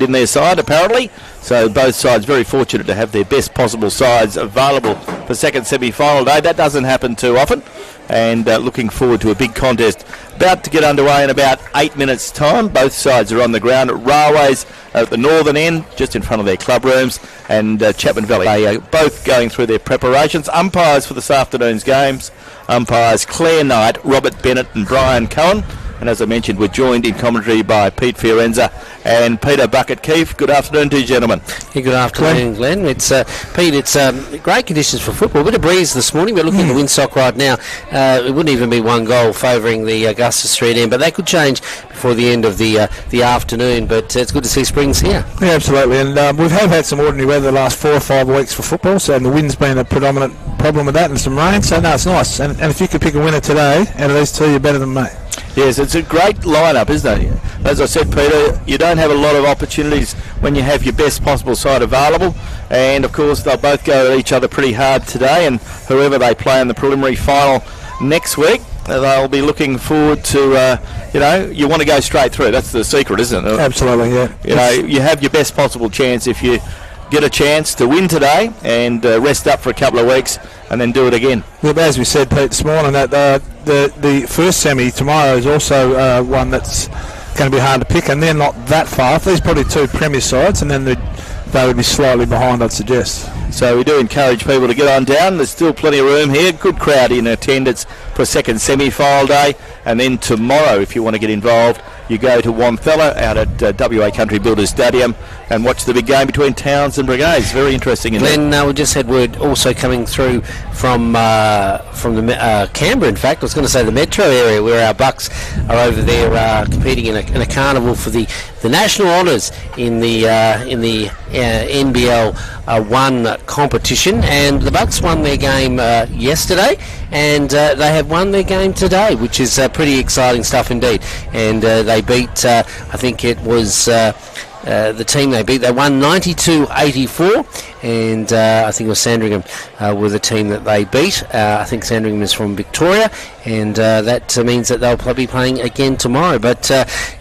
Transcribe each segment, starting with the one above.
in their side, apparently. So both sides very fortunate to have their best possible sides available for second semi-final day. That doesn't happen too often. And looking forward to a big contest. About to get underway in about 8 minutes' time. Both sides are on the ground at Railways at the northern end, just in front of their club rooms, and Chapman Valley. They are both going through their preparations. Umpires for this afternoon's games. Umpires Claire Knight, Robert Bennett and Brian Cohen. And as I mentioned, we're joined in commentary by Pete Fiorenza and Peter Bucket-Keefe. Good afternoon to you, gentlemen. Yeah, good afternoon, Glenn. It's Pete. It's great conditions for football. A bit of breeze this morning. We're looking at the windsock right now. It wouldn't even be one goal favouring the Augustus Street end, but that could change before the end of the afternoon. But it's good to see Springs here. Yeah, absolutely. And we've had some ordinary weather the last 4 or 5 weeks for football, so the wind's been a predominant problem with that, and some rain. So no, it's nice. And if you could pick a winner today out of these two, you're better than me. Yes, it's a great lineup, isn't it? As I said, Peter, you don't have a lot of opportunities when you have your best possible side available, and of course they'll both go at each other pretty hard today, and whoever they play in the preliminary final next week, they'll be looking forward to, you want to go straight through. That's the secret, isn't it? Absolutely, yeah. You have your best possible chance if you get a chance to win today and rest up for a couple of weeks and then do it again. Yeah, but as we said, Pete, this morning, that the first semi tomorrow is also one that's going to be hard to pick, and they're not that far. There's probably 2 premier sides, and then they would be slightly behind, I'd suggest. So we do encourage people to get on down. There's still plenty of room here. Good crowd in attendance for a second semi-final day. And then tomorrow, if you want to get involved, you go to Wonthella out at WA Country Builders Stadium and watch the big game between Towns and Brigades. Very interesting. Glenn, we just had word also coming through from the Canberra, in fact. I was going to say the metro area, where our Bucks are over there competing in a carnival for the national honours in the NBL 1 competition, and the Bucks won their game yesterday, and they have won their game today, which is pretty exciting stuff indeed. And they beat, I think it was the team they beat. They won 92-84, and I think it was Sandringham were the team that they beat. I think Sandringham is from Victoria, and that means that they'll probably be playing again tomorrow. But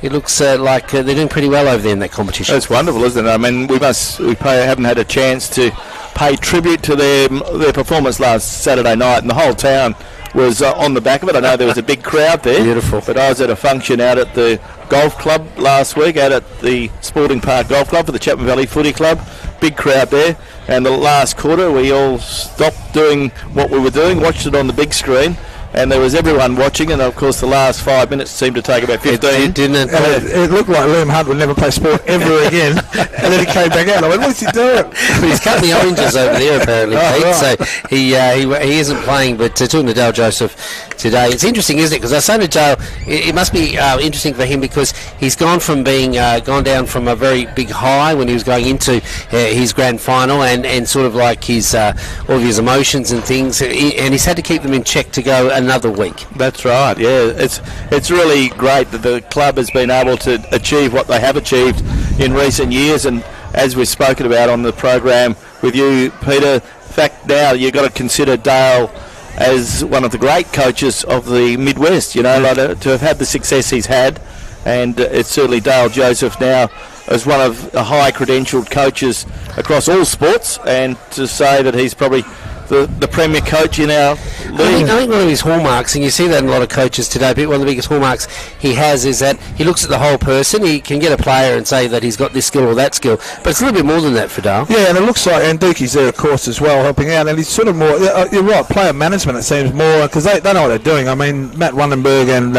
it looks like they're doing pretty well over there in that competition. That's wonderful, isn't it? I mean, haven't had a chance to pay tribute to their performance last Saturday night, and the whole town was on the back of it. I know there was a big crowd there. Beautiful. But I was at a function out at the golf club last week, out at the Sporting Park Golf Club for the Chapman Valley Footy Club. Big crowd there. And the last quarter, we all stopped doing what we were doing, watched it on the big screen, and there was everyone watching, and of course the last 5 minutes seemed to take about 15. It didn't it? It looked like Liam Hunt would never play sport ever again, and then he came back out. I went, what's he doing? But he's cutting the oranges over there apparently, Pete. Right. So he isn't playing, but talking to Dale Joseph today, it's interesting, isn't it? Because I was saying to Dale, it must be interesting for him, because he's gone from being gone down from a very big high when he was going into his grand final, and sort of like his all of his emotions and things, and he's had to keep them in check to go another week. That's right. Yeah, it's really great that the club has been able to achieve what they have achieved in recent years, and as we've spoken about on the program with you, Peter, in fact now you've got to consider Dale as one of the great coaches of the Midwest, to have had the success he's had, and it's certainly Dale Joseph now as one of the high credentialed coaches across all sports, and to say that he's probably the premier coach in our league. I think one of his hallmarks, and you see that in a lot of coaches today, but one of the biggest hallmarks he has is that he looks at the whole person. He can get a player and say that he's got this skill or that skill, but it's a little bit more than that for Dale. Yeah, and it looks like, and Dooky's there of course as well, helping out, and he's sort of more, you're right, player management it seems more, because they know what they're doing. I mean, Matt Wundenberg and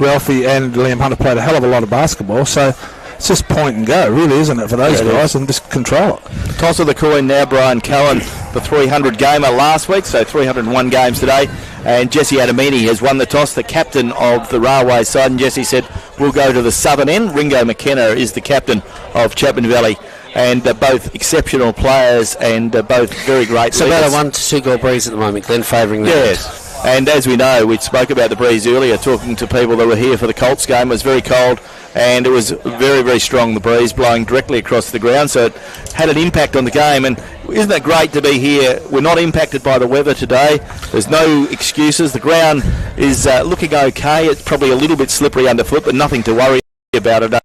Ralphie and Liam Hunter played a hell of a lot of basketball, so it's just point and go, really, isn't it, for those guys, and just control it. Toss of the coin now, Brian Cohen, the 300 gamer last week, so 301 games today, and Jesse Adamini has won the toss, the captain of the Railway side, and Jesse said we'll go to the southern end. Ringo McKenna is the captain of Chapman Valley, and both exceptional players and both very great so leaders. About a 1-2 goal breeze at the moment, Glenn, favouring that. Yes. And as we know, we spoke about the breeze earlier, talking to people that were here for the Colts game. It was very cold, and it was very, very strong, the breeze blowing directly across the ground, so it had an impact on the game. And isn't it great to be here? We're not impacted by the weather today. There's no excuses. The ground is looking okay. It's probably a little bit slippery underfoot, but nothing to worry about it.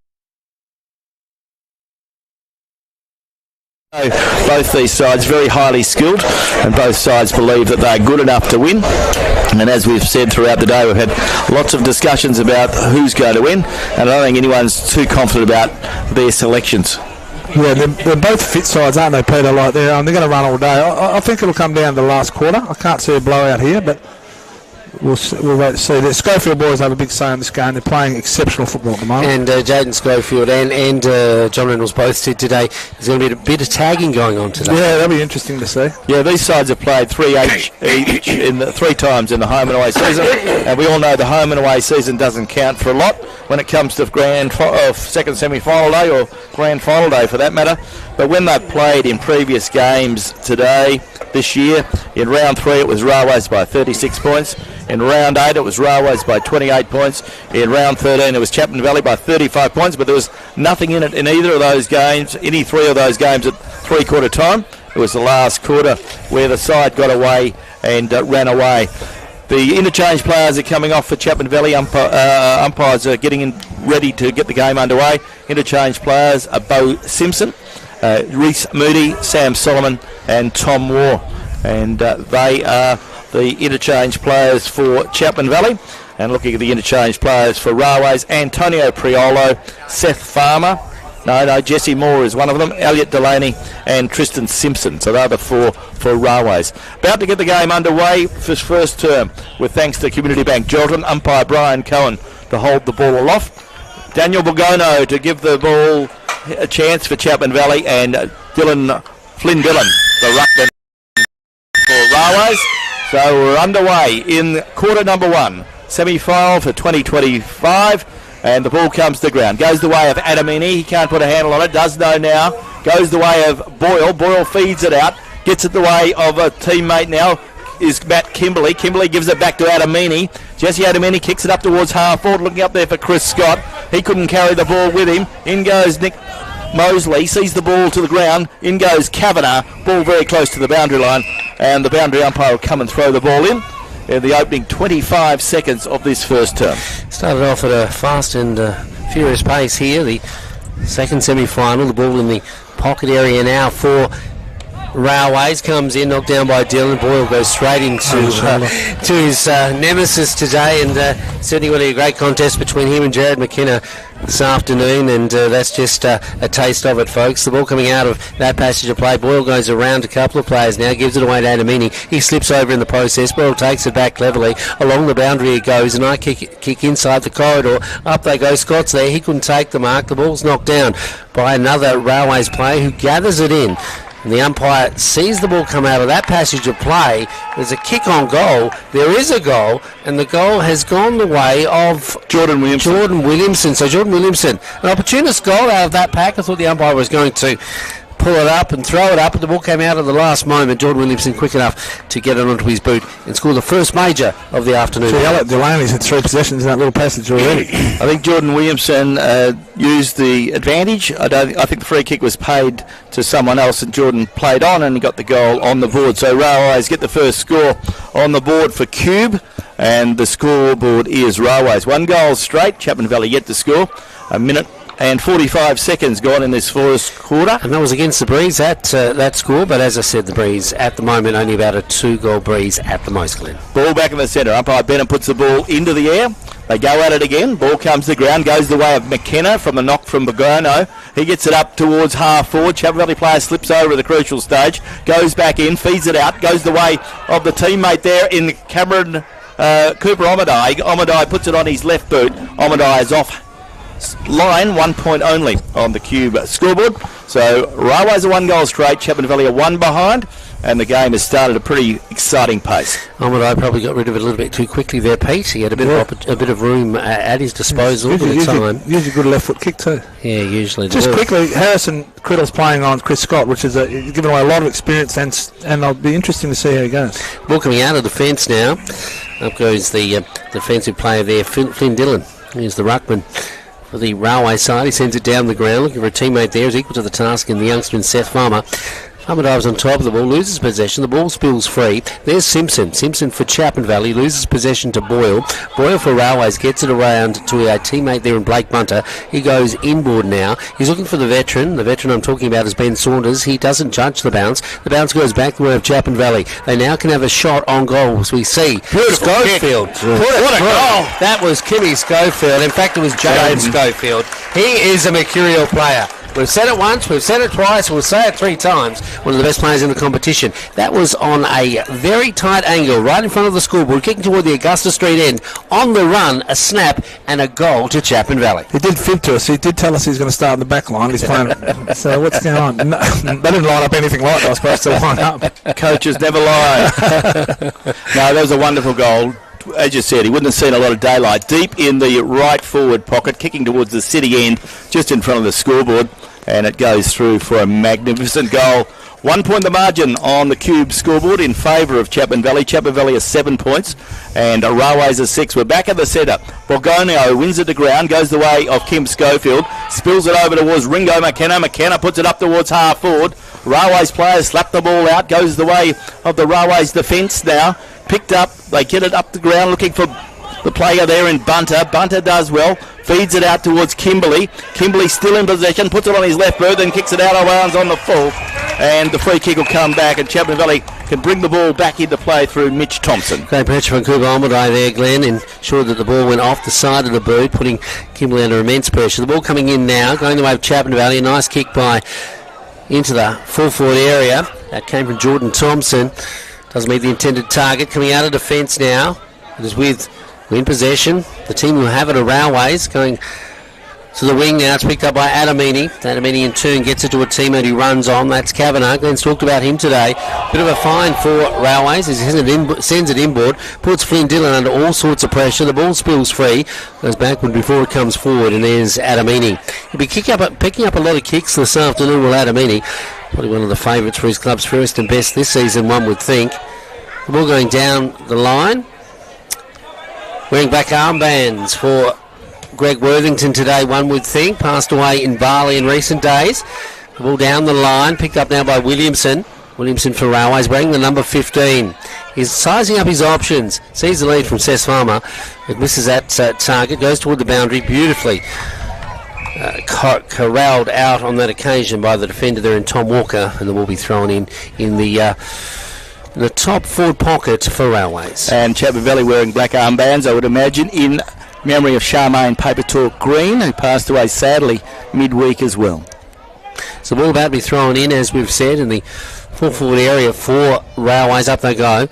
Both these sides very highly skilled, and both sides believe that they're good enough to win. And as we've said throughout the day, we've had lots of discussions about who's going to win, and I don't think anyone's too confident about their selections. Yeah, they're both fit sides, aren't they, Peter? Like they're going to run all day. I think it'll come down to the last quarter. I can't see a blowout here, but we'll wait to see. The Schofield boys have a big say in this game. They're playing exceptional football at the moment. And Jaden Schofield and John Reynolds both said today there's going to be a bit of tagging going on today. Yeah, that'll be interesting to see. Yeah, these sides have played 3 times in the home and away season, and we all know the home and away season doesn't count for a lot when it comes to second semi-final day or grand final day for that matter. But when they've played in previous games this year, in round 3 it was Railways by 36 points. In round 8 it was Railways by 28 points. In round 13 it was Chapman Valley by 35 points, but there was nothing in it in either of those games, any 3 of those games at three-quarter time. It was the last quarter where the side got away and ran away. The interchange players are coming off for Chapman Valley. Umpires are getting ready to get the game underway. Interchange players are Bo Simpson, Reese Moody, Sam Solomon and Tom Waugh. And they are the interchange players for Chapman Valley. And looking at the interchange players for Railways, Antonio Priolo, Seth Farmer, Jesse Moore is one of them, Elliot Delaney and Tristan Simpson. So they're the 4 for Railways. About to get the game underway for his first term with thanks to Community Bank Gelton, umpire Brian Cohen to hold the ball aloft. Daniel Bogono to give the ball a chance for Chapman Valley, and Flynn Dillon, the ruckman for Railways. So we're underway in quarter number 1, semi-final for 2025. And the ball comes to ground. Goes the way of Adamini. He can't put a handle on it. Does know now. Goes the way of Boyle. Boyle feeds it out. Gets it the way of a teammate now is Matt Kimberley. Kimberley gives it back to Adamini. Jesse Adamini kicks it up towards half forward. Looking up there for Chris Scott. He couldn't carry the ball with him. In goes Nick Mosley. Sees the ball to the ground. In goes Kavanagh. Ball very close to the boundary line. And the boundary umpire will come and throw the ball in the opening 25 seconds of this first term. Started off at a fast and furious pace here. The second semi-final, the ball in the pocket area now for Railways, comes in, knocked down by Dylan. Boyle goes straight into his nemesis today, and certainly going to be a great contest between him and Jared McKenna this afternoon, and that's just a taste of it, folks. The ball coming out of that passage of play. Boyle goes around a couple of players now, gives it away to Adamini. He slips over in the process. Boyle takes it back cleverly. Along the boundary he goes, and I kick inside the corridor. Up they go. Scott's there. He couldn't take the mark. The ball's knocked down by another Railways player who gathers it in. And the umpire sees the ball come out of that passage of play. There's a kick on goal. There is a goal, and the goal has gone the way of Jordan Williamson. So Jordan Williamson, an opportunist goal out of that pack. I thought the umpire was going to pull it up and throw it up, but the ball came out at the last moment. Jordan Williamson quick enough to get it onto his boot and score the first major of the afternoon. Elliot Delaney's had 3 possessions in that little passage already. I think Jordan Williamson used the advantage. I think the free kick was paid to someone else, and Jordan played on and he got the goal on the board. So Railways get the first score on the board for Cube, and the scoreboard is Railways 1 goal straight. Chapman Valley yet to score. A minute and 45 seconds gone in this first quarter. And that was against the Breeze, that score, but as I said, the Breeze at the moment only about a 2-goal Breeze at the most, Glenn. Ball back in the centre. Umpire Bennett puts the ball into the air. They go at it again. Ball comes to the ground, goes the way of McKenna from the knock from Bogono. He gets it up towards half forward. Chapman Valley player slips over at the crucial stage, goes back in, feeds it out, goes the way of the teammate there in Cameron Cooper Omadai. Omadai puts it on his left boot. Omadai is off line, 1 point only on the Cube scoreboard. So Railways are 1 goal straight, Chapman Valley are 1 behind, and the game has started at a pretty exciting pace. Omadai probably got rid of it a little bit too quickly there, Pete. He had a bit of room at his disposal at the time. Usually good left foot kick too. Yeah, usually. Just quickly, Harrison Criddle's playing on Chris Scott, which is given away a lot of experience, and it'll be interesting to see how he goes. Ball coming out of the fence now. Up goes the defensive player there, Flynn Dillon. Here's the ruckman for the Railway side. He sends it down the ground, looking for a teammate there who's equal to the task in the youngster in Seth Farmer. Armadive's on top of the ball, loses possession, the ball spills free. There's Simpson for Chapman Valley, loses possession to Boyle. Boyle for Railways gets it around to a teammate there in Blake Bunter. He goes inboard now. He's looking for the veteran I'm talking about is Ben Saunders. He doesn't judge the bounce. The bounce goes back the way of Chapman Valley. They now can have a shot on goal, as we see. Beautiful Schofield. What a goal! That was Kimmy Schofield. In fact, it was Jaden Schofield. He is a mercurial player. We've said it once, we've said it twice, we'll say it 3 times. One of the best players in the competition. That was on a very tight angle, right in front of the scoreboard, kicking toward the Augusta Street end. On the run, a snap and a goal to Chapman Valley. He did fib to us. He did tell us he's going to start in the back line. He's playing. So what's going on? No, they didn't line up anything like they were supposed to line up. Coaches never lie. No, that was a wonderful goal. As you said, he wouldn't have seen a lot of daylight. Deep in the right forward pocket, kicking towards the city end, just in front of the scoreboard. And it goes through for a magnificent goal. 1 point the margin on the Cube scoreboard in favour of Chapman Valley. Chapman Valley is 7 points and Railways is 6. We're back at the centre. Borgonio wins it to ground, goes the way of Kim Schofield, spills it over towards Ringo McKenna. McKenna puts it up towards half forward. Railways players slap the ball out, goes the way of the Railways defence now. Picked up, they get it up the ground looking for the player there in Bunter. Bunter does well, feeds it out towards Kimberley. Kimberley still in possession, puts it on his left boot, then kicks it out of bounds on the full. And the free kick will come back, and Chapman Valley can bring the ball back into play through Mitch Thompson. Great pressure from Cooper Almadai there, Glenn, ensured that the ball went off the side of the boot, putting Kimberley under immense pressure. The ball coming in now, going the way of Chapman Valley. A nice kick into the full forward area. That came from Jordan Thompson. Doesn't meet the intended target. Coming out of defence now. It is with in possession. The team will have it at Railways. Going to the wing now. It's picked up by Adamini. Adamini in turn gets it to a teammate who runs on. That's Kavanagh. Glenn's talked about him today. Bit of a fine for Railways as he sends it inboard. Puts Flynn Dillon under all sorts of pressure. The ball spills free. Goes backward before it comes forward. And there's Adamini. He'll be picking up a lot of kicks this afternoon, will Adamini. Probably one of the favourites for his club's fairest and best this season, one would think. The ball going down the line. Wearing black armbands for Greg Worthington today, one would think. Passed away in Bali in recent days. The ball down the line, picked up now by Williamson. Williamson for Railways, wearing the number 15. He's sizing up his options. Sees the lead from Sess Farmer. It misses that target, goes toward the boundary beautifully. Corralled out on that occasion by the defender there in Tom Walker, and the ball be thrown in the top forward pocket for Railways. And Chapman Valley wearing black armbands, I would imagine, in memory of Charmaine Paper Talk Green, who passed away sadly midweek as well. So the ball about to be thrown in, as we've said, in the full forward area for Railways. Up they go.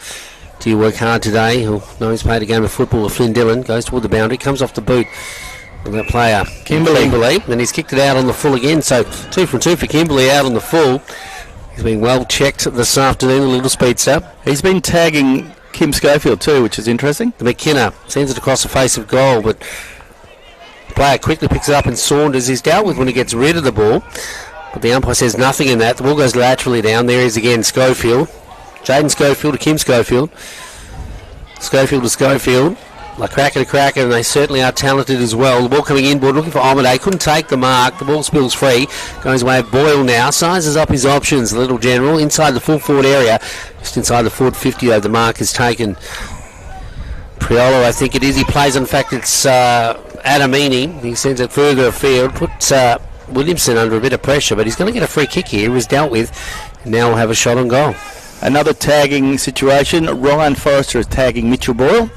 Do you work hard today? Who knows played a game of football with Flynn Dillon. Goes toward the boundary, comes off the boot of that player, Kimberley. Then he's kicked it out on the full again. So 2 from 2 for Kimberley out on the full. He's been well checked this afternoon, a little speedster. He's been tagging Kim Schofield too, which is interesting. The McKenna sends it across the face of goal, but the player quickly picks it up, and Saunders is dealt with when he gets rid of the ball. But the umpire says nothing in that. The ball goes laterally down. There he is again, Schofield. Jaden Schofield to Kim Schofield. Schofield to Schofield. Like cracker to cracker, and they certainly are talented as well. The ball coming inboard, looking for Almaday. Couldn't take the mark. The ball spills free. Goes away of Boyle now. Sizes up his options. The little general inside the full forward area. Just inside the forward 50, though. The mark is taken. Priolo, I think it is. He plays, in fact, it's Adamini. He sends it further afield. Puts Williamson under a bit of pressure, but he's going to get a free kick here. He was dealt with. And now we'll have a shot on goal. Another tagging situation. Ryan Forrester is tagging Mitchell Boyle.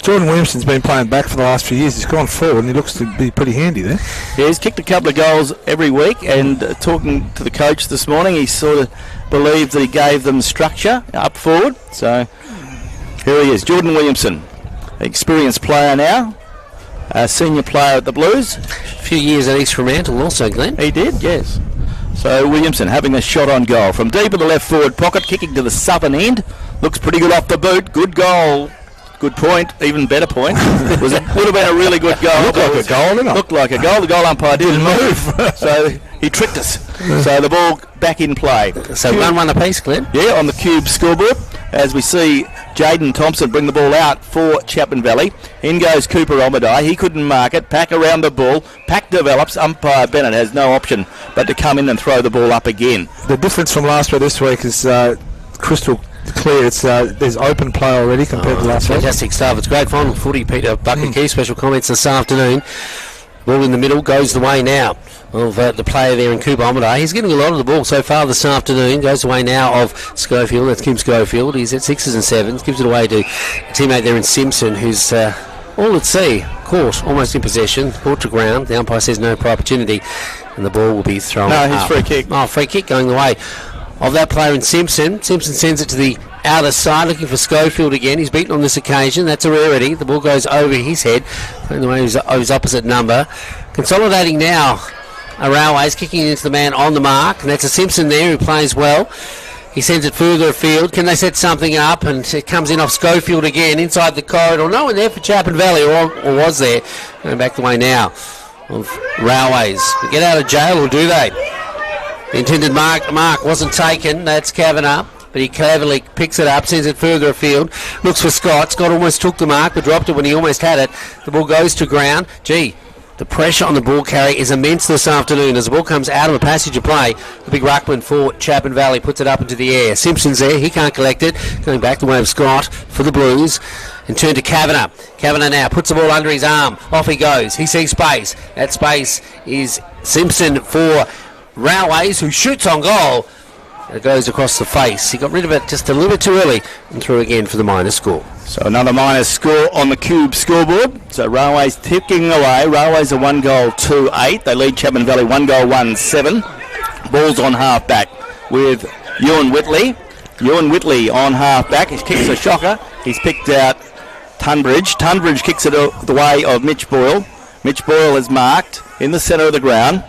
Jordan Williamson's been playing back for the last few years. He's gone forward and he looks to be pretty handy there. Yeah, he's kicked a couple of goals every week, and talking to the coach this morning, he sort of believed that he gave them structure up forward. So here he is, Jordan Williamson, experienced player now, a senior player at the Blues. A few years at East Fremantle also, Glenn. He did, yes. So Williamson having a shot on goal from deep in the left forward pocket, kicking to the southern end. Looks pretty good off the boot. Good goal. Good point, even better point. Would have been a really good goal. Looked like a goal, didn't it? Looked like a goal. The goal umpire didn't move. So he tricked us. So the ball back in play. So 1-1 apiece, Glenn. Yeah, on the Cube scoreboard. as we see Jaden Thompson bring the ball out for Chapman Valley. In goes Cooper Omadai. He couldn't mark it. Pack around the ball. Pack develops. Umpire Bennett has no option but to come in and throw the ball up again. The difference from last week this week is crystal clear. It's there's open play already compared to last week. Fantastic stuff. It's great final footy, Peter Buckley. Special comments this afternoon. Ball in the middle goes the way now of the player there in Cooper Omadai. He's getting a lot of the ball so far this afternoon. Goes the way now of Schofield. That's Kim Schofield. He's at 6s and 7s. Gives it away to a teammate there in Simpson, who's all at sea. Caught, almost in possession. Brought to ground. The umpire says no prior opportunity. And the ball will be thrown No, his up. free kick. Oh, free kick going the way of that player in Simpson. Simpson sends it to the outer side, looking for Schofield again. He's beaten on this occasion. That's a rarity. The ball goes over his head, going the way of his opposite number. Consolidating now, Railways kicking into the man on the mark, and that's a Simpson there who plays well. He sends it further afield. Can they set something up? And it comes in off Schofield again inside the corridor. No one there for Chapman Valley, or was there? Going back the way now of Railways. They get out of jail, or do they? The intended mark wasn't taken. That's Kavanagh. But he cleverly picks it up, sends it further afield, looks for Scott. Scott almost took the mark, but dropped it when he almost had it. The ball goes to ground. Gee, the pressure on the ball carry is immense this afternoon as the ball comes out of the passage of play. The big ruckman for Chapman Valley puts it up into the air. Simpson's there. He can't collect it. Going back the way of Scott for the Blues. And turn to Kavanagh. Kavanagh now puts the ball under his arm. Off he goes. He sees space. That space is Simpson for Railways, who shoots on goal. It goes across the face. He got rid of it just a little bit too early and through again for the minus score. So another minus score on the Cube scoreboard. So Railways ticking away. Railways are 1 goal 2-8. They lead Chapman Valley 1 goal 1-7. Ball's on half back with Ewan Whitley. Ewan Whitley on half back. He kicks a shocker. He's picked out Tunbridge. Tunbridge kicks it the way of Mitch Boyle. Mitch Boyle is marked in the centre of the ground.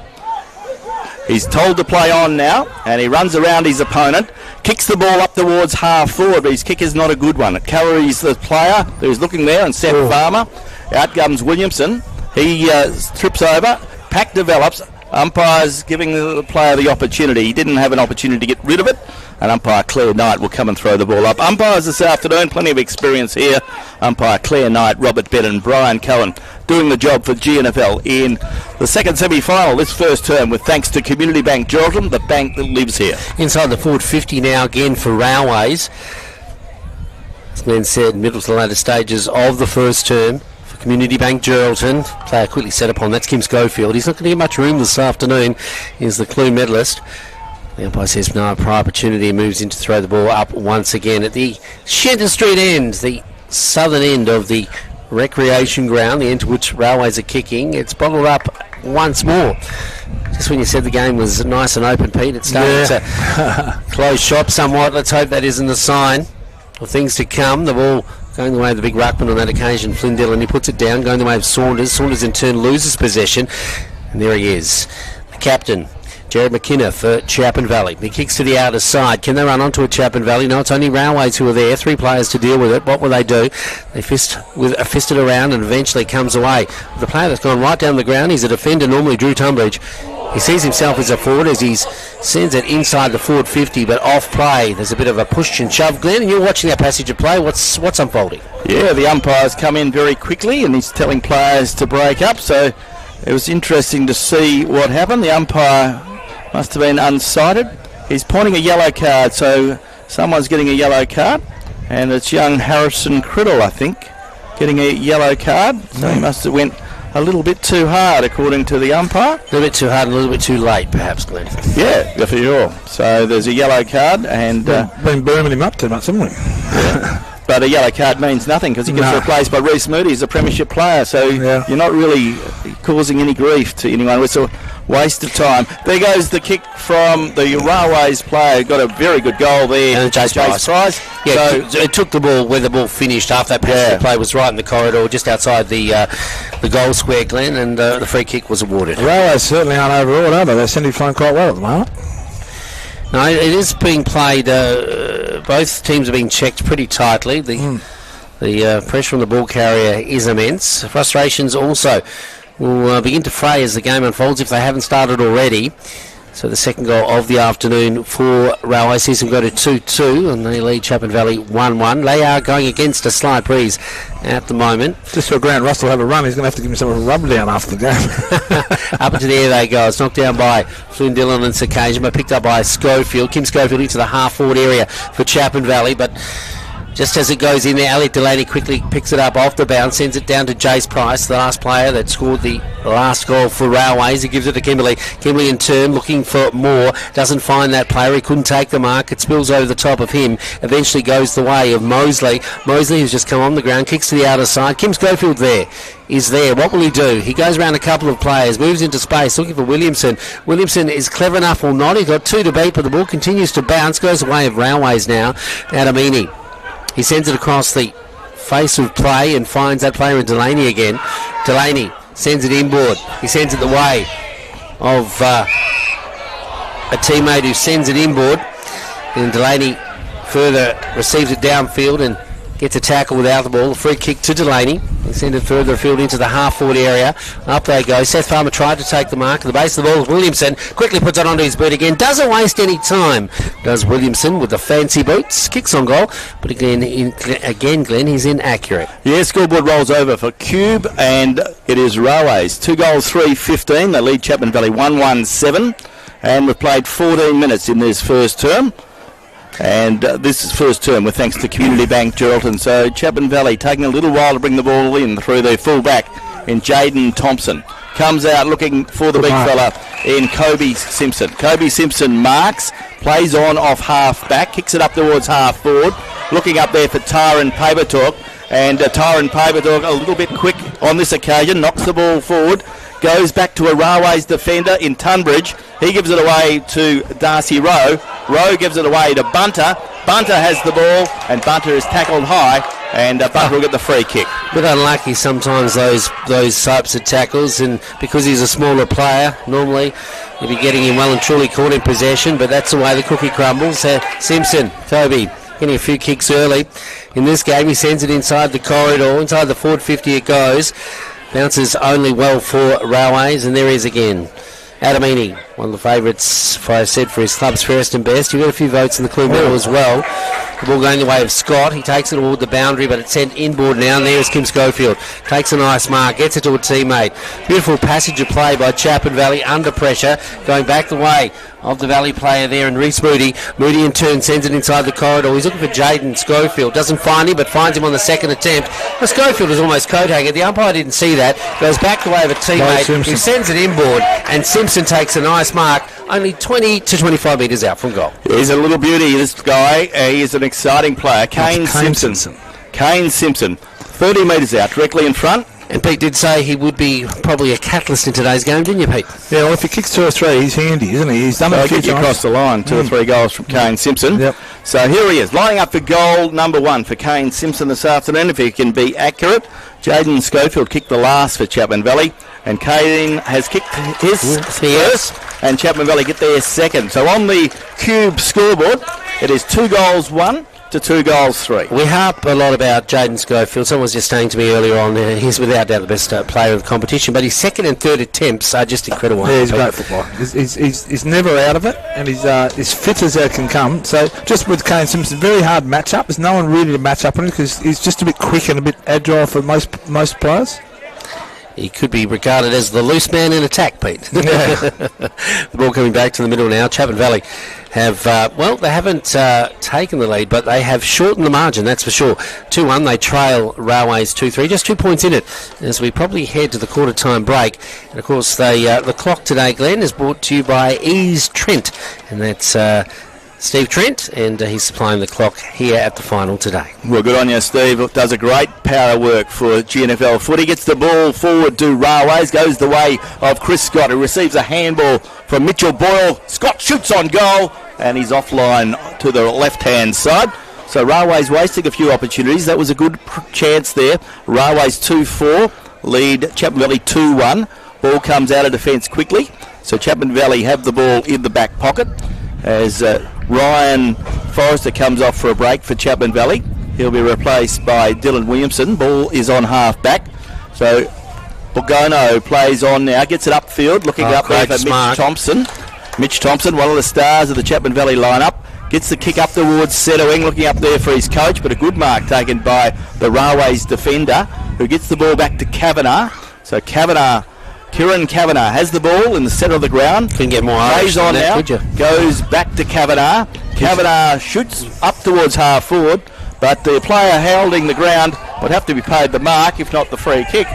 He's told to play on now, and he runs around his opponent, kicks the ball up towards half forward, but his kick is not a good one. It carries the player who's looking there, and Seth Farmer. Out comes Williamson. He trips over. Pack develops. Umpire's giving the player the opportunity. He didn't have an opportunity to get rid of it, and umpire Claire Knight will come and throw the ball up. Umpires this afternoon, plenty of experience here. Umpire Claire Knight, Robert Bennett and Brian Cohen doing the job for GNFL in the second semi-final this first term, with thanks to Community Bank Geraldton, the bank that lives here. Inside the forward 50 now again for Railways. As Glenn said, middle to later stages of the first term. Community Bank Geraldton. Player quickly set upon. That's Kim Schofield. He's not going to get much room this afternoon. He's the Clue medalist. The umpire says no prior opportunity and moves in to throw the ball up once again at the Shenton Street end, the southern end of the recreation ground, the end to which Railways are kicking. It's bottled up once more. Just when you said the game was nice and open, Pete, it's starting to close shop somewhat. Let's hope that isn't a sign of things to come. The ball going the way of the big ruckman on that occasion, Flynn Dillon. He puts it down, going the way of Saunders. Saunders in turn loses possession. And there he is, the captain, Jared McKenna for Chapman Valley. He kicks to the outer side. Can they run onto a Chapman Valley? No, it's only Railways who are there. 3 players to deal with it. What will they do? They fist it around and eventually comes away. The player that's gone right down the ground, he's a defender, normally Drew Tunbridge. He sees himself as a forward as he sends it inside the forward 50, but off play. There's a bit of a push and shove. Glenn, and you're watching that passage of play. What's unfolding? Yeah, the umpires come in very quickly, and he's telling players to break up. So it was interesting to see what happened. The umpire must have been unsighted. He's pointing a yellow card, so someone's getting a yellow card, and it's young Harrison Criddle, I think, getting a yellow card. So he must have went a little bit too hard, according to the umpire. A little bit too hard and a little bit too late, perhaps, Glenn. Yeah, for sure. So there's a yellow card, and been booming him up too much, haven't we? Yeah. But a yellow card means nothing because he gets replaced by Reece Moody. He's a premiership player, so you're not really causing any grief to anyone. It's a waste of time. There goes the kick from the Railways player. Got a very good goal there. And Chase Price. Yeah, so it took the ball where the ball finished after that passage play was right in the corridor, just outside the goal square, Glenn, and the free kick was awarded. The Railways certainly aren't overawed, are they? They seem to be playing quite well at the moment. No, it is being played. Both teams are being checked pretty tightly. The pressure on the ball carrier is immense. Frustrations also will begin to fray as the game unfolds if they haven't started already. So the second goal of the afternoon for Railway sees them go to 2-2, and they lead Chapman Valley 1-1. They are going against a slight breeze at the moment. Just for Grant Russell to have a run, he's going to have to give himself a rub down after the game. Up into the air they go. It's knocked down by Flynn Dillon on this occasion, but picked up by Schofield. Kim Schofield into the half-forward area for Chapman Valley, but just as it goes in there, Elliot Delaney quickly picks it up off the bounce, sends it down to Jace Price, the last player that scored the last goal for Railways. He gives it to Kimberley. Kimberley in turn looking for more. Doesn't find that player. He couldn't take the mark. It spills over the top of him. Eventually goes the way of Mosley. Mosley, who's just come on the ground, kicks to the outer side. Kim Schofield is there. What will he do? He goes around a couple of players, moves into space, looking for Williamson. Williamson is clever enough or not. He's got 2 to beat, but the ball continues to bounce. Goes the way of Railways now. Adamini. He sends it across the face of play and finds that player in Delaney again. Delaney sends it inboard. He sends it the way of a teammate who sends it inboard. And Delaney further receives it downfield and gets a tackle without the ball. A free kick to Delaney. They send it further afield into the half-forward area. Up they go. Seth Farmer tried to take the mark. At the base of the ball is Williamson. Quickly puts it onto his boot again. Doesn't waste any time. Does Williamson with the fancy boots. Kicks on goal. But again, Glenn, he's inaccurate. Yeah, scoreboard rolls over for Cube, and it is Railways. 2 goals, 3-15. They lead Chapman Valley 1-1-7. And we've played 14 minutes in this first term. And this is first term with thanks to Community Bank Geraldton. So Chapman Valley taking a little while to bring the ball in through their full-back in Jaden Thompson. Comes out looking for the big fella in Kobe Simpson. Kobe Simpson marks, plays on off half-back, kicks it up towards half-forward. Looking up there for Tyron Papertalk. And Tyron Papertalk a little bit quick on this occasion, knocks the ball forward. Goes back to a Railways defender in Tunbridge. He gives it away to Darcy Rowe. Rowe gives it away to Bunter. Bunter has the ball, and Bunter is tackled high, and Bunter will get the free kick. Bit unlucky sometimes those types of tackles, and because he's a smaller player, normally you'd be getting him well and truly caught in possession, but that's the way the cookie crumbles. Simpson, Toby, getting a few kicks early. In this game, he sends it inside the corridor, inside the forward 50 it goes. Bounces only well for Railways, and there he is again. Adamini, one of the favourites, I said, for his club's fairest and best. He got a few votes in the Clue Medal as well. The ball going the way of Scott. He takes it toward the boundary, but it's sent inboard now, and there's Kim Schofield. Takes a nice mark, gets it to a teammate. Beautiful passage of play by Chapman Valley under pressure, going back the way of the Valley player there, and Reece Moody. Moody in turn sends it inside the corridor. He's looking for Jaden Schofield. Doesn't find him, but finds him on the second attempt. Well, Schofield was almost coat hanger. The umpire didn't see that. Goes back the way of a teammate who sends it inboard, and Simpson takes a nice mark, only 20 to 25 metres out from goal. He's a little beauty, this guy. He is an exciting player. Kane Simpson. Kane Simpson, 30 metres out, directly in front. And Pete did say he would be probably a catalyst in today's game, didn't you, Pete? Yeah, well, if he kicks 2 or 3, he's handy, isn't he? He's done it a few times. Across the line, 2 or 3 goals from Kane Simpson. Yep. So here he is, lining up for goal number 1 for Kane Simpson this afternoon, if he can be accurate. Jaden Schofield kicked the last for Chapman Valley, and Kane has kicked his first, and Chapman Valley get their second. So on the Cube scoreboard, it is 2 goals 1 to 2 goals 3. We harp a lot about Jaden Schofield. Someone was just saying to me earlier on, he's without doubt the best player of the competition, but his second and third attempts are just incredible. Yeah, he's a great footballer. He's never out of it, and he's as fit as there can come. So just with Kane Simpson, very hard match-up. There's no one really to match up on him because he's just a bit quick and a bit agile for most players. He could be regarded as the loose man in attack, Pete. Yeah. The ball coming back to the middle now. Chapman Valley have, they haven't taken the lead, but they have shortened the margin, that's for sure. 2-1, they trail Railways 2-3, just 2 points in it as we probably head to the quarter-time break. And, of course, the clock today, Glenn, is brought to you by Ease Trent, and that's Steve Trent, and he's supplying the clock here at the final today. Well, good on you, Steve. Does a great power work for GNFL footy. Gets the ball forward to Railways. Goes the way of Chris Scott, who receives a handball from Mitchell Boyle. Scott shoots on goal, and he's offline to the left-hand side. So Railways wasting a few opportunities. That was a good chance there. Railways 2-4, lead Chapman Valley 2-1. Ball comes out of defence quickly. So Chapman Valley have the ball in the back pocket as Ryan Forrester comes off for a break for Chapman Valley. He'll be replaced by Dylan Williamson. Ball is on half back. So Bogono plays on now, gets it upfield, looking up there for Mitch Thompson. Mitch Thompson, one of the stars of the Chapman Valley lineup, gets the kick up towards centre wing, looking up there for his coach, but a good mark taken by the Railways defender, who gets the ball back to Kavanagh. So Kieran Kavanagh has the ball in the centre of the ground. Couldn't get more Plays on that, now, could you? goes back to Kavanagh. Kavanagh shoots up towards half forward, but the player holding the ground would have to be paid the mark, if not the free kick.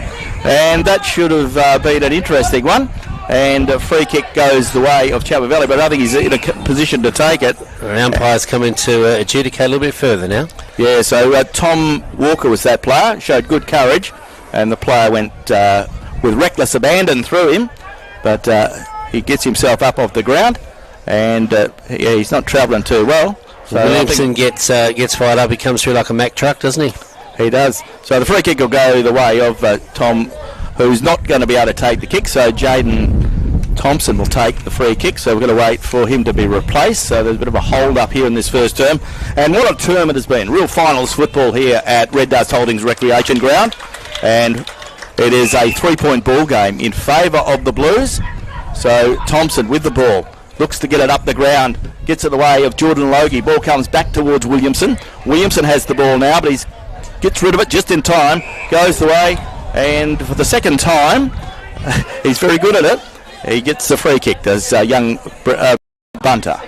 And that should have been an interesting one. And a free kick goes the way of Chapman Valley, but I think he's in a position to take it. The umpire's coming to adjudicate a little bit further now. Yeah, so Tom Walker was that player, showed good courage, and the player went with reckless abandon through him, but he gets himself up off the ground, and he's not travelling too well. So Williamson gets fired up. He comes through like a Mack truck, doesn't he? He does. So the free kick will go the way of Tom, who's not going to be able to take the kick. So Jaden Thompson will take the free kick. So we're going to wait for him to be replaced. So there's a bit of a hold up here in this first term. And what a term it has been. Real finals football here at Red Dust Holdings Recreation Ground. And it is a 3-point ball game in favour of the Blues. So Thompson with the ball. Looks to get it up the ground. Gets in the way of Jordan Logie. Ball comes back towards Williamson. Williamson has the ball now, but he gets rid of it just in time. Goes the way. And for the second time, he's very good at it. He gets the free kick. There's young Bunter.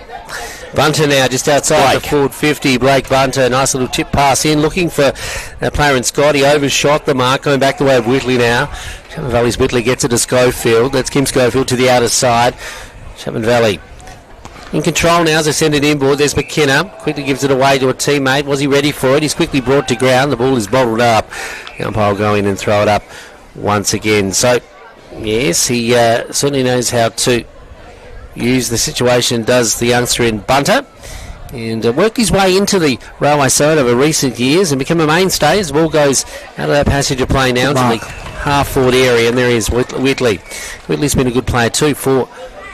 Bunter now just outside the forward 50. Blake Bunter, nice little tip pass in, looking for that player in Scott. He overshot the mark, going back the way of Whitley now. Chapman Valley's Whitley gets it to Schofield. That's Kim Schofield to the outer side. Chapman Valley in control now as they send it inboard. There's McKenna. Quickly gives it away to a teammate. Was he ready for it? He's quickly brought to ground. The ball is bottled up. The umpire will go in and throw it up once again. So, yes, he certainly knows how to use the situation, does the youngster in Bunter, and worked his way into the Railway side over recent years and become a mainstay as the ball goes out of that passage of play now into the half-forward area, and there is Whitley. Whitley's been a good player too for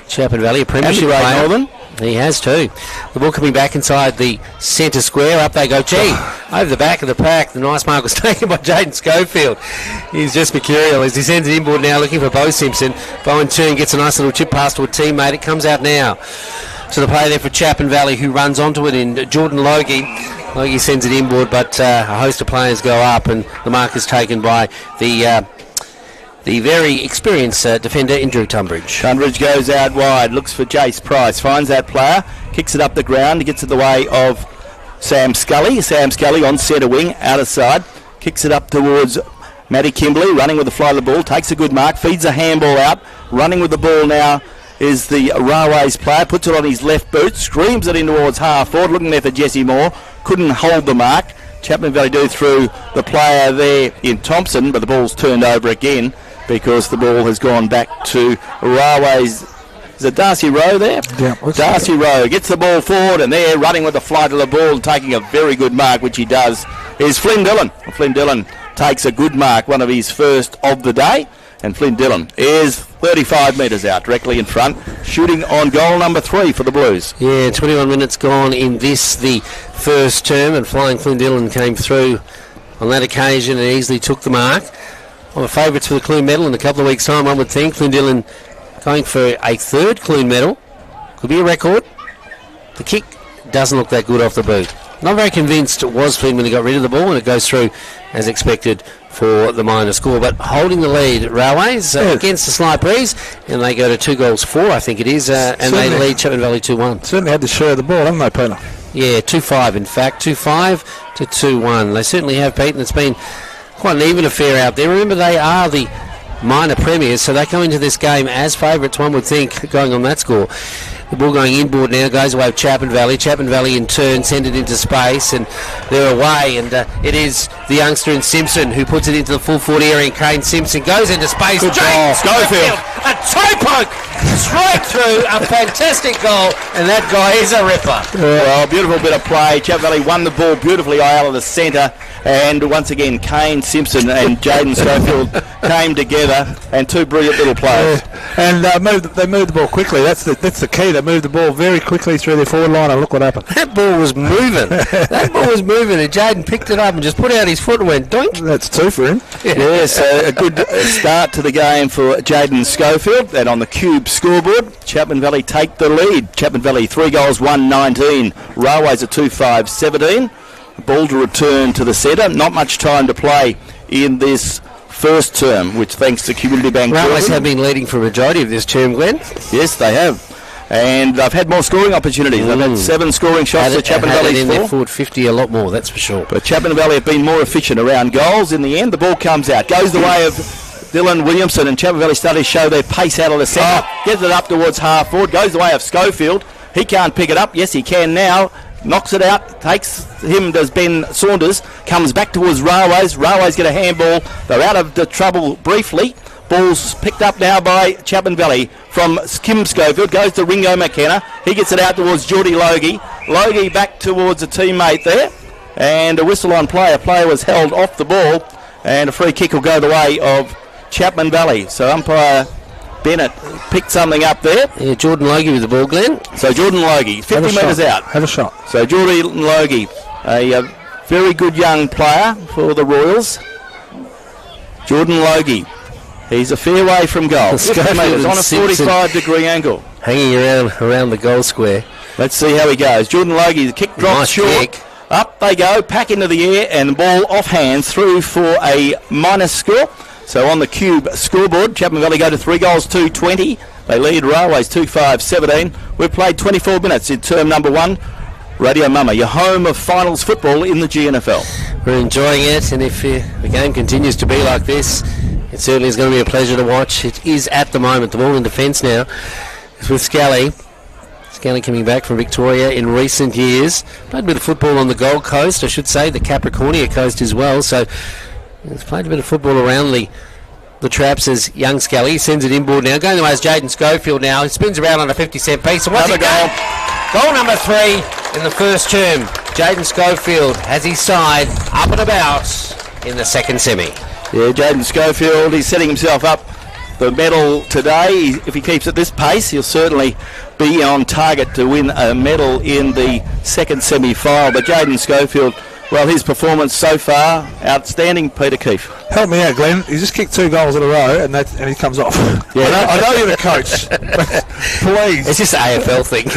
Chapman Valley, a premiership player. Northern. He has too. The ball coming back inside the centre square. Up they go. Gee, over the back of the pack. The nice mark was taken by Jaden Schofield. He's just mercurial as he sends it inboard now, looking for Bo Simpson. Bo in turn gets a nice little chip pass to a teammate. It comes out now to the player there for Chapman Valley, who runs onto it in Jordan Logie. Logie sends it inboard, but a host of players go up, and the mark is taken by the very experienced defender in Drew Tunbridge. Tunbridge goes out wide, looks for Jace Price, finds that player, kicks it up the ground, he gets in the way of Sam Scully. Sam Scully on centre wing, outer side, kicks it up towards Matty Kimberley, running with the fly of the ball, takes a good mark, feeds a handball out, running with the ball now is the Railways player, puts it on his left boot, screams it in towards half forward, looking there for Jesse Moore, couldn't hold the mark. Chapman Valley do through the player there in Thompson, but the ball's turned over again, because the ball has gone back to Railways. Is it Darcy Rowe there? Yeah. Darcy Rowe gets the ball forward, and there, running with the flight of the ball and taking a very good mark, which he does, is Flynn Dillon. Flynn Dillon takes a good mark, one of his first of the day, and Flynn Dillon is 35 metres out, directly in front, shooting on goal number 3 for the Blues. Yeah, 21 minutes gone in this, the first term, and Flying Flynn Dillon came through on that occasion and easily took the mark. One of the favourites for the Clune medal in a couple of weeks' time, one would think. Flynn Dillon going for a third Clune medal. Could be a record. The kick doesn't look that good off the boot. Not very convinced it was Flynn when he got rid of the ball, and it goes through as expected for the minor score. But holding the lead, Railways against the slight breeze, and they go to 2-4, I think it is, and they lead Chapman Valley 2-1. Certainly had to share the ball, haven't they, Peter? Yeah, 2-5 in fact, 2-5 to 2-1. They certainly have, Pete, and it's been quite an even affair out there. Remember, they are the minor premiers, so they go into this game as favourites, one would think, going on that score. The ball going inboard now, goes away with Chapman Valley. Chapman Valley in turn send it into space, and they're away, and it is the youngster in Simpson who puts it into the full 40 area, and Kane Simpson goes into space. James Schofield, a toe poke straight through, a fantastic goal, and that guy is a ripper. Well, beautiful bit of play. Chapman Valley won the ball beautifully out of the centre, and once again Kane Simpson and Jaden Schofield came together, and two brilliant little players. And they moved the ball quickly. That's the key. They moved the ball very quickly through their forward line, and look what happened. That ball was moving. That ball was moving, and Jaden picked it up and just put out his his foot and went doink. That's 2 for him. Yes, a good start to the game for Jaden Schofield. And on the Cube scoreboard, Chapman Valley take the lead. Chapman Valley 3 goals, 1-19. Railways at 2-5-17. Ball to return to the centre. Not much time to play in this first term, which thanks to Community Bank. Railways have been leading for a majority of this term, Glenn. Yes, they have. And they've had more scoring opportunities. They've had 7 scoring shots to Chapman Valley's 4. They're forward 50 a lot more, that's for sure. But Chapman Valley have been more efficient around goals. In the end, the ball comes out. Goes the way of Dylan Williamson, and Chapman Valley started to show their pace out of the centre. Gets it up towards half forward. Goes the way of Schofield. He can't pick it up. Yes, he can now. Knocks it out. Takes him, does Ben Saunders. Comes back towards Railways. Railways get a handball. They're out of the trouble briefly. Ball's picked up now by Chapman Valley from Kim Schofield. Goes to Ringo McKenna. He gets it out towards Geordie Logie. Logie back towards a teammate there. And a whistle on play. A player was held off the ball. And a free kick will go the way of Chapman Valley. So umpire Bennett picked something up there. Yeah, Jordan Logie with the ball, Glenn. So Jordan Logie, 50 metres out. Have a shot. So Jordan Logie, a very good young player for the Royals. Jordan Logie. He's a fair way from goal. 50 metres on a 45-degree angle. Hanging around the goal square. Let's see how he goes. Jordan Logie, the kick drops Nice short. kick. Up they go, pack into the air, and the ball off hands through for a minus score. So on the Cube scoreboard, Chapman Valley go to 3 goals, 2-20. They lead Railways 2-5-17. We've played 24 minutes in term number 1. Radio Mama, your home of finals football in the GNFL. We're enjoying it, and if the game continues to be like this, it certainly is going to be a pleasure to watch. It is at the moment. The ball in defence now is with Scally. Scally coming back from Victoria in recent years. Played a bit of football on the Gold Coast, I should say, the Capricornia Coast as well. So he's played a bit of football around the traps as young Scally. He sends it inboard now. Going the way is Jaden Schofield now. He spins around on a 50-cent piece. So what's Another goal? Goal number 3 in the first term. Jaden Schofield has his side up and about in the second semi. Yeah, Jaden Schofield, he's setting himself up the medal today. If he keeps at this pace, he'll certainly be on target to win a medal in the second semi-final. But Jaden Schofield, well, his performance so far, outstanding, Peter Keefe. Help me out, Glenn. He just kicked 2 goals in a row, and he comes off. Yeah. I know you're the coach. Please. It's just an AFL thing.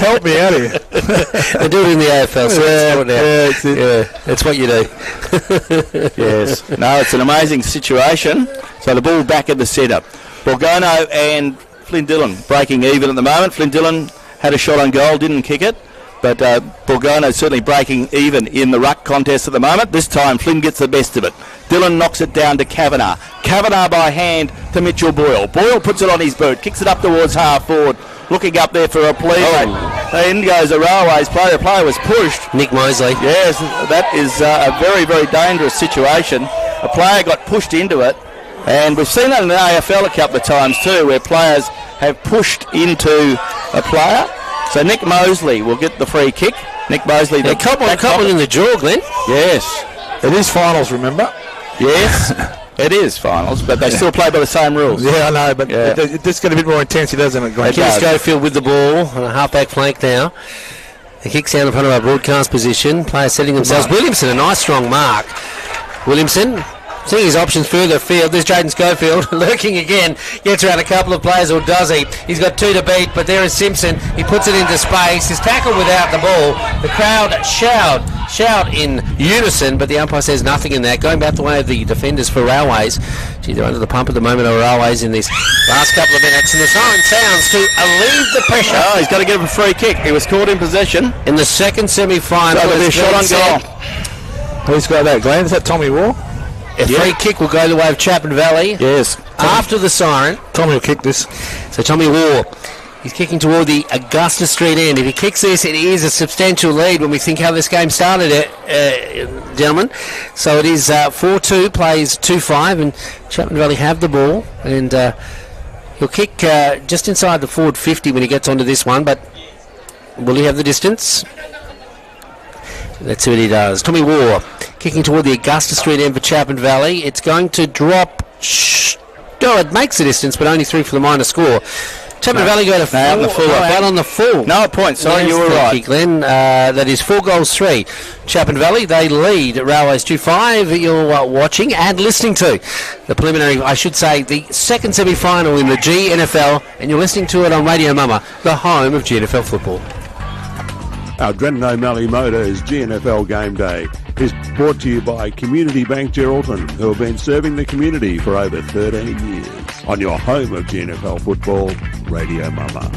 help me out here. They do it in the AFL, so that's what you do. Yes. No, it's an amazing situation. So the ball back at the centre. Borgono and Flynn Dillon breaking even at the moment. Flynn Dillon had a shot on goal, didn't kick it. But Borgono certainly breaking even in the ruck contest at the moment. This time Flynn gets the best of it. Dillon knocks it down to Kavanagh. Kavanagh by hand to Mitchell Boyle. Boyle puts it on his boot, kicks it up towards half forward, looking up there for a plea. In goes the Railways player. The player was pushed. Nick Mosley. Yes, that is a very, very dangerous situation. A player got pushed into it. And we've seen that in the AFL a couple of times too, where players have pushed into a player. So Nick Mosley will get the free kick. Nick Mosley. A couple in the jaw, Glenn. Yes. It is finals, remember? Yes. It is finals, but they still play by the same rules. Yeah, I know, but it does get a bit more intensity, doesn't it, Glenn? Kim Schofield with the ball on a half-back flank now. He kicks down in front of our broadcast position. Players setting themselves. Williamson, a nice strong mark. Williamson seeing his options further afield. There's Jaden Schofield lurking again. Gets around a couple of players, or does he? He's got 2 to beat, but there is Simpson. He puts it into space. He's tackled without the ball. The crowd shout in unison, but the umpire says nothing in that. Going back the way of the defenders for Railways. Gee, they're under the pump at the moment of Railways in these last couple of minutes. And the siren sounds to alleviate the pressure. Oh, he's got to give him a free kick. He was caught in possession. In the second semi-final. So there'll be a shot on goal. Who's got that, Glenn? Is that Tommy War? A free kick will go the way of Chapman Valley. Yes. After the siren. Tommy will kick this. So Tommy War, he's kicking toward the Augusta Street end. If he kicks this, it is a substantial lead when we think how this game started, gentlemen. So it is 4-2, plays 2-5, and Chapman Valley have the ball. And he'll kick just inside the forward 50 when he gets onto this one, but will he have the distance? Let's see what he does. Tommy War kicking toward the Augusta Street end for Chapman Valley. It's going to drop. No, it makes the distance, but only 3 for the minor score. Chapman Valley go to 4. Out on the full. Out on the full. No point. Sorry, Yes, you were thank right. you, Glenn. That is 4-3. Chapman Valley, they lead Railways 2-5. You're watching and listening to the preliminary, I should say, the second semi-final in the GNFL, and you're listening to it on Radio Mama, the home of GNFL football. Our Drennan O'Malley Motors GNFL Game Day is brought to you by Community Bank Geraldton, who have been serving the community for over 13 years. On your home of GNFL football, Radio Mama.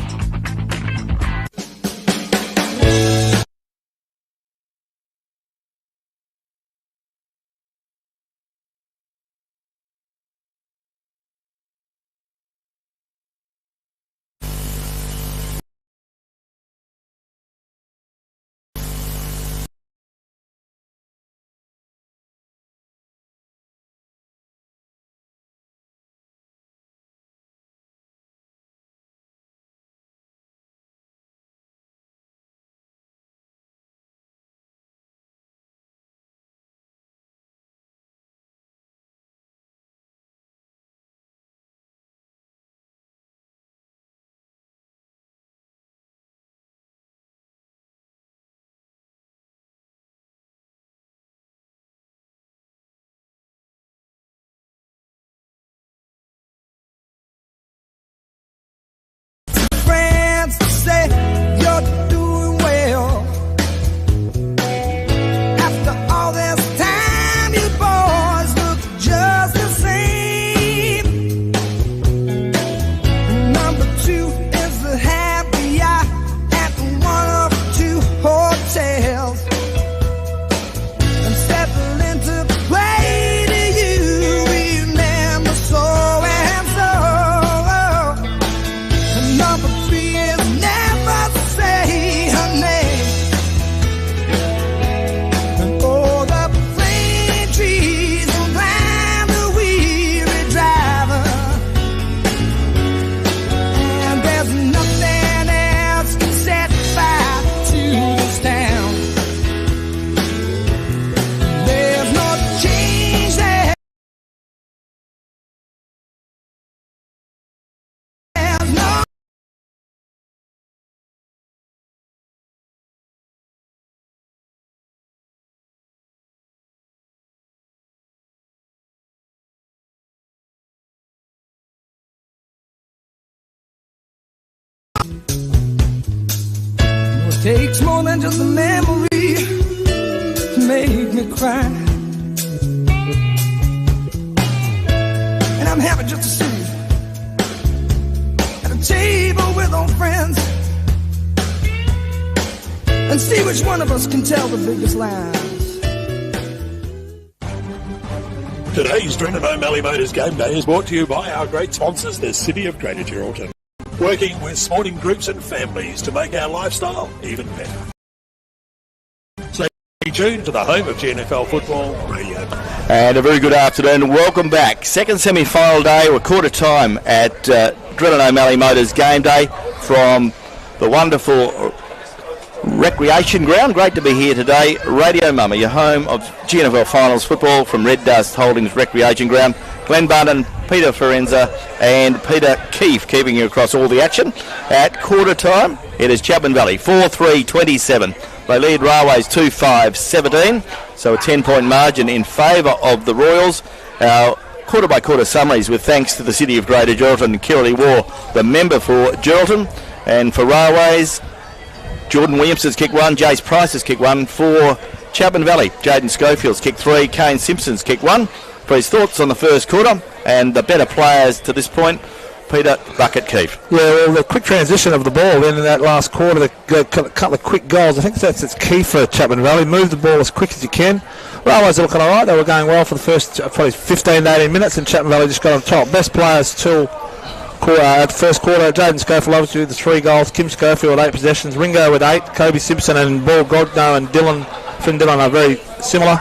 Takes more than just a memory to make me cry. And I'm happy just to see you at a table with old friends and see which one of us can tell the biggest lies. Today's Drennan O'Malley Motors Game Day is brought to you by our great sponsors, the City of Greater Geraldton. Working with sporting groups and families to make our lifestyle even better. Stay tuned to the home of GNFL football, Radio. And a very good afternoon. Welcome back. Second semi-final day. We're quarter time at Drennan O'Malley Motors Game Day from the wonderful recreation ground. Great to be here today. Radio Mama, your home of GNFL Finals football from Red Dust Holdings Recreation Ground. Glenn Barton, Peter Ferenza and Peter Keefe keeping you across all the action. At quarter time, it is Chapman Valley 4-3-27. They lead Railways 2-5-17, so a 10-point margin in favour of the Royals. Our quarter-by-quarter summaries with thanks to the City of Greater Geraldton and Kirrily War, the member for Geraldton. And for Railways, Jordan Williamson's kick 1, Jace Price's kick 1. For Chapman Valley, Jaden Schofield's kick 3, Kane Simpson's kick 1. For his thoughts on the first quarter and the better players to this point, Peter Bucket Keefe. Yeah, well, the quick transition of the ball in that last quarter, a couple of quick goals. I think it's key for Chapman Valley. Move the ball as quick as you can. Railways are looking all right. They were going well for the first probably 15-18 minutes, and Chapman Valley just got on top. Best players till at the first quarter. Jaden Schofield obviously with the 3 goals. Kim Schofield with 8 possessions. Ringo with 8. Kobe Simpson and Paul Godno and Finn Dillon are very similar.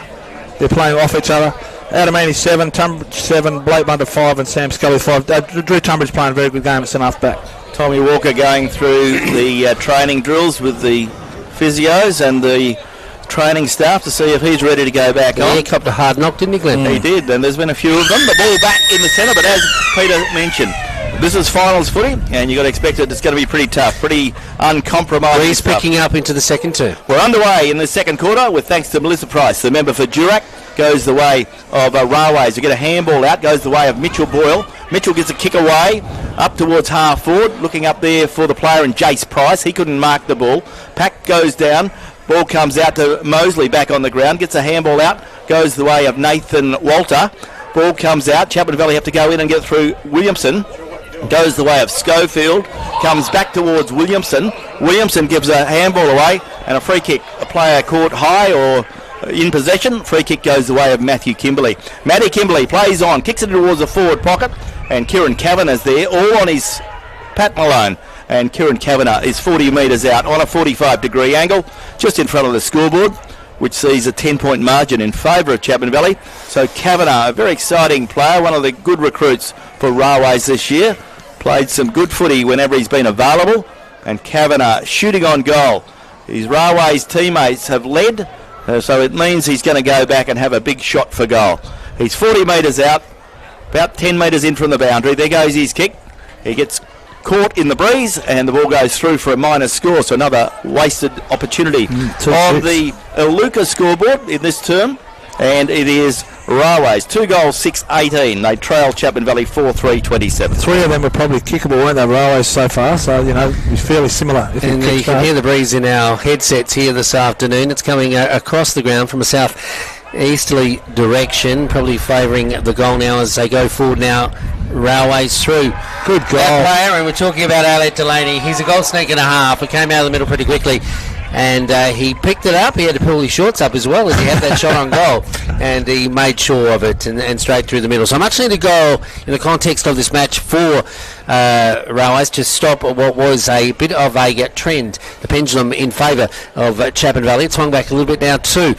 They're playing off each other. Adamani 7, Tunbridge 7, Blake Bunter 5 and Sam Scully 5. Drew Tunbridge playing a very good game at centre half back. Tommy Walker going through the training drills with the physios and the training staff to see if he's ready to go back on. He copped a hard knock, didn't he, Glenn? He did, and there's been a few of them. The ball back in the centre, but as Peter mentioned, This is finals footy, and you've got to expect it's going to be pretty tough, pretty uncompromising. Breeze picking up into the second term. We're underway in the second quarter with thanks to Melissa Price, the member for Durack. Goes the way of Railways. You get a handball out, goes the way of Mitchell Boyle. Mitchell gets a kick away, up towards half forward, looking up there for the player and Jace Price. He couldn't mark the ball. Pack goes down, ball comes out to Mosley back on the ground, gets a handball out, goes the way of Nathan Walter. Ball comes out, Chapman Valley have to go in and get through Williamson. Goes the way of Schofield, comes back towards Williamson. Williamson gives a handball away and a free kick. A player caught high or in possession. Free kick goes the way of Matthew Kimberley. Matty Kimberley plays on, kicks it towards the forward pocket, and Kieran Kavanagh's there, all on his Pat Malone. And Kieran Kavanagh is 40 metres out on a 45-degree angle, just in front of the scoreboard, which sees a 10-point margin in favour of Chapman Valley. So Kavanagh, a very exciting player, one of the good recruits for Railways this year. Played some good footy whenever he's been available. And Kavanagh shooting on goal. His Railways teammates have led, so it means he's going to go back and have a big shot for goal. He's 40 metres out, about 10 metres in from the boundary. There goes his kick. He gets caught in the breeze and the ball goes through for a minus score, so another wasted opportunity on the Iluka scoreboard in this term. And it is Railways 2 goals 6-18. They trail Chapman Valley 4-3-27. 3 of them were probably kickable, weren't they, Railways so far? So, you know, it's fairly similar. And you can hear the breeze in our headsets here this afternoon. It's coming across the ground from a south-easterly direction, probably favouring the goal now as they go forward now. Railways through. Good goal. That player, and we're talking about Alec Delaney. He's a goal sneak and a half. It came out of the middle pretty quickly. And he picked it up. He had to pull his shorts up as well as he had that shot on goal. And he made sure of it and straight through the middle. So much need to go in the context of this match for Railways to stop what was a bit of a trend, the pendulum in favour of Chapman Valley. It swung back a little bit now to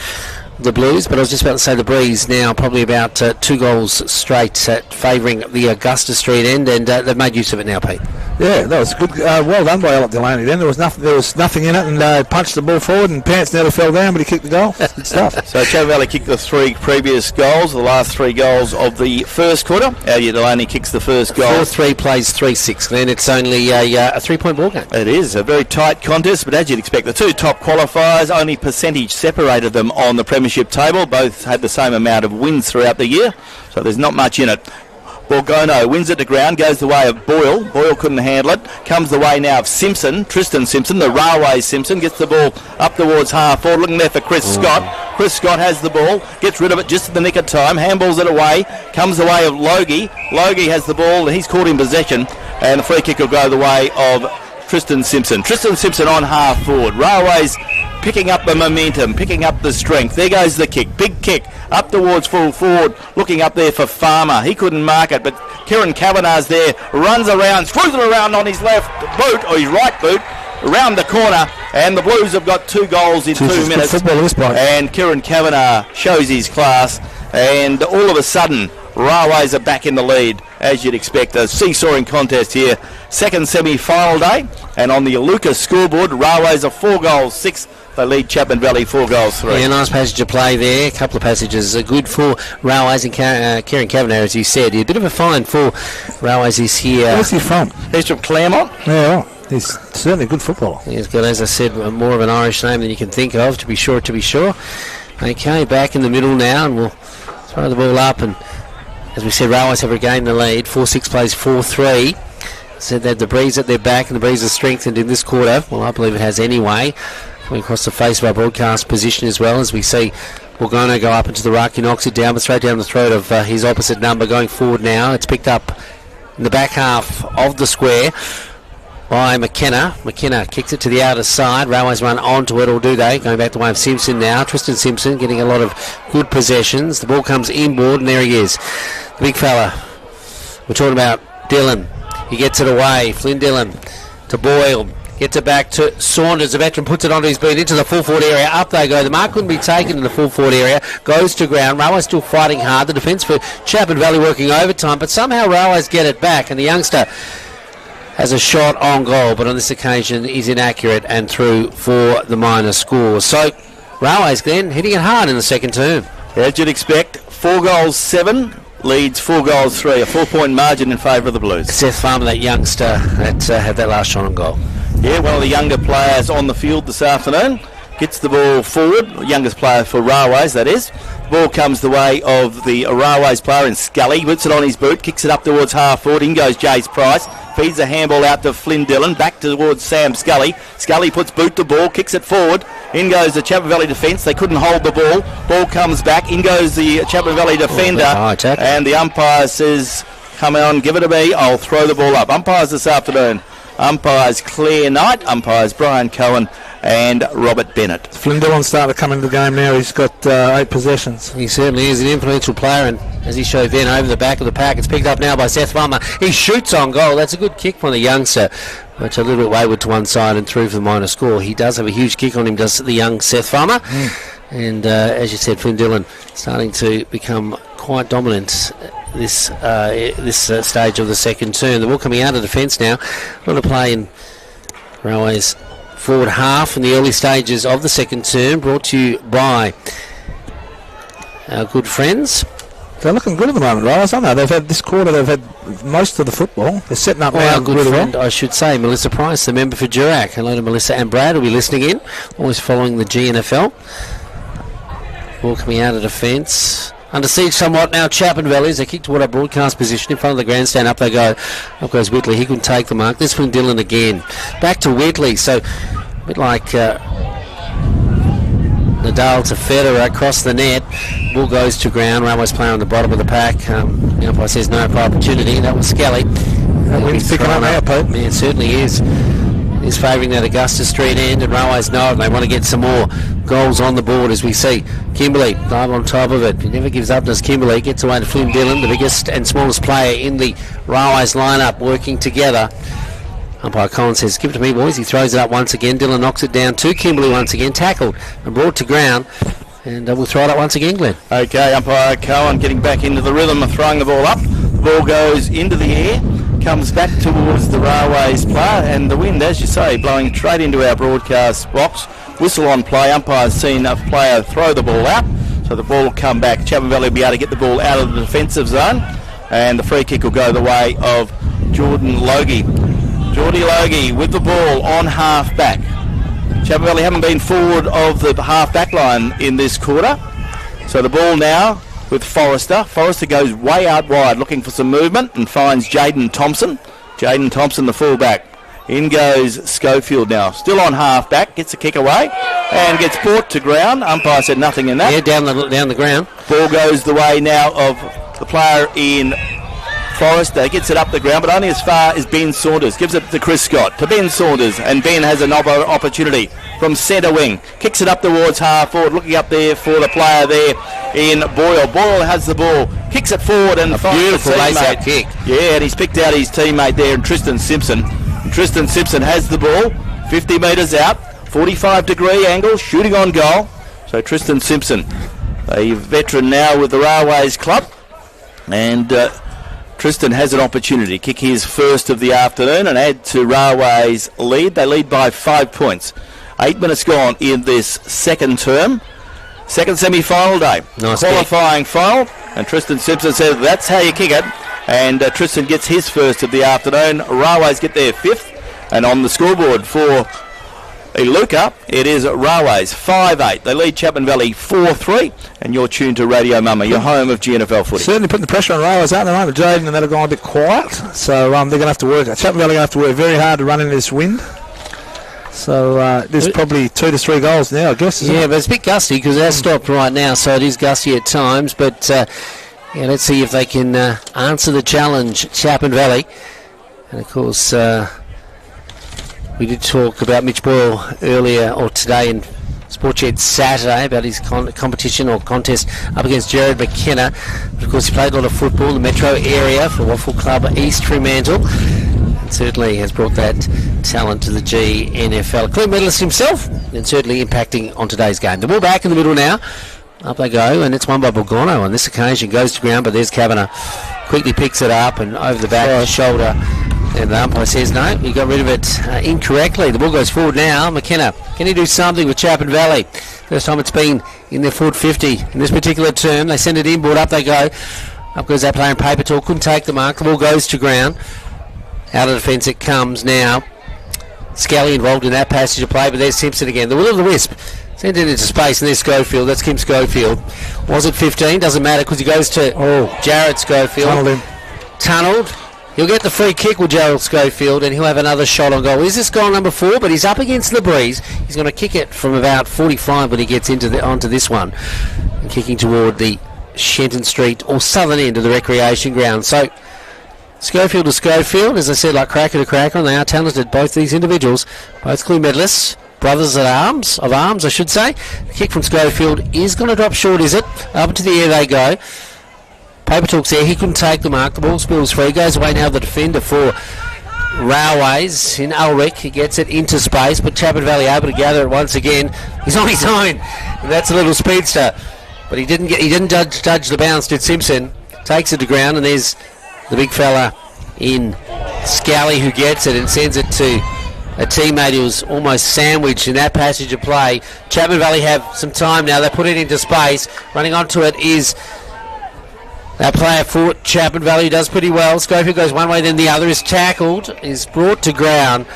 the Blues, but I was just about to say the Breeze now probably about 2 goals straight favouring the Augusta Street end, and they've made use of it now, Pete. Yeah, that was good. Well done by Alec Delaney then. There was nothing in it, and punched the ball forward, and Pants nearly fell down, but he kicked the goal. Good stuff. So Chapman Valley kicked the 3 previous goals, the last 3 goals of the first quarter. Alec Delaney kicks the first goal. 4-3 plays 3-6. Then it's only a 3-point ball game. It is a very tight contest, but as you'd expect, the 2 top qualifiers, only percentage separated them on the Premiership table. Both had the same amount of wins throughout the year, so there's not much in it. Borgono wins it to ground, goes the way of Boyle. Boyle couldn't handle it. Comes the way now of Simpson, Tristan Simpson, the Railways Simpson, gets the ball up towards half forward, looking there for Chris Scott. Chris Scott has the ball, gets rid of it just at the nick of time, handballs it away, comes the way of Logie. Logie has the ball, he's caught in possession, and the free kick will go the way of Tristan Simpson. Tristan Simpson on half forward. Railways picking up the momentum, picking up the strength. There goes the kick, big kick, up towards full forward, looking up there for Farmer. He couldn't mark it, but Kieran Kavanagh's there, runs around, screws it around on his left boot, or his right boot, around the corner, and the Blues have got 2 goals in 2 minutes. And Kieran Kavanagh shows his class, and all of a sudden, Railways are back in the lead, as you'd expect. A seesawing contest here. Second semi-final day, and on the Iluka scoreboard, Railways are 4 goals 6. They lead Chapman Valley 4 goals 3. Yeah, nice passage of play there. A couple of passages are good for Railways, and Kieran Kavanagh, as you said. A bit of a find for Railways this year. Where's he from? He's from Claremont. Yeah, well, he's certainly a good footballer. He's got, as I said, more of an Irish name than you can think of, to be sure. Okay, back in the middle now, and we'll throw the ball up, and as we said, Railways have regained the lead. 4-6 plays 4-3. Said they had the Breeze at their back, and the Breeze has strengthened in this quarter. Well, I believe it has anyway. Coming across the face of our broadcast position as well, as we see Borgono go up into the ruck. He knocks it down, but straight down the throat of his opposite number. Going forward now, it's picked up in the back half of the square by McKenna. McKenna kicks it to the outer side. Railways run onto it, or do they? Going back the way of Simpson now. Tristan Simpson getting a lot of good possessions. The ball comes inboard, and there he is. The big fella. We're talking about Dillon. He gets it away. Flynn Dillon to Boyle. Gets it back to Saunders. The veteran puts it onto his boot into the full forward area. Up they go. The mark couldn't be taken in the full forward area. Goes to ground. Railways still fighting hard. The defence for Chapman Valley working overtime, but somehow Railways get it back, and the youngster has a shot on goal, but on this occasion is inaccurate and through for the minor score. So Railways then hitting it hard in the second term. As you'd expect, 4 goals 7 leads 4-3, a 4-point margin in favour of the Blues. Seth Farmer, that youngster that had that last shot on goal. Yeah, one of the younger players on the field this afternoon. Gets the ball forward, youngest player for Railways, that is. The ball comes the way of the Railways player in Scully, puts it on his boot, kicks it up towards half forward. In goes Jace Price, feeds the handball out to Flynn Dillon, back towards Sam Scully. Scully puts boot to ball, kicks it forward. In goes the Chapman Valley defence, they couldn't hold the ball. Ball comes back, in goes the Chapman Valley defender, and the umpire says, come on, give it to me, I'll throw the ball up. Umpires this afternoon. Umpires Claire Knight, umpires Brian Cohen and Robert Bennett. Flynn Dillon's starting to come into the game now. He's got 8 possessions. He certainly is an influential player, and as he showed then over the back of the pack, it's picked up now by Seth Farmer. He shoots on goal. That's a good kick from the youngster, which a little bit wayward to one side and through for the minor score. He does have a huge kick on him, does the young Seth Farmer. And as you said, Flynn Dillon starting to become quite dominant this stage of the second term. The ball coming out of defence now. A lot of play in Railways forward half in the early stages of the second term, brought to you by our good friends. They're looking good at the moment, right? I know they've had this quarter. They've had most of the football. They're setting up now. Our good really friend, well. I should say, Melissa Price, the member for Durack. Hello to Melissa and Brad, will be listening in, always following the GNFL. Ball coming out of defence. Under siege somewhat now, Chapman Valley, as they kick toward our broadcast position in front of the grandstand. Up they go. Up goes Whitley. He couldn't take the mark. This one, Dillon again. Back to Whitley. So a bit like Nadal to Federer across the net. Ball goes to ground. Railways player on the bottom of the pack. The umpire says no opportunity. That was Skelly. That wind's picking up now, Pete. Yeah, it certainly is. He's favouring that Augusta Street end, and Railways know it. They want to get some more goals on the board, as we see. Kimberley dive on top of it. He never gives up, does Kimberley. Gets away to Flynn Dillon, the biggest and smallest player in the Railways lineup, working together. Umpire Collins says, give it to me, boys. He throws it up once again. Dillon knocks it down to Kimberley once again. Tackled and brought to ground. And we'll throw it up once again, Glenn. Okay, umpire Cohen getting back into the rhythm of throwing the ball up. The ball goes into the air, comes back towards the Railways player, and the wind, as you say, blowing straight into our broadcast box. Whistle on play. Umpire's seen a player throw the ball out, so the ball will come back. Chapman Valley will be able to get the ball out of the defensive zone, and the free kick will go the way of Jordan Logie. Geordie Logie with the ball on half back. Chapman Valley haven't been forward of the half back line in this quarter, so the ball now with Forrester. Forrester goes way out wide looking for some movement and finds Jaden Thompson. Jaden Thompson, the fullback. In goes Schofield now. Still on half back. Gets a kick away and gets brought to ground. Umpire said nothing in that. Yeah, down the ground. Ball goes the way now of the player in Forrester. Gets it up the ground, but only as far as Ben Saunders. Gives it to Chris Scott. To Ben Saunders, and Ben has another opportunity from centre wing. Kicks it up towards half forward. Looking up there for the player there in Boyle. Boyle has the ball. Kicks it forward and finds beautiful lace-out kick. Yeah, and he's picked out his teammate there, Tristan Simpson. And Tristan Simpson has the ball. 50 metres out. 45-degree angle. Shooting on goal. So Tristan Simpson, a veteran now with the Railways club. And Tristan has an opportunity to kick his first of the afternoon and add to Railways' lead. They lead by 5 points. 8 minutes gone in this second term. Second semi-final day. Nice qualifying final. And Tristan Simpson says that's how you kick it. And Tristan gets his first of the afternoon. Railways get their fifth. And on the scoreboard for Iluka, it is Railways 5-8. They lead Chapman Valley 4-3. And you're tuned to Radio Mama, your home of GNFL footy. Certainly putting the pressure on Railways out there. Jaden and that have gone a bit quiet. So they're going to have to work. Chapman Valley are going to have to work very hard to run into this wind. So there's probably 2 to 3 goals now, I guess. Yeah, but it's a bit gusty because they're stopped right now, so it is gusty at times. But yeah, let's see if they can answer the challenge, Chapman Valley. And of course, we did talk about Mitch Boyle earlier or today in Sport Shed Saturday about his competition or contest up against Jared McKenna. But of course, he played a lot of football in the metro area for Waffle Club East Fremantle. And certainly has brought that talent to the GNFL. Clean medalist himself, and certainly impacting on today's game. The ball back in the middle now. Up they go, and it's won by Borgono on this occasion. Goes to ground, but there's Kavanagh. Quickly picks it up and over the back of the shoulder. And the umpire says no, he got rid of it incorrectly. The ball goes forward now. McKenna, can he do something with Chapman Valley? First time it's been in their forward 50 in this particular term. They send it inboard, up they go. Up goes that player in paper talk. Couldn't take the mark. The ball goes to ground. Out of defence it comes now. Scally involved in that passage of play, but there's Simpson again. The will of the wisp. Sent it into space, and there's Schofield. That's Kim Schofield. Was it 15? Doesn't matter because he goes to Jared Schofield. Tunneled him. Tunneled. He'll get the free kick with Gerald Schofield, and he'll have another shot on goal. Is this goal number 4? But he's up against the breeze. He's going to kick it from about 45 when he gets onto this one. And kicking toward the Shenton Street or southern end of the recreation ground. So Schofield to Schofield, as I said, like cracker to cracker, and they are talented, both these individuals, both clear medalists. Brothers at arms, I should say. The kick from Schofield is going to drop short, is it? Up into the air they go. Paper talks there, he couldn't take the mark. The ball spills free, goes away now the defender for Railways in Ulrich. He gets it into space, but Chapman Valley able to gather it once again. He's on his own, and that's a little speedster. But he didn't judge the bounce, did Simpson. Takes it to ground, and there's the big fella in Scally who gets it and sends it to a teammate who was almost sandwiched in that passage of play. Chapman Valley have some time now. They put it into space. Running onto it is that player for Chapman Valley who does pretty well. Schofield goes one way, then the other. Is tackled, is brought to ground.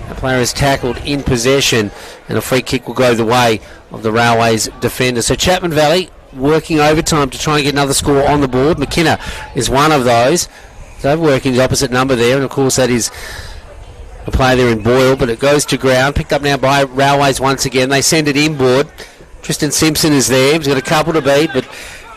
That player is tackled in possession, and a free kick will go the way of the Railways defender. So Chapman Valley working overtime to try and get another score on the board. McKenna is one of those. So working the opposite number there, and of course that is a player there in Boyle, but it goes to ground. Picked up now by Railways once again. They send it inboard. Tristan Simpson is there. He's got a couple to beat, but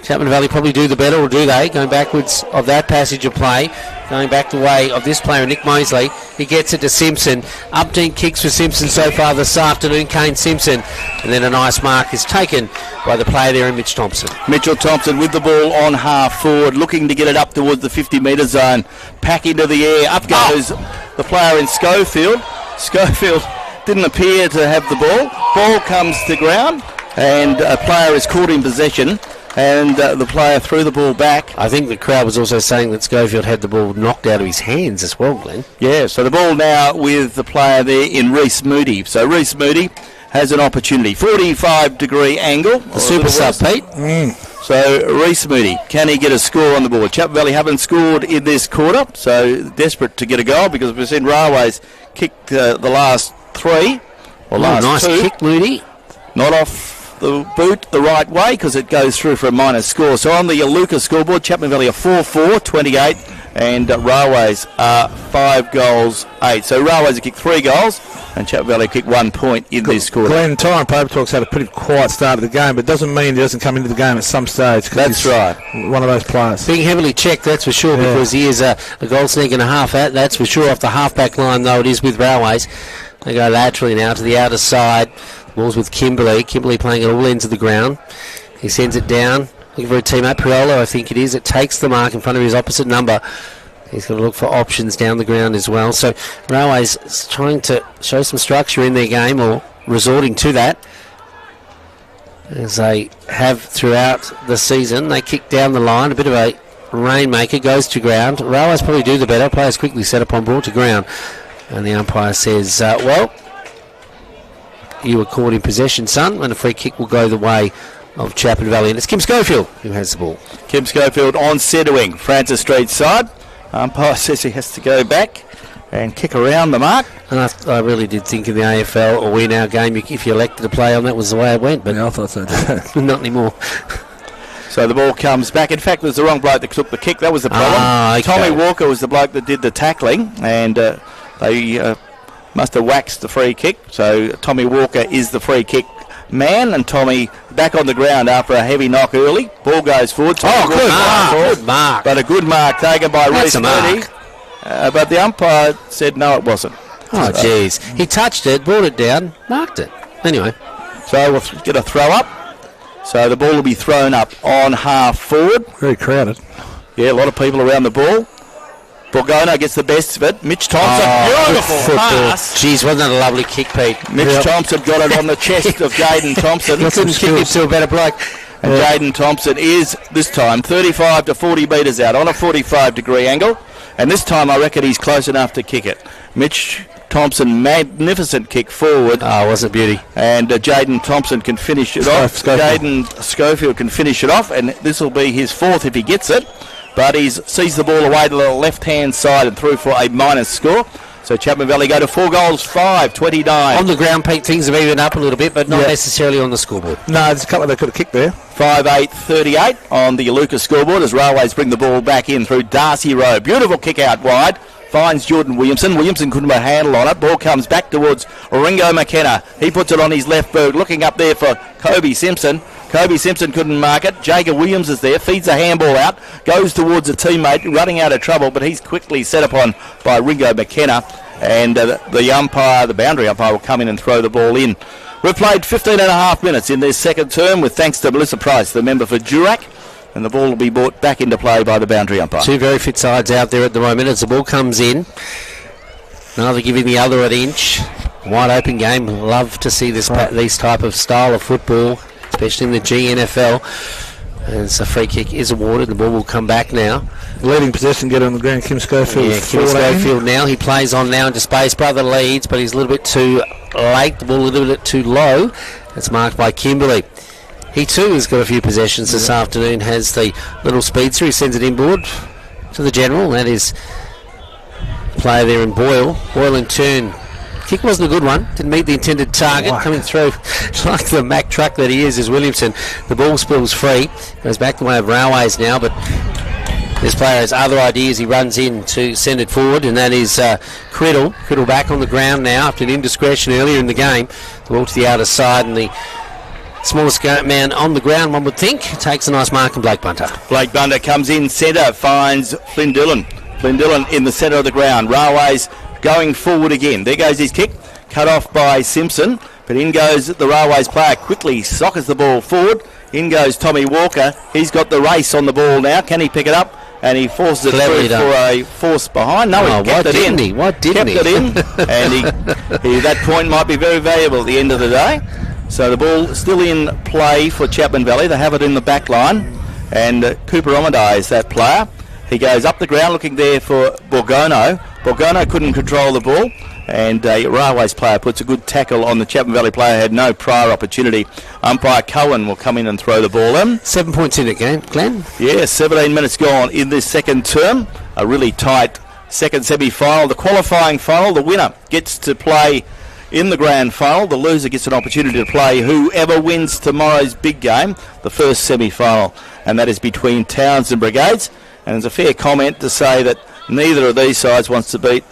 Chapman Valley probably do the better, or do they? Going backwards of that passage of play. Going back the way of this player, Nick Mosley. He gets it to Simpson. Up-team kicks for Simpson so far this afternoon. Kane Simpson. And then a nice mark is taken by the player there in Mitch Thompson. Mitchell Thompson with the ball on half forward, looking to get it up towards the 50-metre zone. Pack into the air. Up goes the player in Schofield. Schofield didn't appear to have the ball. Ball comes to ground, and a player is caught in possession. And the player threw the ball back. I think the crowd was also saying that Schofield had the ball knocked out of his hands as well, Glenn. Yeah, so the ball now with the player there in Reece Moody. So Reece Moody has an opportunity. 45-degree angle. The super sub, Pete. So Reece Moody, can he get a score on the board? Chapman Valley haven't scored in this quarter, so desperate to get a goal because we've seen Railways kick the last 3. Or last nice 2. Kick, Moody. Not off the boot the right way because it goes through for a minus score. So on the Lucas scoreboard, Chapman Valley are 4-4, 28, and Railways are 5 goals, 8. So Railways have kicked 3 goals, and Chapman Valley kicked 1 point in this quarter. Glenn, Tyron Paper Talk's had a pretty quiet start of the game, but it doesn't mean he doesn't come into the game at some stage. That's right. One of those players. Being heavily checked, that's for sure, because he is a goal sneak and a half at, that's for sure, off the half-back line, though it is with Railways. They go laterally now to the outer side. Ball's with Kimberley. Kimberley playing at all ends of the ground. He sends it down. Looking for a teammate. Pirola, I think it is. It takes the mark in front of his opposite number. He's going to look for options down the ground as well. So Railways is trying to show some structure in their game, or resorting to that, as they have throughout the season. They kick down the line. A bit of a rainmaker. Goes to ground. Railways probably do the better. Players quickly set up on ball to ground. And the umpire says, well, you were caught in possession, son, and a free kick will go the way of Chapman Valley. And it's Kim Schofield who has the ball. Kim Schofield on centering, Francis Street side. Umpire says he has to go back and kick around the mark. And I really did think in the AFL or Win Our game, if you elected to play on, that was the way it went. But I thought so. Not anymore. So the ball comes back. In fact, it was the wrong bloke that took the kick. That was the problem. Okay. Tommy Walker was the bloke that did the tackling, and they must have waxed the free kick. So Tommy Walker is the free kick man, and Tommy back on the ground after a heavy knock early. Ball goes forward. Good mark. But a good mark taken by Reece Moody. But the umpire said no, it wasn't. Oh, jeez. He touched it, brought it down, marked it. Anyway. So we'll get a throw up. So the ball will be thrown up on half forward. Very crowded. Yeah, a lot of people around the ball. Borgona gets the best of it. Mitch Thompson, beautiful pass. Jeez, wasn't that a lovely kick, Pete? Mitch Thompson got it on the chest of Jaden Thompson. He couldn't kick it to a better bloke. And Jaden Thompson is, this time, 35 to 40 metres out on a 45-degree angle. And this time I reckon he's close enough to kick it. Mitch Thompson, magnificent kick forward. Oh, wasn't beauty. And Jaden Thompson can finish it off. Jaden Schofield can finish it off, and this will be his 4th if he gets it. but he sees the ball away to the left-hand side and through for a minus score. So Chapman Valley go to 4 goals, 5-29. On the ground, Pete, things have evened up a little bit, but not necessarily on the scoreboard. No, there's a couple they could have kicked there. 5-8-38 on the Lucas scoreboard as Railways bring the ball back in through Darcy Rowe. Beautiful kick out wide. Finds Jordan Williamson. Williamson couldn't put a handle on it. Ball comes back towards Ringo McKenna. He puts it on his left boot, looking up there for Kobe Simpson. Kobe Simpson couldn't mark it. Jacob Williams is there, feeds a handball out, goes towards a teammate, running out of trouble, but he's quickly set upon by Ringo McKenna. And the boundary umpire, will come in and throw the ball in. We've played 15 and a half minutes in this second term, with thanks to Melissa Price, the member for Durack. And the ball will be brought back into play by the boundary umpire. Two very fit sides out there at the moment as the ball comes in. Neither giving the other an inch. Wide open game. Love to see this these type of style of football, especially in the GNFL. As a free kick is awarded, the ball will come back now. Leading possession getter on the ground, Kim Schofield. Yeah, Kim Schofield now. He plays on now into space. Brother leads, but he's a little bit too late. The ball a little bit too low. That's marked by Kimberley. He too has got a few possessions this afternoon, has the little speedster. He sends it inboard to the general. That is player there in Boyle. Boyle in turn. Kick wasn't a good one. Didn't meet the intended target. Coming through like the Mack truck that he is Williamson. The ball spills free. Goes back the way of Railways now, but this player has other ideas. He runs in to send it forward, and that is Criddle. Criddle back on the ground now after an indiscretion earlier in the game. The ball to the outer side, and the smallest man on the ground, one would think, takes a nice mark on Blake Bunter. Blake Bunter comes in centre, finds Flynn Dillon. Flynn Dillon in the centre of the ground. Railways going forward again. There goes his kick, cut off by Simpson, but in goes the Railways player, quickly sockers the ball forward. In goes Tommy Walker. He's got the race on the ball now. Can he pick it up? And he forces it through for a force behind. No, he kept it in. Why didn't he? Kept it in, and he that point might be very valuable at the end of the day. So the ball still in play for Chapman Valley. They have it in the back line, and Cooper Omadai is that player. He goes up the ground looking there for Borgono. Borgono couldn't control the ball, and a Railways player puts a good tackle on the Chapman Valley player, had no prior opportunity. Umpire Cohen will come in and throw the ball in. 7 points in the game, Glenn. Yeah, 17 minutes gone in this second term. A really tight second semi-final. The qualifying final, the winner gets to play in the grand final. The loser gets an opportunity to play whoever wins tomorrow's big game, the first semi-final, and that is between Towns and Brigades. And there's a fair comment to say that neither of these sides wants to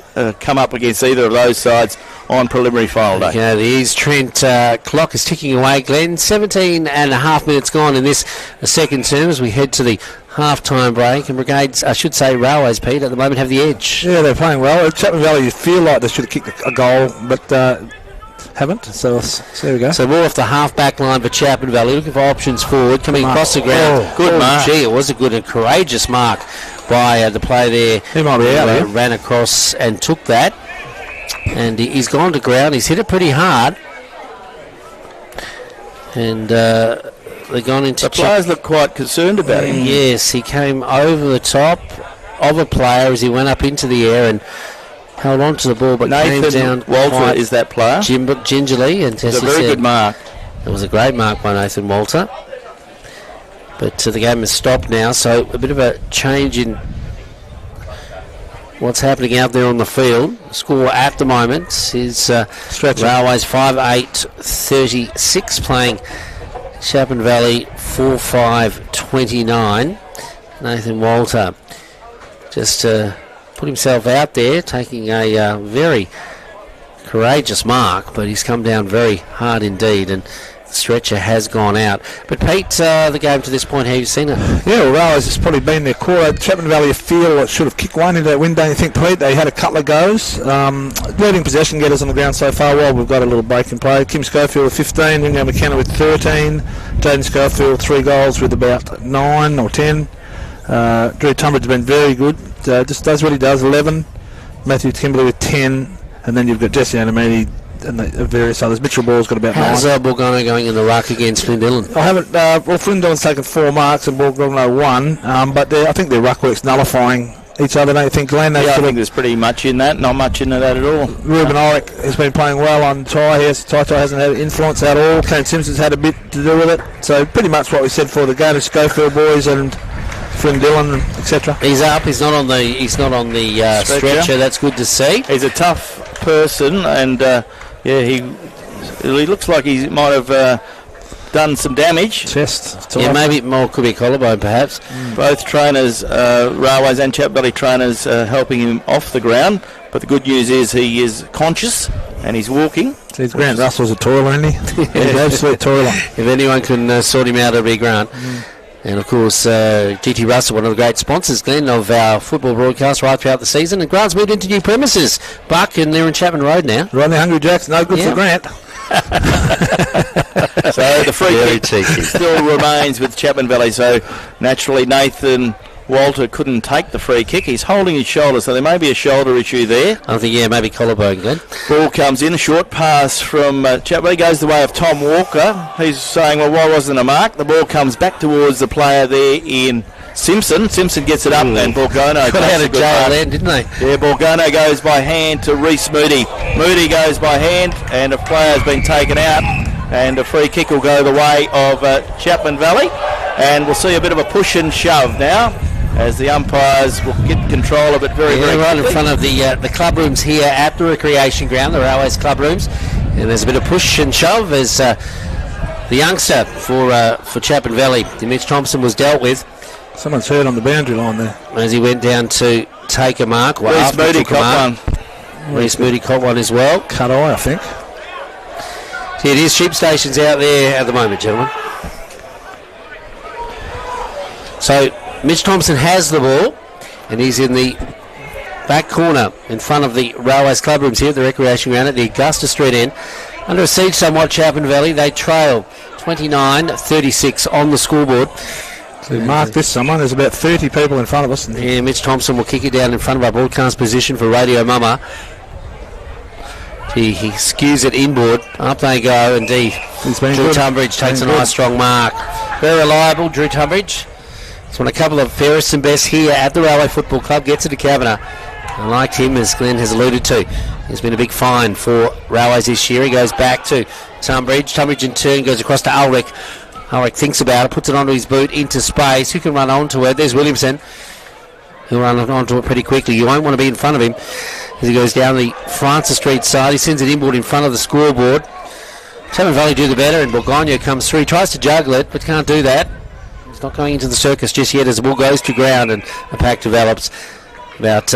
come up against either of those sides on preliminary final day. Yeah, the East Trent clock is ticking away, Glenn. 17 and a half minutes gone in this second term as we head to the half-time break. And Brigades, I should say Railways, Pete, at the moment have the edge. Yeah, they're playing well. Chapman Valley, you feel like they should have kicked a goal, but haven't. So there we go. So more off the half-back line for Chapman Valley, looking for options forward, coming across the ground. Good mark. Gee, it was a good and courageous mark by the player there. He might be out. Ran across and took that. And he's gone to ground. He's hit it pretty hard. And they've gone into... The players look quite concerned about him. Yes, he came over the top of a player as he went up into the air and held on to the ball, but Nathan came down Walter is that player. Gingerly. And it's a very good mark. It was a great mark by Nathan Walter. But the game has stopped now, so a bit of a change in what's happening out there on the field. Score at the moment is Railways 5-8-36 playing Chapman Valley 4-5-29. Nathan Walter just put himself out there, taking a very courageous mark, but he's come down very hard indeed, and the stretcher has gone out. But Pete, the game to this point, how have you seen it? Yeah, well, Railways has probably been their core. Chapman Valley feel it should have kicked one into that win, don't you think, Pete? They had a couple of goes. Leading possession getters on the ground so far. Well, we've got a little break in play. Kim Schofield with 15, Ringo McKenna with 13, Jaden Schofield 3 goals with about 9 or 10. Drew Tunbridge has been very good. Just does what he does. 11. Matthew Kimberley with 10, and then you've got Jesse Anamedi and the various others. Mitchell Ball's got about 9. How's Borgono going in the ruck against Flynn Dillon? I haven't. Well, Flynn Dillon's taken 4 marks and Borgono 1, but I think their ruck work's nullifying each other, don't you think, Glenn? I think there's pretty much in that, not much into that at all. Ruben Ulrich has been playing well on Ty. Ty hasn't had influence at all. Kane Simpson's had a bit to do with it. So pretty much what we said for the game of Schofield boys and Flynn Dillon, etc. He's up. He's not on the stretcher. That's good to see. He's a tough person, and he looks like he might have done some damage. Chest. Yeah, maybe more could be collarbone, perhaps. Both trainers, Railways and Chap Valley trainers, helping him off the ground. But the good news is he is conscious and he's walking. He's Grant Russell's a toiler, isn't he? He's an absolute toiler. If anyone can sort him out, it'll be Grant. And of course, GT Russell, one of the great sponsors, Glenn, of our football broadcast right throughout the season. And Grant's moved into new premises, Buck, and they're in Chapman Road now. Right there, Hungry Jack's no good for Grant. So the free kick still remains with Chapman Valley. So naturally, Nathan Walter couldn't take the free kick. He's holding his shoulder, so there may be a shoulder issue there. I think, maybe collarbone, Glenn. Ball comes in, a short pass from Chapman. Goes the way of Tom Walker. He's saying, well, why wasn't a mark? The ball comes back towards the player there in Simpson. Simpson gets it up, and Borgono got out of jail then, didn't they? Yeah, Borgono goes by hand to Reese Moody. Moody goes by hand, and a player's been taken out, and a free kick will go the way of Chapman Valley. And we'll see a bit of a push and shove now, as the umpires will get control of it very right quickly. In front of the club rooms here at the recreation ground, the Railways club rooms, and there's a bit of push and shove as the youngster for Chapman Valley, Mitch Thompson, was dealt with. Someone's hurt on the boundary line there as he went down to take a mark. Reese Moody caught one. Reese Moody caught one as well. Cut eye, I think. See, it is sheep stations out there at the moment, gentlemen. So Mitch Thompson has the ball, and he's in the back corner in front of the Railways club rooms here at the recreation ground at the Augusta Street end. Under a siege somewhat, Chapman Valley. They trail 29-36 on the scoreboard. So mark this, someone. There's about 30 people in front of us. Yeah, Mitch Thompson will kick it down in front of our broadcast position for Radio Mama. He skews it inboard. Up they go, and Drew Tunbridge takes a nice strong mark. Very reliable, Drew Tunbridge. It's won a couple of fairest and best here at the Railway Football Club. Gets it to Kavanagh. I liked him, as Glenn has alluded to. He's been a big find for Railways this year. He goes back to Tunbridge. Tunbridge in turn goes across to Ulrich. Ulrich thinks about it, puts it onto his boot, into space. Who can run onto it? There's Williamson. He'll run onto it pretty quickly. You won't want to be in front of him as he goes down the Francis Street side. He sends it inboard in front of the scoreboard. Chapman Valley do the better, and Borgono comes through. He tries to juggle it, but can't do that. He's not going into the circus just yet as the ball goes to ground and the pack develops. About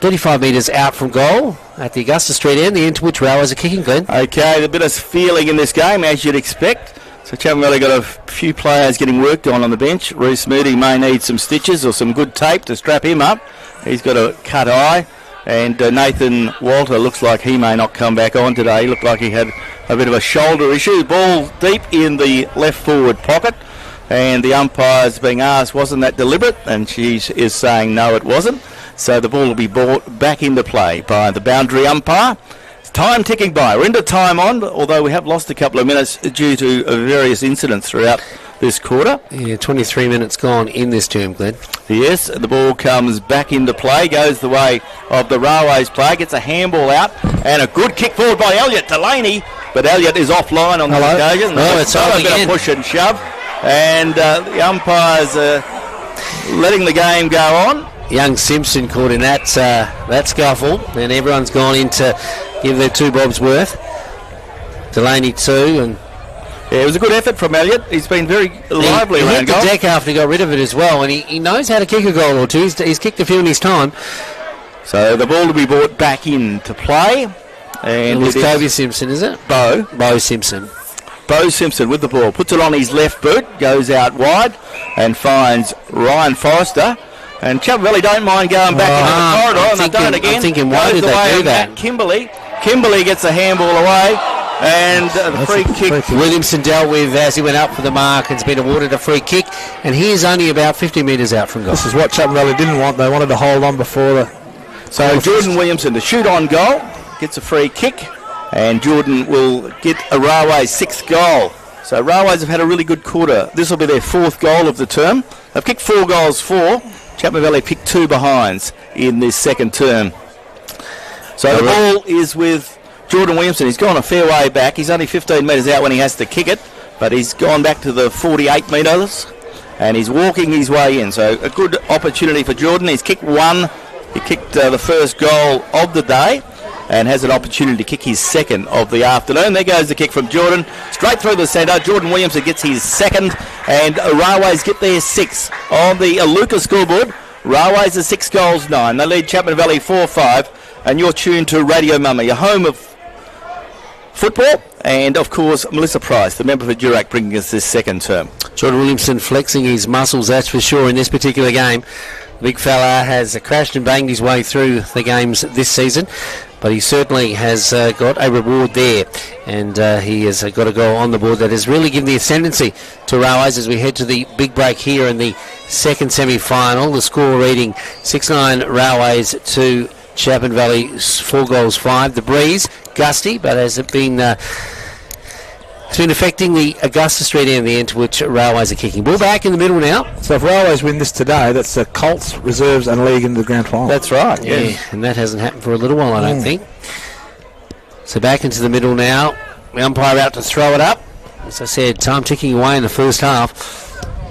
35 metres out from goal at the Augusta Street end, the end to which Railways are kicking, Glenn. Okay, a bit of feeling in this game, as you'd expect. So Chapman Valley got a few players getting worked on the bench. Reese Moody may need some stitches or some good tape to strap him up. He's got a cut eye. And Nathan Walter looks like he may not come back on today. He looked like he had a bit of a shoulder issue. Ball deep in the left forward pocket. And the umpire's being asked, wasn't that deliberate? And she is saying, no, it wasn't. So the ball will be brought back into play by the boundary umpire. Time ticking by. We're into time on, although we have lost a couple of minutes due to various incidents throughout this quarter. Yeah, 23 minutes gone in this term, Glenn. Yes, the ball comes back into play, goes the way of the Railways player, gets a handball out, and a good kick forward by Elliott Delaney, but Elliott is offline on this occasion. Oh, it's on a bit of push and shove, and the umpires letting the game go on. Young Simpson caught in that scuffle, and everyone's gone in to give their two bobs worth. Delaney too, and yeah, it was a good effort from Elliott. He's been very lively around goal. He hit the deck after he got rid of it as well, and he knows how to kick a goal or two. He's kicked a few in his time. So the ball to be brought back into play. And it's Toby Simpson, is it? Bo Simpson. Bo Simpson with the ball. Puts it on his left boot, goes out wide, and finds Ryan Forrester. And Chapman Valley don't mind going back into the corridor, and they've done it again. I'm thinking, why did they do that? Kimberley gets the handball away, and the free kick. Williamson dealt with as he went up for the mark and has been awarded a free kick, and he is only about 50 metres out from goal. This is what Chapman Valley didn't want. They wanted to hold on before the... So Jordan Williamson to shoot on goal, gets a free kick, and Jordan will get a Railways sixth goal. So Railways have had a really good quarter. This will be their fourth goal of the term. They've kicked 4 goals for. Chapman Valley picked 2 behinds in this second term. So the ball is with Jordan Williamson. He's gone a fair way back. He's only 15 metres out when he has to kick it, but he's gone back to the 48 metres. and he's walking his way in. So a good opportunity for Jordan. He's kicked one. He kicked the first goal of the day and has an opportunity to kick his second of the afternoon. There goes the kick from Jordan, straight through the centre. Jordan Williamson gets his second, and Railways get their sixth on the Lucas scoreboard. Railways are 6 goals 9. They lead Chapman Valley 4-5, and you're tuned to Radio Mama, your home of football, and of course Melissa Price, the member for Durack, bringing us this second term. Jordan Williamson flexing his muscles, that's for sure, in this particular game. The big fella has crashed and banged his way through the games this season, but he certainly has got a reward there, and he has got a goal on the board that has really given the ascendancy to Railways as we head to the big break here in the second semi-final. The score reading 6-9 Railways to Chapman Valley, 4 goals 5. The breeze, gusty, but has it been... it's been affecting the Augusta Street end, the end to which Railways are kicking. Ball back in the middle now. So if Railways win this today, that's the Colts, Reserves and League into the grand final. That's right, yeah. And that hasn't happened for a little while, I don't think. So back into the middle now. The umpire out to throw it up. As I said, time ticking away in the first half.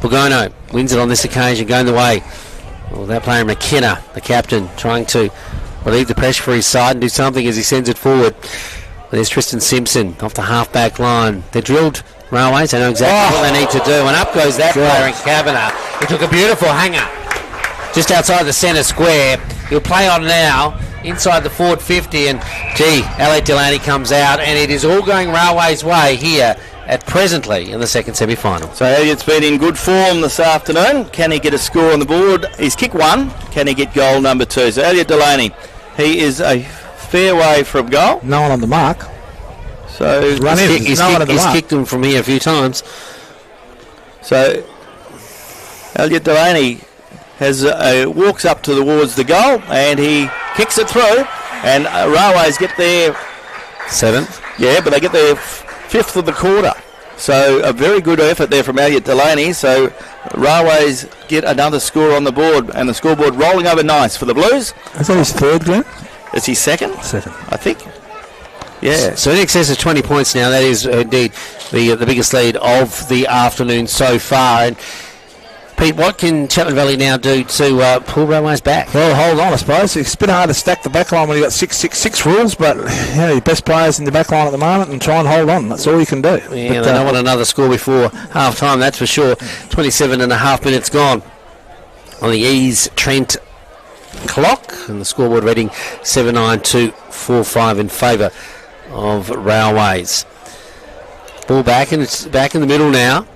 Bogono wins it on this occasion, going the way. Well, that player McKenna, the captain, trying to relieve the pressure for his side and do something as he sends it forward. There's Tristan Simpson off the half-back line. They're drilled, Railways. They know exactly what they need to do. And up goes that player in Kavanagh. He took a beautiful hanger just outside the centre square. He'll play on now inside the forward 50. And, gee, Elliot Delaney comes out. And it is all going Railways' way here at presently in the second semi-final. So Elliot's been in good form this afternoon. Can he get a score on the board? He's kicked 1. Can he get goal number 2? So Elliot Delaney, he is a fair way from goal. No one on the mark. So he's kicked him from here a few times. So Elliot Delaney has walks up towards the goal and he kicks it through. And Railways get their 7th. Yeah, but they get their 5th of the quarter. So a very good effort there from Elliot Delaney. So Railways get another score on the board, and the scoreboard rolling over nice for the Blues. Is that his third, Glenn? Is he second? Second, I think. Yeah. So in excess of 20 points now. That is indeed the biggest lead of the afternoon so far. And Pete, what can Chapman Valley now do to pull Railways back? Well, hold on, I suppose. It's a bit hard to stack the back line when you've got 6-6-6 rules, but your best players in the back line at the moment, and try and hold on. That's all you can do. Yeah, they don't want another score before half-time, that's for sure. 27 and a half minutes gone on the Ease Trent clock, and the scoreboard reading 7-9 to 4-5 in favour of Railways. Ball back, and it's back in the middle now.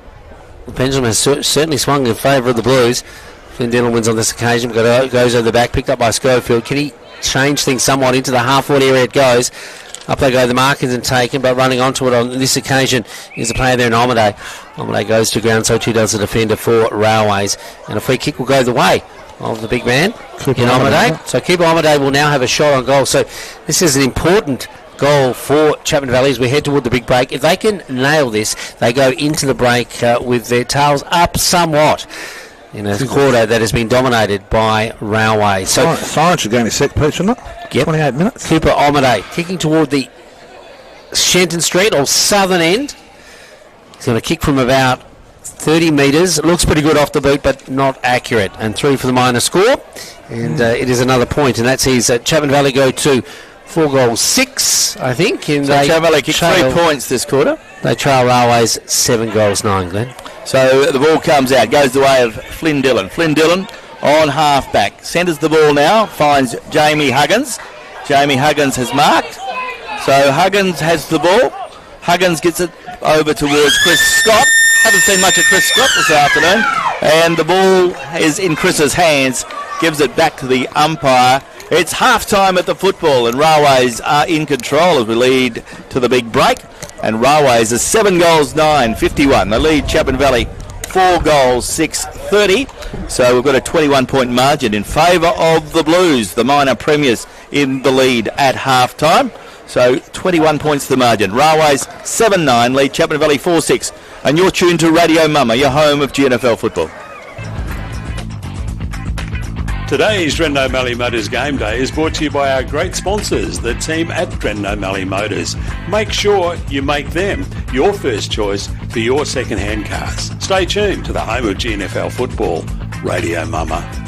The pendulum has certainly swung in favour of the Blues. Flynn Dillon wins on this occasion, goes over the back, picked up by Schofield. Can he change things somewhat into the half-forward area? It goes. Up they go, the mark isn't taken, but running onto it on this occasion is a player there in Omade. Omade goes to ground, so too does the defender for Railways. And a free kick will go the way of the big man in Omade. So Keeper Omade will now have a shot on goal. So this is an important goal for Chapman Valley as we head toward the big break. If they can nail this, they go into the break with their tails up somewhat in a quarter that has been dominated by Railway. So Science should go in his second pitch, shouldn't it? Yep. 28 minutes. Cooper Omade kicking toward the Shenton Street or southern end. He's going to kick from about 30 metres. It looks pretty good off the boot, but not accurate. And 3 for the minor score. And it is another point, and that's his Chapman Valley go to 4 goals 6, I think. And so Chapman Valley kicked 3 points this quarter. They trail Railways 7 goals 9, Glenn. So the ball comes out, goes the way of Flynn Dillon. Flynn Dillon on half-back. Centres the ball now, finds Jamie Huggins. Jamie Huggins has marked. So Huggins has the ball. Huggins gets it over towards Chris Scott. Haven't seen much of Chris Scott this afternoon. And the ball is in Chris's hands. Gives it back to the umpire. It's half-time at the football, and Railways are in control as we lead to the big break. And Railways are 7 goals 9, 51. They lead Chapman Valley 4 goals 6, 30. So we've got a 21-point margin in favour of the Blues, the minor premiers in the lead at half-time. So 21 points to the margin. Railways 7-9, lead Chapman Valley 4-6. And you're tuned to Radio Mama, your home of GNFL football. Today's Dren O'Malley Motors Game Day is brought to you by our great sponsors, the team at Dren O'Malley Motors. Make sure you make them your first choice for your second-hand cars. Stay tuned to the home of GNFL football, Radio Mama.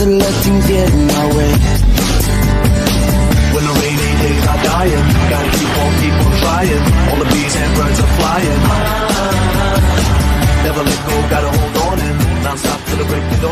to let things get in my way. When the rainy days are dying, gotta keep on trying. All the bees and birds are flying. Never let go, gotta hold on and non-stop till the break of dawn.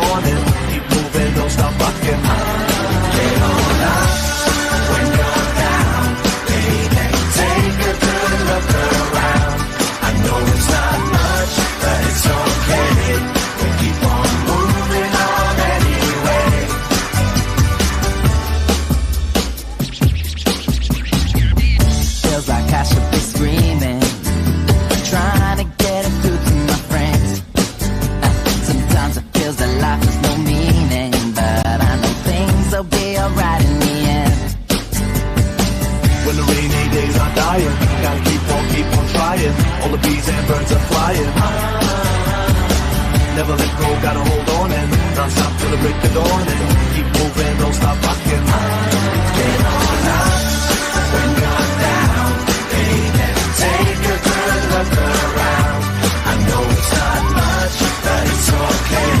days are dying. Gotta keep on trying. All the bees and birds are flying. Never let go, gotta hold on and non-stop till the break of dawn and keep moving, don't stop rocking. Get on up when you're down, baby. Take a good look around. I know it's not much, but it's okay.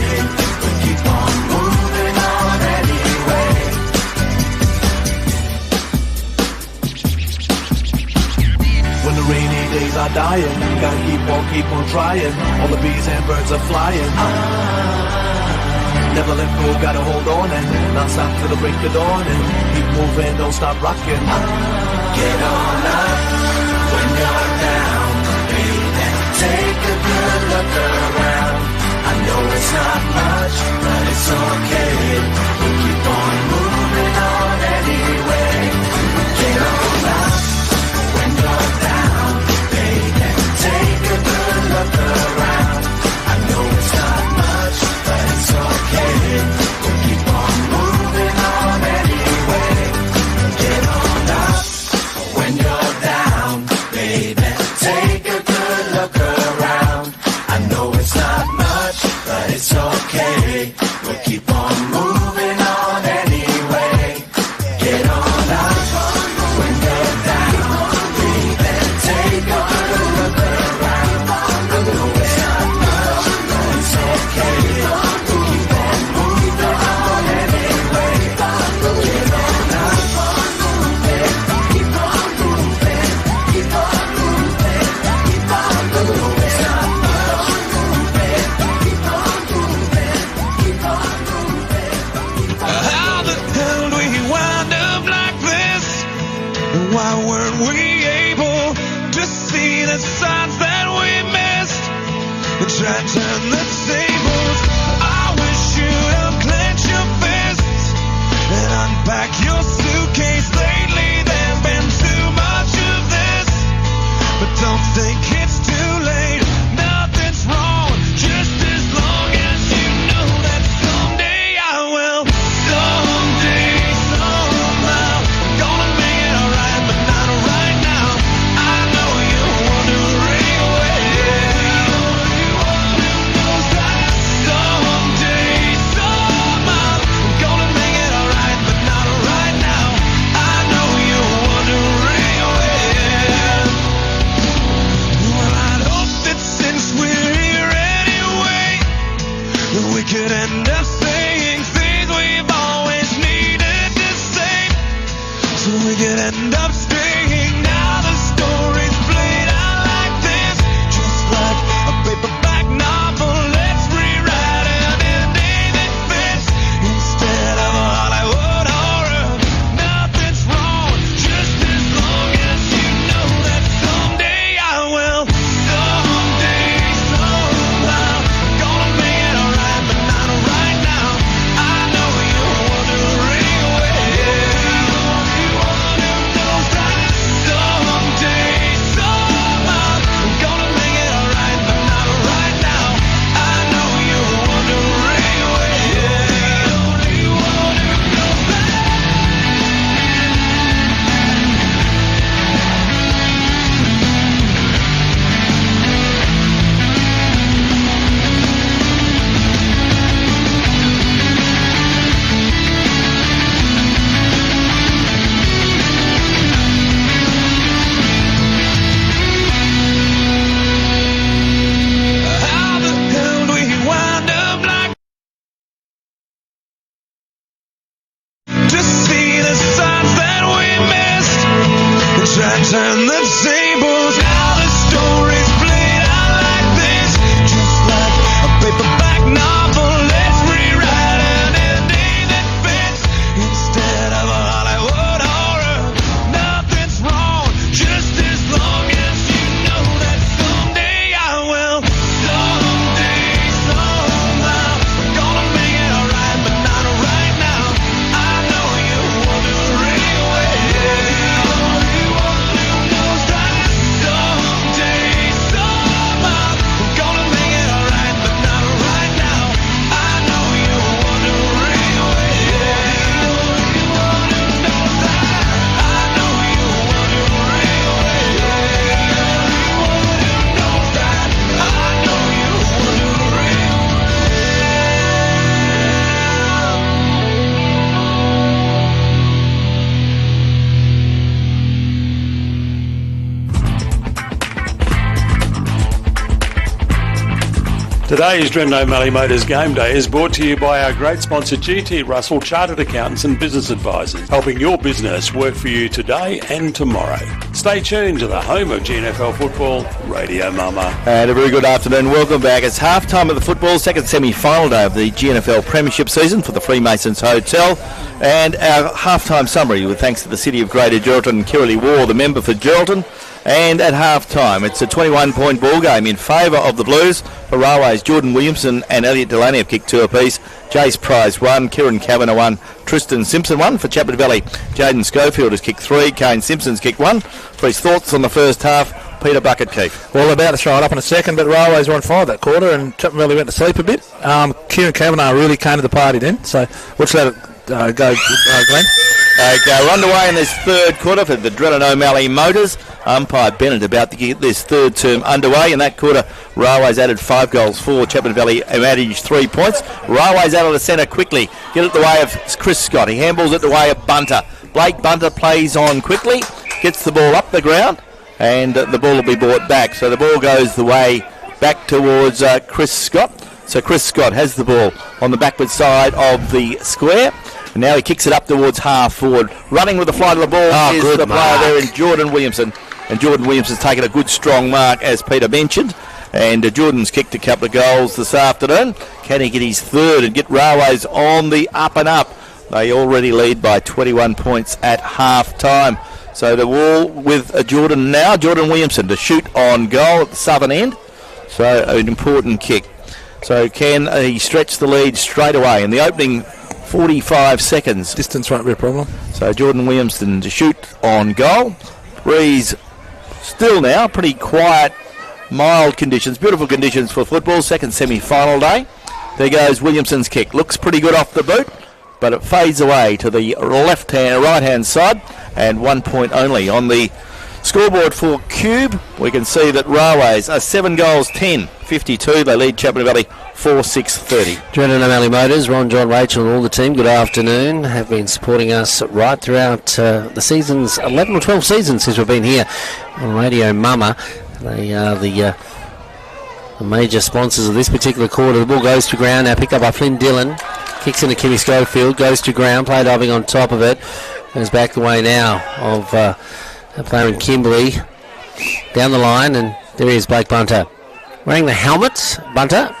We'll keep on moving on anyway. When the rainy days are dying, gotta keep on trying. All the bees and birds are flying. Never let go, gotta hold on and non-stop till the break of dawn and keep moving, don't stop rocking. Get on up when you're down, baby. Take a good look around. I know it's not much, but it's okay. We'll keep on moving on anyway. Get on up when you're down, baby. Take a good look around. I know it's not much, but it's okay. We'll keep on moving on anyway. Get on up when you're down, baby. Take a good look around. I know it's not much, but it's okay. We'll keep on moving on anyway. Get on up when you're down, baby. Take a good look around. I know it's not much, but it's okay. We'll keep on moving on anyway. Get on up, keep on moving, keep on moving, keep on moving. It's not much, keep on moving, keep on moving. How the hell do we wind up like this? Why weren't we able to see the signs that we missed? Try to turn the tables. I wish you'd unclench your fists and unpack your suitcase. Lately there's been too much of this, but don't think it's too late. Nothing's wrong, just as long as you know that someday I will. Someday, somehow, I'm gonna make it alright, but not right now. I know you wondering where. Someday, somehow, I'm gonna make it alright, but not right now. I know you're wondering where. Well, I'd hope that since we're here anyway, that we could end up saying things we've always needed to say, so we could end up staying. Now the story's played out like this, just like a paperback novel. Let's rewrite an ending that fits instead of a Hollywood horror. Nothing's wrong, just as long as you know that someday I will. Someday, somehow, I'm gonna make it alright, but not right now. I know you're wondering where. Someday, somehow, I'm gonna make it alright, but not right now. I know you're wondering where. Only one who knows that. How the hell do we wind up like to see the signs that we missed and try to turn the tables? Now the story's played out like this, just like a paperback novel. Let's rewrite an ending that fits instead of a Hollywood horror. Nothing's wrong, just as long as you know that someday I will. Someday, somehow, I'm gonna make it alright, but not right now. I know you're wondering where. Only one who knows that. Someday, Today's Dren O'Malley Motors Game Day is brought to you by our great sponsor GT Russell Chartered Accountants and Business Advisors, helping your business work for you today and tomorrow. Stay tuned to the home of GNFL football, Radio Mama. And a very good afternoon. Welcome back. It's half-time of the football, second semi-final day of the GNFL Premiership season for the Freemasons Hotel. And our half-time summary with thanks to the City of Greater Geraldton and Kirrilly War, the member for Geraldton. And at half-time, it's a 21-point ball game in favour of the Blues. For Railways, Jordan Williamson and Elliot Delaney have kicked 2 apiece. Jace Price 1, Kieran Kavanagh 1, Tristan Simpson 1. For Chapman Valley, Jaden Schofield has kicked 3, Kane Simpson's kicked 1. For his thoughts on the first half, Peter Bucket Keefe. Well, about to throw it up in a second, but Railways were on fire that quarter, and Chapman Valley went to sleep a bit. Kieran Kavanagh really came to the party then, so let's let it go, Glenn. Okay, we're underway in this third quarter for the Dren O'Malley Motors. Umpire Bennett about to get this third term underway. In that quarter, Railways added 5 goals for Chapman Valley, added 3 points. Railways out of the centre quickly. Get it the way of Chris Scott. He handballs it the way of Bunter. Blake Bunter plays on quickly, gets the ball up the ground, and the ball will be brought back. So the ball goes the way back towards Chris Scott. So Chris Scott has the ball on the backward side of the square. And now he kicks it up towards half forward. Running with the flight of the ball is the player there in Jordan Williamson. And Jordan Williamson's taken a good strong mark, as Peter mentioned. And Jordan's kicked a couple of goals this afternoon. Can he get his third and get Railways on the up and up? They already lead by 21 points at half time. So the wall with Jordan now. Jordan Williamson to shoot on goal at the southern end. So an important kick. So can he stretch the lead straight away in the opening 45 seconds? Distance won't be a problem. So Jordan Williamson to shoot on goal. Breeze still now, pretty quiet, mild conditions, beautiful conditions for football. Second semi-final day. There goes Williamson's kick. Looks pretty good off the boot, but it fades away to the right-hand side, and 1 point only on the scoreboard for Cube. We can see that Railways are 7 goals, 10-52. They lead Chapman Valley 4-6-30. Dren O'Malley Motors, Ron, John, Rachel and all the team, good afternoon. Have been supporting us right throughout the seasons, 11 or 12 seasons since we've been here on Radio Mama. They are the major sponsors of this particular quarter. The ball goes to ground, now picked up by Flynn Dillon. Kicks into Kimmy Schofield, goes to ground, play diving on top of it. Goes back the way now of a player in Kimberley. Down the line, and there he is, Blake Bunter. Wearing the helmet, Bunter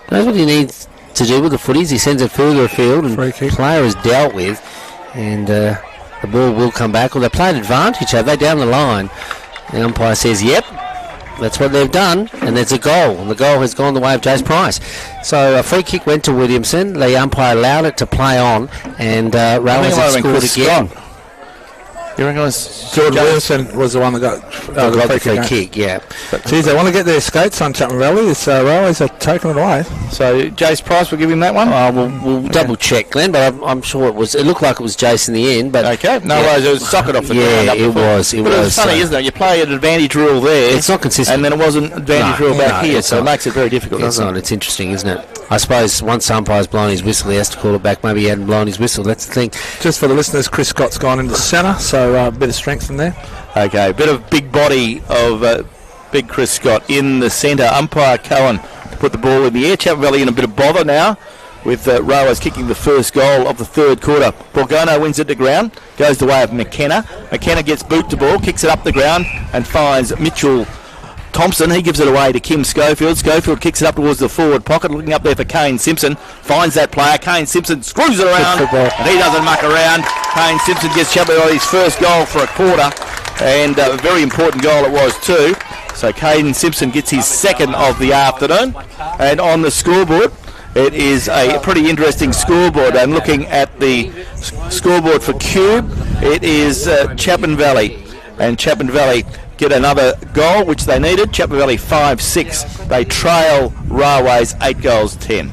knows what he needs to do with the footies. He sends it further afield, and the player is dealt with, and the ball will come back. Well, they played advantage, have they, down the line? The umpire says, yep, that's what they've done, and there's a goal, and the goal has gone the way of Jace Price. So a free kick went to Williamson. The umpire allowed it to play on, and Railways have scored again. You reckon it was Jordan Williamson was the one that got the free kick, yeah. Geez, they want to get their skates on Chapman Valley. So Railways are taking it away. So Jace Price will give him that one? We'll double check, Glenn, but I'm sure it looked like it was Jace in the end. But okay, no worries, it was socket off the ground. Yeah, it was. But it was funny, isn't it? You play an advantage rule there. It's not consistent. And then it wasn't advantage rule back here, so it makes it very difficult. It's not. It's interesting, isn't it? I suppose once umpire's blown his whistle, he has to call it back. Maybe he hadn't blown his whistle. That's the thing. Just for the listeners, Chris Scott's gone into centre, so a bit of strength in there. Okay, a bit of big body of big Chris Scott in the centre. Umpire Cohen to put the ball in the air. Chapman Valley in a bit of bother now with Railways kicking the first goal of the third quarter. Borgono wins it to ground, goes the way of McKenna. McKenna gets boot to ball, kicks it up the ground and finds Mitchell Thompson. He gives it away to Kim Schofield. Schofield kicks it up towards the forward pocket, looking up there for Kane Simpson. Finds that player. Kane Simpson screws it around, and he doesn't muck around. Kane Simpson gets Chapman his first goal for a quarter, and a very important goal it was too. So Caden Simpson gets his second of the afternoon, and on the scoreboard it is a pretty interesting scoreboard. And looking at the scoreboard for Cube, it is Chapman Valley, and Chapman Valley get another goal, which they needed. Chapman Valley 5-6. They trail Railways 8 goals 10.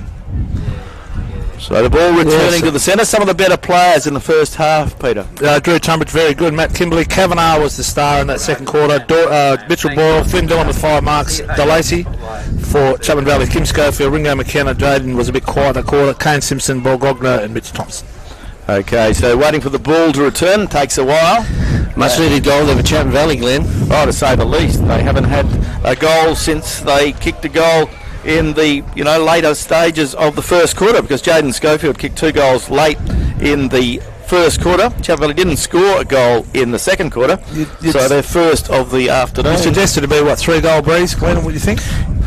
So the ball returning to the centre. Some of the better players in the first half, Peter. Drew Tumbridge, very good. Matt Kimberley. Kavanagh was the star in that second quarter. Mitchell Boyle, Flynn Dillon with 5 marks. DeLacy for Chapman Valley. Kim Schofield, Ringo McKenna. Jaden was a bit quiet that quarter. Kane Simpson, Borgogna and Mitch Thompson. Okay, so waiting for the ball to return. Takes a while. Much needed goal there for Chapman Valley, Glenn. Oh, to say the least. They haven't had a goal since they kicked a goal in the later stages of the first quarter, because Jaden Schofield kicked 2 goals late in the first quarter. Chapman Valley didn't score a goal in the second quarter, so they're first of the afternoon. You suggested to be, 3-goal breeze, Glenn, what do you think?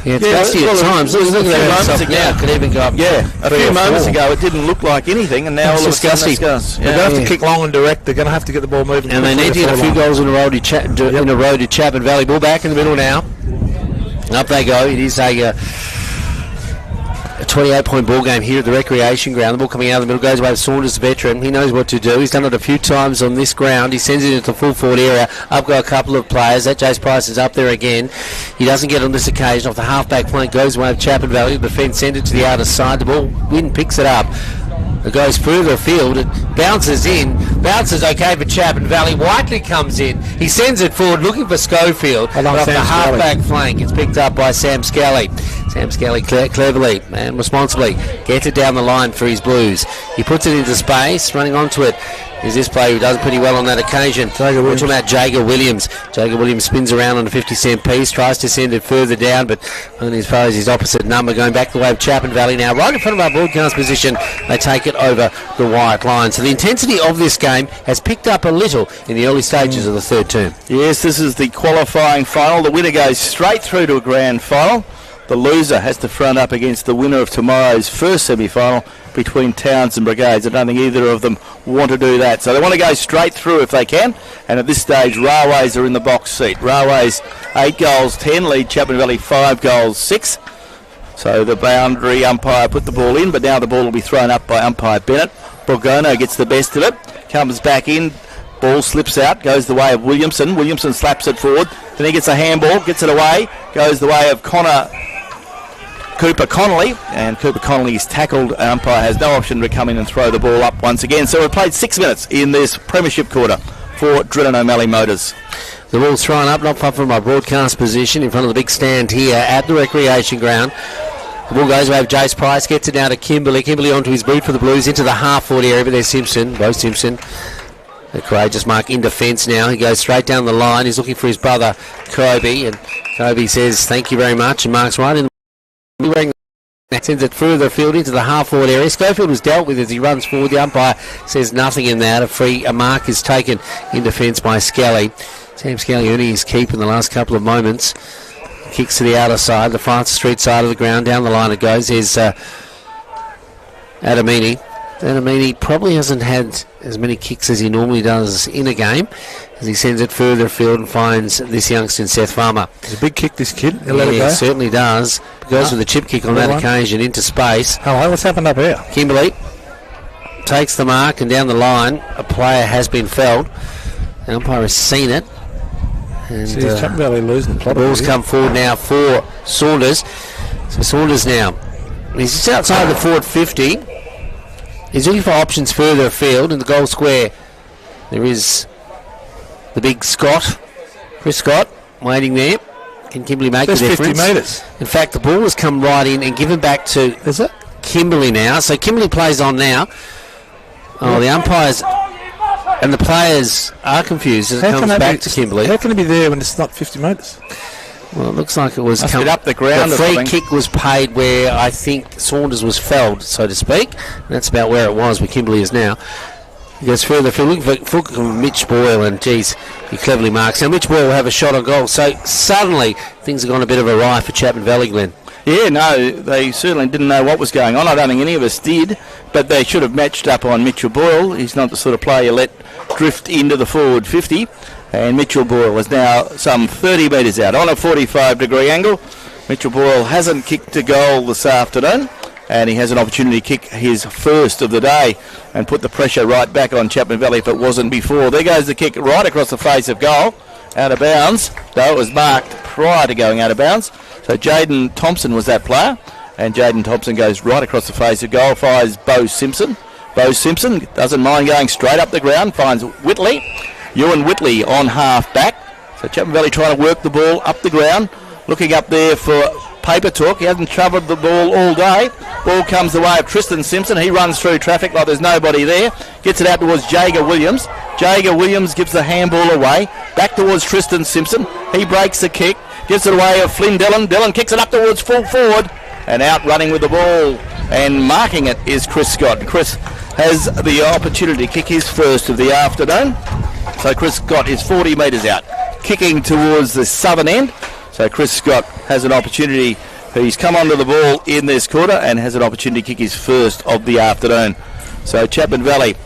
Yeah, it's dusty at times. Look at that moments ago. Now, could even go up. Yeah, a few moments ago it didn't look like anything, and now all of a sudden it's gus. They're going to have to kick long and direct. They're going to have to get the ball moving. And they need to get a few goals in a row to Chapman Valley. Ball back in the middle now. Up they go. It is a 28-point ball game here at the recreation ground. The ball coming out of the middle goes away to Saunders, the veteran. He knows what to do. He's done it a few times on this ground. He sends it into the full forward area. Up go a couple of players. That Jace Price is up there again. He doesn't get on this occasion. Off the half-back flank goes away to Chapman Valley. The defence send it to the outer side. The ball, Wynn picks it up. It goes further afield. It bounces in. Bounces okay for Chapman Valley. Whiteley comes in. He sends it forward looking for Schofield. But off the half-back flank, it's picked up by Sam Scally. Sam Scally cleverly and responsibly gets it down the line for his Blues. He puts it into space. Running onto it is this player who does pretty well on that occasion. We're talking about Jager Williams. Jager Williams spins around on a 50-cent piece, tries to send it further down, but only as far as his opposite number, going back the way of Chapman Valley now. Right in front of our broadcast position, they take it over the white line. So the intensity of this game has picked up a little in the early stages of the third term. Yes, this is the qualifying final. The winner goes straight through to a grand final. The loser has to front up against the winner of tomorrow's first semi-final between Towns and Brigades. I don't think either of them want to do that. So they want to go straight through if they can. And at this stage, Railways are in the box seat. Railways 8 goals 10, lead Chapman Valley 5 goals 6. So the boundary umpire put the ball in, but now the ball will be thrown up by umpire Bennett. Borgono gets the best of it, comes back in. Ball slips out, goes the way of Williamson. Williamson slaps it forward. Then he gets a handball, gets it away, goes the way of Cooper Connolly, and Cooper Connolly is tackled. Umpire has no option to come in and throw the ball up once again. So we've played 6 minutes in this premiership quarter for Drennan O'Malley Motors. The ball's thrown up not far from my broadcast position in front of the big stand here at the recreation ground. The ball goes away with Jace Price, gets it now to Kimberley. Kimberley onto his boot for the Blues into the half-forward area, but there's Simpson, Bo Simpson. A courageous mark in defence now. He goes straight down the line. He's looking for his brother, Kobe, and Kobe says thank you very much and marks right in. Sends it further afield into the half-forward area. Schofield was dealt with as he runs forward. The umpire says nothing in that. A mark is taken in defence by Scally. Sam Scally earning his keep in the last couple of moments. Kicks to the outer side, the Francis Street side of the ground. Down the line it goes. There's Adamini. Adamini probably hasn't had as many kicks as he normally does in a game, as he sends it further afield and finds this youngster, Seth Farmer. It's a big kick, this kid. He certainly does. Goes with a chip kick on that occasion into space. Hello, what's happened up here? Kimberley takes the mark, and down the line a player has been felled. The umpire has seen it. And Chapman Valley losing the plot. The ball's come forward now for Saunders. So Saunders now, he's just outside the forward 50. He's looking for options further afield in the goal square. There is the big Scott, Chris Scott, waiting there. Can Kimberley make the difference? 50 metres. In fact, the ball has come right in and given back to Kimberley now. So Kimberley plays on now. Oh, the umpires and the players are confused as it comes back to Kimberley. How can it be there when it's not 50 metres? Well, it looks like it was up the ground. The free kick was paid where I think Saunders was felled, so to speak. And that's about where it was, where Kimberley is now. He goes further. If you're looking for Mitch Boyle, and geez, he cleverly marks. Now Mitch Boyle will have a shot on goal. So suddenly things have gone a bit of a awry for Chapman Valley, Glenn. Yeah, no, they certainly didn't know what was going on. I don't think any of us did, but they should have matched up on Mitchell Boyle. He's not the sort of player you let drift into the forward 50. And Mitchell Boyle is now some 30 metres out on a 45-degree angle. Mitchell Boyle hasn't kicked a goal this afternoon, and he has an opportunity to kick his first of the day and put the pressure right back on Chapman Valley if it wasn't before. There goes the kick right across the face of goal, out of bounds, though it was marked prior to going out of bounds. So Jaden Thompson was that player, and Jaden Thompson goes right across the face of goal, fires Bo Simpson. Bo Simpson doesn't mind going straight up the ground, finds Whitley. Ewan Whitley on half back. So Chapman Valley trying to work the ball up the ground. Looking up there for paper talk. He hasn't travelled the ball all day. Ball comes the way of Tristan Simpson. He runs through traffic like there's nobody there. Gets it out towards Jager Williams. Jager Williams gives the handball away. Back towards Tristan Simpson. He breaks the kick. Gives it away to Flynn Dillon. Dillon kicks it up towards full forward. And out running with the ball. And marking it is Chris Scott. Chris has the opportunity to kick his first of the afternoon. So Chris Scott is 40 metres out. Kicking towards the southern end. So Chris Scott has an opportunity. He's come onto the ball in this quarter and has an opportunity to kick his first of the afternoon. So Chapman Valley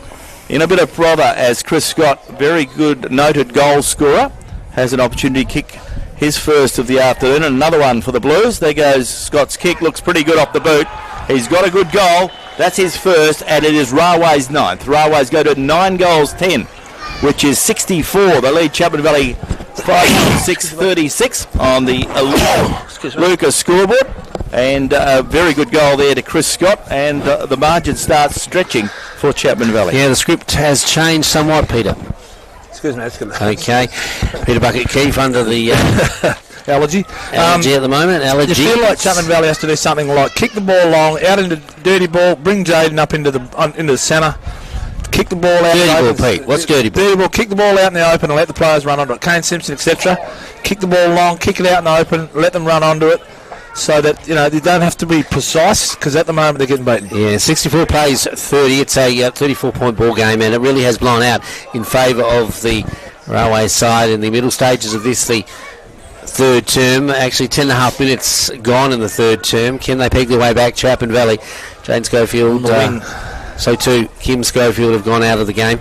in a bit of bother as Chris Scott, very good noted goal scorer, has an opportunity to kick his first of the afternoon. And another one for the Blues. There goes Scott's kick. Looks pretty good off the boot. He's got a good goal. That's his first, and it is Railway's ninth. Railways go to 9 goals 10, which is 64. They lead Chapman Valley 5-6-36 on the Lucas scoreboard. And a very good goal there to Chris Scott, and the margin starts stretching for Chapman Valley. Yeah, the script has changed somewhat, Peter. Excuse me, that's good. Okay. Peter Bucket-Keefe under the allergy at the moment. Allergy. You feel like Chapman Valley has to do something like kick the ball long, out into dirty ball, bring Jaden up into the centre, kick the ball out. Dirty ball, Pete. What's dirty ball? Dirty ball, kick the ball out in the open and let the players run onto it. Kane Simpson, etc. Kick the ball long, kick it out in the open, let them run onto it. So that, they don't have to be precise, because at the moment they're getting beaten. Yeah, 64 plays 30. It's a 34-point ball game, and it really has blown out in favour of the Railway side in the middle stages of this, the third term. Actually, 10.5 minutes gone in the third term. Can they peg their way back? Chapman Valley, Jane Schofield, so too Kim Schofield have gone out of the game.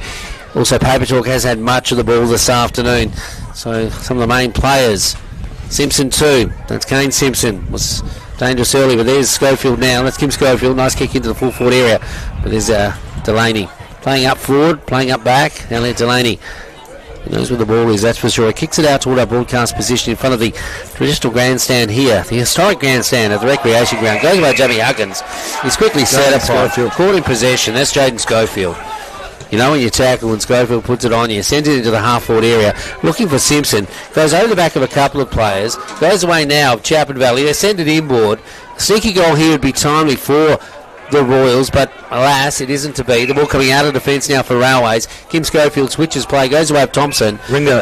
Also, Paper Talk has had much of the ball this afternoon. So some of the main players. Simpson too. That's Kane Simpson. Was dangerous early, but there's Schofield now. That's Kim Schofield. Nice kick into the full forward area. But there's Delaney playing up forward, playing up back. Elliot Delaney. He knows where the ball is, that's for sure. He kicks it out toward our broadcast position in front of the traditional grandstand here, the historic grandstand at the recreation ground. Goes by Jamie Huggins. He's quickly set up, caught in possession. That's Jaden Schofield. You know when you tackle and Schofield puts it on you, sends it into the half-forward area, looking for Simpson, goes over the back of a couple of players, goes away now of Chapman Valley, they send it inboard. A sneaky goal here would be timely for the Royals, but alas, it isn't to be. The ball coming out of defence now for Railways. Kim Schofield switches play, goes away of Thompson. Ringo.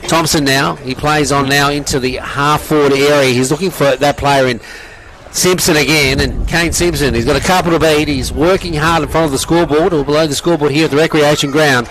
Thompson now, he plays on now into the half-forward area. He's looking for that player in Simpson again, and Kane Simpson, he's got a couple to beat. He's working hard in front of the scoreboard, or below the scoreboard here at the recreation ground.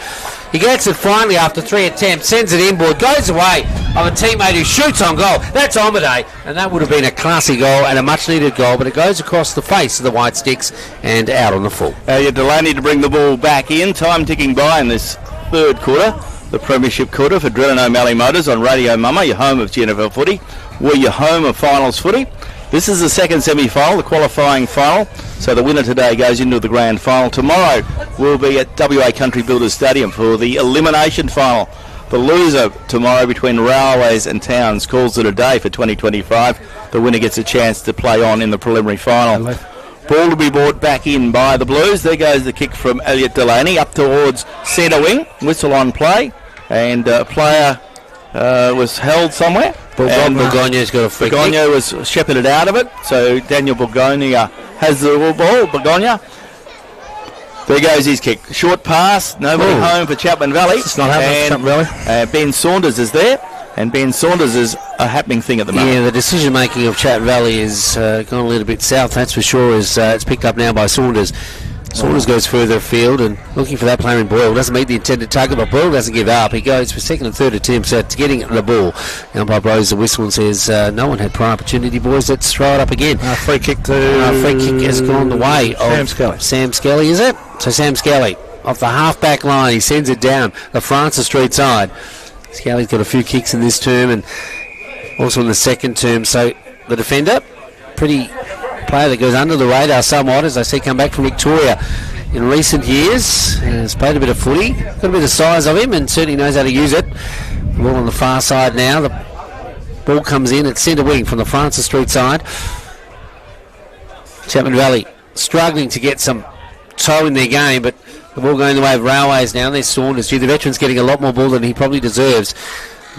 He gets it finally after 3 attempts, sends it inboard, goes away of a teammate who shoots on goal. That's Omade, and that would have been a classy goal and a much-needed goal, but it goes across the face of the White Sticks and out on the full. Delaney to bring the ball back in. Time ticking by in this third quarter. The premiership quarter for Drennan O'Malley Motors on Radio Mama, your home of GNFL footy. We're your home of finals footy. This is the second semi-final, the qualifying final. So the winner today goes into the grand final. Tomorrow we'll be at WA Country Builders Stadium for the elimination final. The loser tomorrow between Railways and Towns calls it a day for 2025. The winner gets a chance to play on in the preliminary final. Ball to be brought back in by the Blues. There goes the kick from Elliot Delaney up towards centre wing. Whistle on play. And a player was held somewhere. Borgogna's got a free kick. Borgogna was shepherded out of it. So Daniel Borgogna has the ball. Borgogna. There goes his kick. Short pass. Nobody home for Chapman Valley. It's not happening for Chapman Valley. Ben Saunders is there. And Ben Saunders is a happening thing at the moment. Yeah, the decision-making of Chapman Valley is gone a little bit south, that's for sure. It's picked up now by Saunders. Saunders goes further afield and looking for that player in Boyle. Doesn't meet the intended target, but Boyle doesn't give up. He goes for second and third attempts at getting the ball. The umpire blows the whistle and says, no one had prior opportunity, boys. Let's throw it up again. Free kick to... free kick has gone the way Sam of Skelly. Sam Skelly, is it? So Sam Skelly, off the half-back line, he sends it down the Francis Street side. Skelly's got a few kicks in this term and also in the second term. So the defender, pretty... player that goes under the radar somewhat, as I see come back from Victoria in recent years, and has played a bit of footy, got a bit of size of him and certainly knows how to use it. Ball on the far side now, the ball comes in at centre wing from the Francis Street side. Chapman Valley struggling to get some toe in their game, but the ball going the way of Railways now. There's Saunders. The veteran's getting a lot more ball than he probably deserves.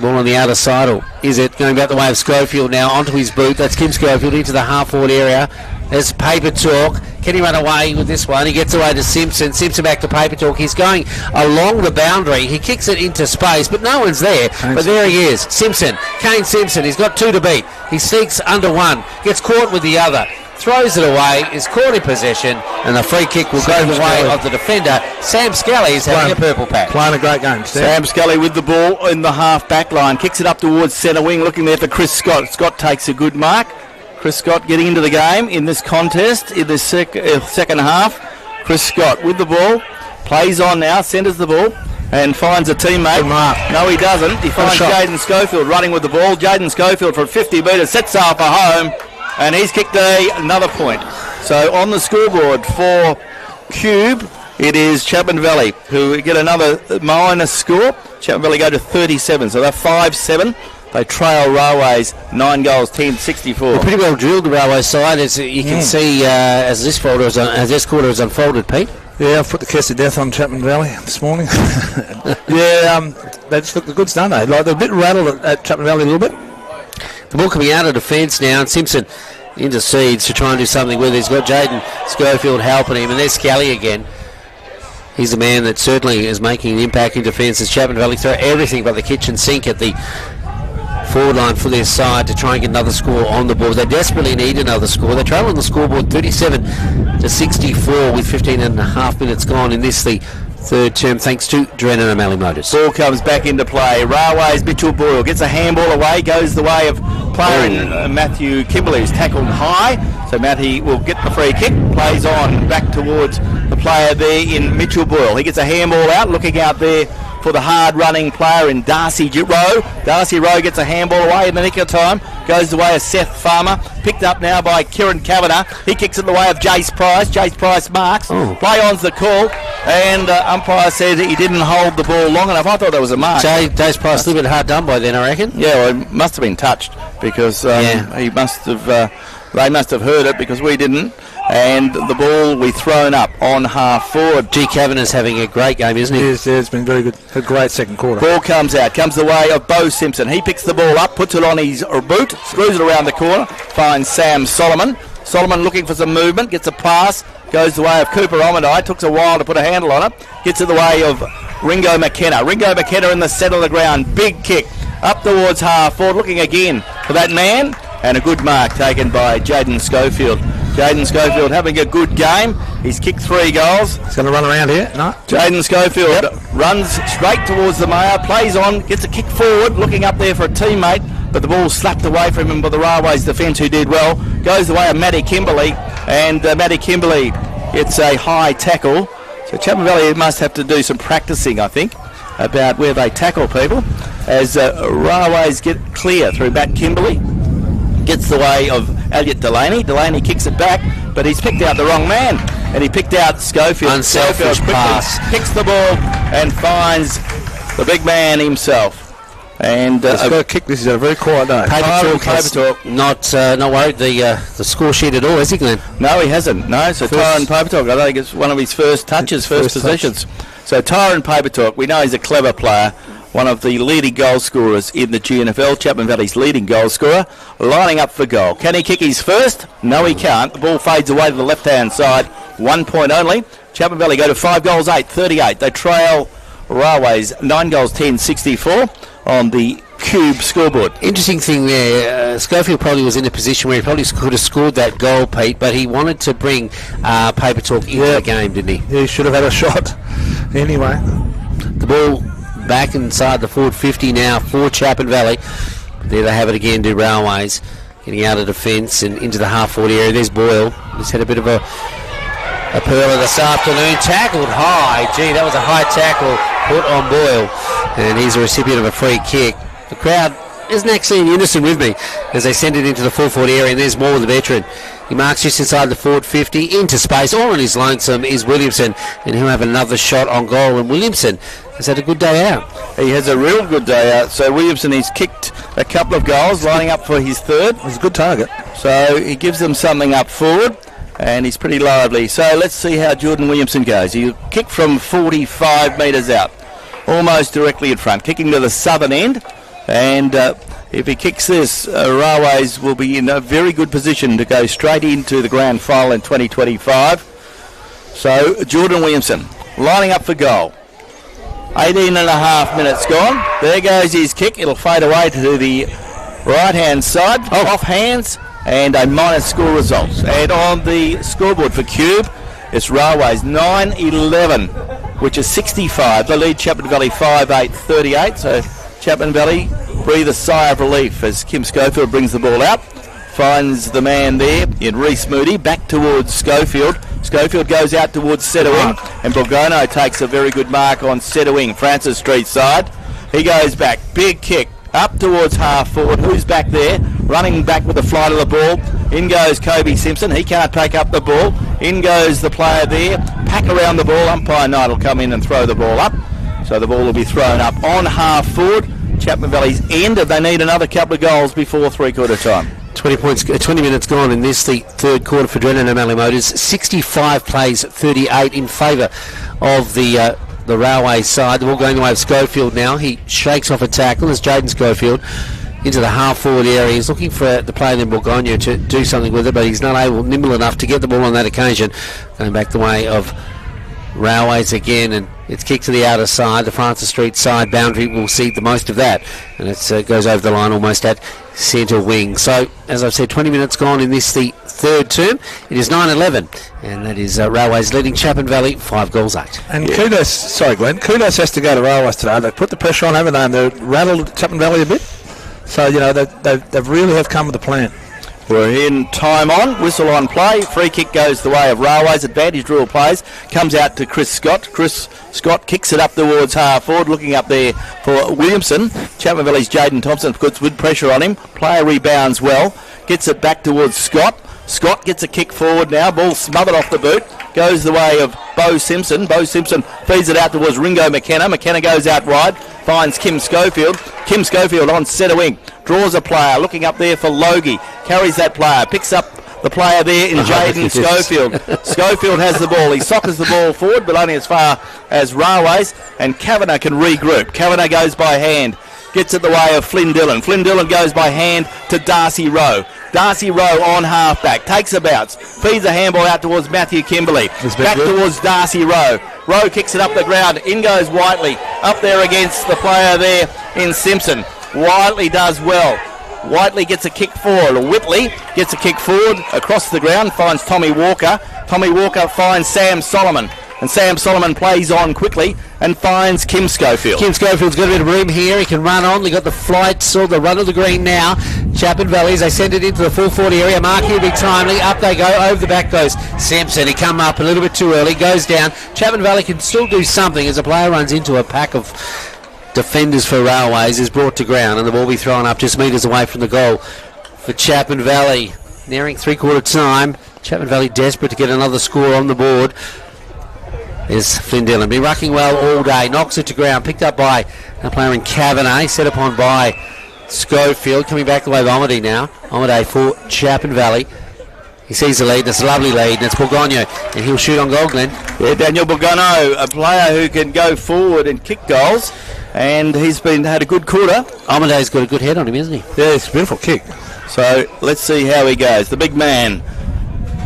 Ball on the outer side, or is it going back the way of Schofield now onto his boot? That's Kim Schofield into the half-forward area. There's Paper Talk. Can he run away with this one? He gets away to Simpson. Simpson back to Paper Talk. He's going along the boundary. He kicks it into space, but no one's there. But there he is. Simpson. Kane Simpson. He's got 2 to beat. He sneaks under 1. Gets caught with the other. Throws it away. Is caught in possession. And the free kick will go the way of the defender. Sam Scully is having a purple patch. Playing a great game. Sam Scully with the ball in the half-back line. Kicks it up towards centre wing. Looking there for Chris Scott. Scott takes a good mark. Chris Scott getting into the game in this contest in the second half. Chris Scott with the ball, plays on now, centres the ball and finds a teammate. No, he doesn't. He finds Jaden Schofield running with the ball. Jaden Schofield from 50 metres sets off for home, and he's kicked another point. So on the scoreboard for Cube, it is Chapman Valley who get another minus score. Chapman Valley go to 37, so they're 5-7. They trail Railways 9 goals, 10-64. They're pretty well drilled, the Railway side, as you can see as this quarter has unfolded, Pete. Yeah, I've put the kiss of death on Chapman Valley this morning. They just look the goods, don't they? Like they're a bit rattled at Chapman Valley a little bit. The ball coming out of defence now, and Simpson intercedes to try and do something with it. He's got Jaden Schofield helping him, and there's Scally again. He's the man that certainly is making an impact in defence as Chapman Valley throw everything but the kitchen sink at the forward line for their side to try and get another score on the board. They desperately need another score. They trail on the scoreboard 37-64 with 15 and a half minutes gone in this, the third term, thanks to Drennan O'Malley Motors. Ball comes back into play. Railways, Mitchell Boyle gets a handball away, goes the way of player in Matthew Kimberley, who's tackled high. So Matty will get the free kick, plays on back towards the player there in Mitchell Boyle. He gets a handball out, looking out there for the hard-running player in Darcy Rowe. Darcy Rowe gets a handball away in the nick of time. Goes the way of Seth Farmer. Picked up now by Kieran Kavanagh. He kicks it the way of Jace Price. Jace Price marks. Play on's the call. And umpire said he didn't hold the ball long enough. I thought that was a mark. Jace Price a little bit hard done by then, I reckon. Yeah, well, it must have been touched because he must have... they must have heard it because we didn't. And the ball we thrown up on half forward. G. Kavanagh's having a great game, isn't he? Yes, it's been very good. A great second quarter. Ball comes out, comes the way of Bo Simpson. He picks the ball up, puts it on his boot, screws it around the corner, finds Sam Solomon. Solomon looking for some movement, gets a pass, goes the way of Cooper Omadai. Took a while to put a handle on it. Gets it the way of Ringo McKenna. Ringo McKenna in the centre of the ground. Big kick up towards half forward, looking again for that man. And a good mark taken by Jaden Schofield. Jaden Schofield having a good game. He's kicked 3 goals. He's going to run around here. No. Jaden Schofield runs straight towards the Mayo, plays on, gets a kick forward, looking up there for a teammate, but the ball slapped away from him by the Railways defence, who did well. Goes the way of Matty Kimberley, and Matty Kimberley gets a high tackle. So Chapman Valley must have to do some practicing, I think, about where they tackle people, as Railways get clear through Matt Kimberley. Gets the way of Elliot Delaney. Delaney kicks it back, but he's picked out the wrong man, and he picked out Schofield. Unselfish pass. Picks the ball and finds the big man himself. And he's got a kick. This is a very quiet day. Paper Talk. Not worried the score sheet at all, has he, Glenn? No, he hasn't. No, so Tyron Paper Talk, I think it's one of his first touches, first possessions. So Tyron Paper Talk, we know he's a clever player. One of the leading goal scorers in the GNFL, Chapman Valley's leading goal scorer, lining up for goal. Can he kick his first? No, he can't. The ball fades away to the left-hand side. 1 point only. Chapman Valley go to 5 goals, 8-38. They trail Railways 9 goals, 10-64 on the Cube scoreboard. Interesting thing there, Schofield probably was in a position where he probably could have scored that goal, Pete, but he wanted to bring Paper Talk into the game, didn't he? Yeah, he should have had a shot. Anyway. The ball back inside the forward 50 now for Chapman Valley. There they have it again, do Railways. Getting out of defence and into the half-forward area. There's Boyle. He's had a bit of a pearler this afternoon. Tackled high. Gee, that was a high tackle put on Boyle. And he's a recipient of a free kick. The crowd isn't actually in unison with me as they send it into the full-forward area, and there's more with the veteran. He marks just inside the forward 50 into space. All on his lonesome is Williamson, and he'll have another shot on goal. And Williamson has had a good day out. He has a real good day out. So Williamson, he's kicked a couple of goals, lining up for his third. It's a good target. So he gives them something up forward, and he's pretty lively. So let's see how Jordan Williamson goes. He kicked from 45 metres out, almost directly in front, kicking to the southern end, and If he kicks this, Railways will be in a very good position to go straight into the grand final in 2025. So, Jordan Williamson lining up for goal. 18 and a half minutes gone. There goes his kick. It'll fade away to the right-hand side. Off hands, and a minus score result. And on the scoreboard for Cube, it's Railways 9-11, which is 65. They lead Chapman Valley 5-8-38. So, Chapman Valley breathe a sigh of relief as Kim Schofield brings the ball out. Finds the man there in Reece Moody, back towards Schofield. Schofield goes out towards Setawing, and Borgono takes a very good mark on Setawing, Francis Street side. He goes back, big kick, up towards half forward. Who's back there? Running back with the flight of the ball. In goes Kobe Simpson. He can't take up the ball. In goes the player there. Pack around the ball. Umpire Knight will come in and throw the ball up. So the ball will be thrown up on half forward. Chapman Valley's end. They need another couple of goals before three-quarter time. 20 minutes gone in this, the third quarter for Drennan O'Malley Motors. 65 plays, 38 in favour of the Railway side. The ball going the way of Schofield now. He shakes off a tackle as Jaden Schofield into the half-forward area. He's looking for the player in Borgono to do something with it, but he's not nimble enough to get the ball on that occasion. Going back the way of Railways again, and it's kicked to the outer side. The Francis Street side boundary will see the most of that, and it goes over the line almost at centre wing. So, as I've said, 20 minutes gone in this, the third term. It is 9-11, and that is Railways leading Chapman Valley 5-8. And kudos, sorry Glenn, kudos has to go to Railways today. They put the pressure on, haven't they, and they've rattled Chapman Valley a bit. So, you know, they've really have come with a plan. We're in time on, whistle on play. Free kick goes the way of Railways. Advantage rule plays. Comes out to Chris Scott. Chris Scott kicks it up towards half forward, looking up there for Williamson. Chapman Valley's Jaden Thompson puts good pressure on him. Player rebounds well. Gets it back towards Scott. Scott gets a kick forward now. Ball smothered off the boot. Goes the way of Bo Simpson. Bo Simpson feeds it out towards Ringo McKenna. McKenna goes out wide. Finds Kim Schofield. Kim Schofield on centre wing. Draws a player. Looking up there for Logie. Carries that player. Picks up the player there in Jaden Schofield. Schofield has the ball. He soccers the ball forward, but only as far as Railways. And Kavanagh can regroup. Kavanagh goes by hand. Gets it the way of Flynn Dillon. Flynn Dillon goes by hand to Darcy Rowe. Darcy Rowe on half-back. Takes a bounce. Feeds a handball out towards Matthew Kimberley. Back towards Darcy Rowe. Rowe kicks it up the ground. In goes Whiteley. Up there against the player there in Simpson. Whiteley does well. Whiteley gets a kick forward. Whitley gets a kick forward across the ground. Finds Tommy Walker. Tommy Walker finds Sam Solomon. And Sam Solomon plays on quickly and finds Kim Schofield. Kim Schofield's got a bit of room here. He can run on. They got the flight, saw the run of the green now. Chapman Valley, they send it into the full 40 area. Mark here, big timely. Up they go. Over the back goes Simpson. He come up a little bit too early. Goes down. Chapman Valley can still do something as a player runs into a pack of defenders for Railways. Is brought to ground and the ball will be thrown up just metres away from the goal for Chapman Valley. Nearing three-quarter time. Chapman Valley desperate to get another score on the board. There's Flynn Dillon. Been rucking well all day. Knocks it to ground. Picked up by a player in Kavanagh. Set upon by Schofield. Coming back the way of Omade now. Omade for Chapman Valley. He sees the lead. It's a lovely lead. And it's Borgono. And he'll shoot on goal, Glenn. Yeah, Daniel Borgono, a player who can go forward and kick goals. And he's had a good quarter. Omade's got a good head on him, isn't he? Yeah, it's a beautiful kick. So let's see how he goes. The big man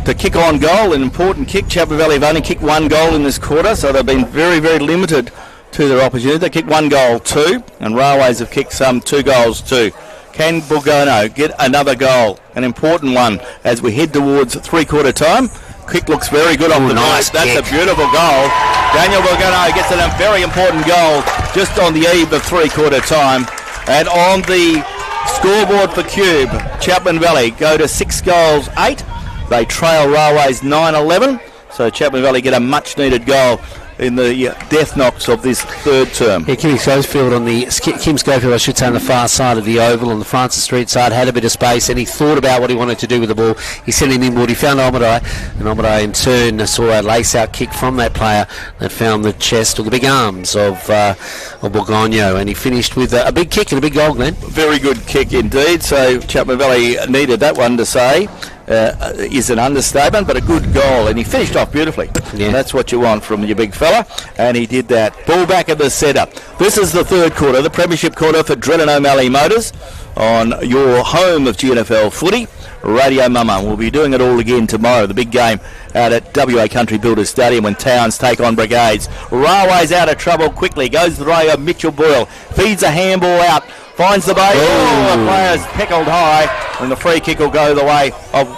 to kick on goal, an important kick. Chapman Valley have only kicked one goal in this quarter, so they've been very, very limited to their opportunity. They kicked one goal too, and Railways have kicked some 2 goals too. Can Borgono get another goal? An important one as we head towards three-quarter time. Kick looks very good off the nice. That's a beautiful goal. Daniel Borgono gets a very important goal just on the eve of three-quarter time. And on the scoreboard for Cube, Chapman Valley go to 6-8. They trail Railways 9-11, so Chapman Valley get a much-needed goal in the death knocks of this third term. Yeah, Kim Schofield on the far side of the oval on the Francis Street side had a bit of space and he thought about what he wanted to do with the ball. He sent him inboard. He found Omade, and Omade in turn saw a lace-out kick from that player that found the chest or the big arms of Borgono, and he finished with a big kick and a big goal, Glenn. Very good kick indeed. So Chapman Valley needed that one to say. is an understatement, but a good goal, and he finished off beautifully. Yeah. That's what you want from your big fella, and he did that. Ball back in the centre. This is the third quarter, the premiership quarter for Drennan O'Malley Motors on your home of GNFL footy, Radio Mama. We'll be doing it all again tomorrow, the big game out at WA Country Builders Stadium when Towns take on Brigades. Railway's out of trouble quickly, goes the way of Mitchell Boyle, feeds a handball out, finds the bay. The player's pickled high, and the free kick will go the way of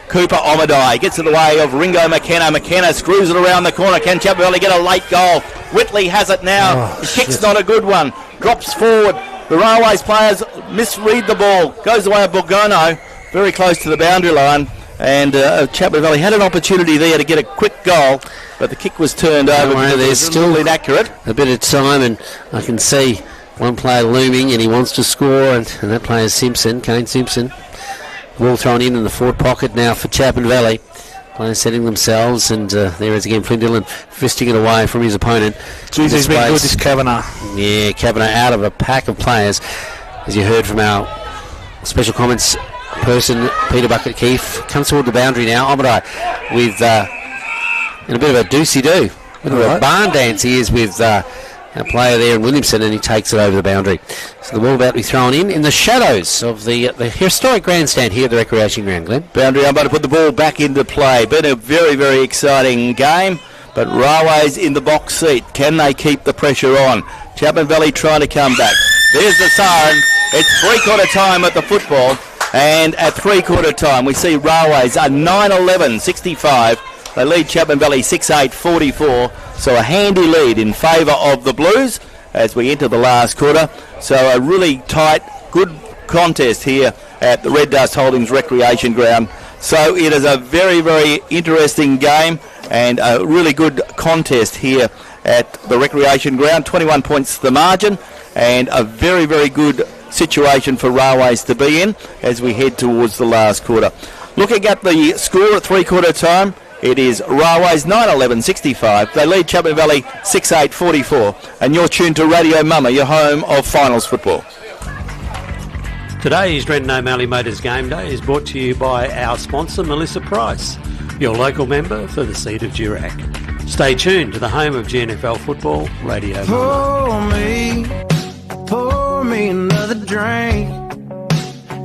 Cooper Omadai. Gets in the way of Ringo McKenna. McKenna screws it around the corner. Can Chapman get a late goal? Whitley has it now. The kick's not a good one. Drops forward. The Railways players misread the ball. Goes the way of Borgono. Very close to the boundary line. And Chapman Valley had an opportunity there to get a quick goal, but the kick was turned over. There's still inaccurate. A bit of time, and I can see one player looming, and he wants to score, and that player is Simpson, Kane Simpson. Ball thrown in the forward pocket now for Chapman Valley. Players setting themselves, and there is again Flynn Dillon fisting it away from his opponent. Jeez, he's been good, this Kavanagh. Yeah, Kavanagh out of a pack of players, as you heard from our special comments person, Peter Bucket Keefe. Comes toward the boundary now. Omadai with in a bit of a doosey-doo. Bit of a barn dance he is with a player there in Williamson, and he takes it over the boundary. So the ball about to be thrown in the shadows of the historic grandstand here at the Recreation Ground, Glenn. Boundary umpire to put the ball back into play. Been a very, very exciting game, but Railways in the box seat. Can they keep the pressure on? Chapman Valley trying to come back. There's the siren. It's three-quarter time at the football, and at three-quarter time we see Railways are 9-11-65. They lead Chapman Valley 6-8-44, so a handy lead in favour of the Blues as we enter the last quarter. So a really tight, good contest here at the Red Dust Holdings Recreation Ground. So it is a very, very interesting game and a really good contest here at the Recreation Ground. 21 points the margin, and a very, very good situation for Railways to be in as we head towards the last quarter. Looking at the score at three-quarter time, it is Railways 9-11-65. They lead Chapman Valley 6-8-44. And you're tuned to Radio Mama, your home of finals football. Today's Drennan O'Malley Motors Game Day is brought to you by our sponsor, Melissa Price, your local member for the Seat of Durack. Stay tuned to the home of GNFL football, Radio Mama. Pour me another drink,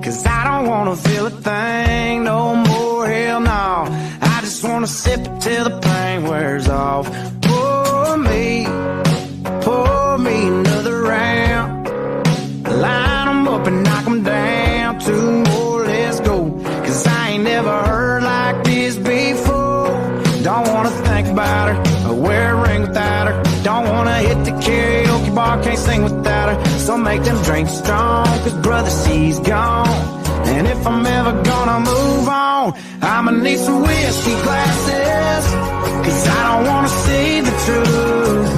'cause I don't wanna feel a thing no more, hell no. I just wanna sip it till the pain wears off. Pour me another round. Line 'em up and knock 'em down. Two more, let's go, 'cause I ain't never heard like this before. Don't wanna think about her or wear a ring without her. Don't wanna hit the karaoke bar, can't sing without her. So make them drinks strong, 'cause brother, she's gone. And if I'm ever gonna move on, I'ma need some whiskey glasses, 'cause I don't wanna see the truth.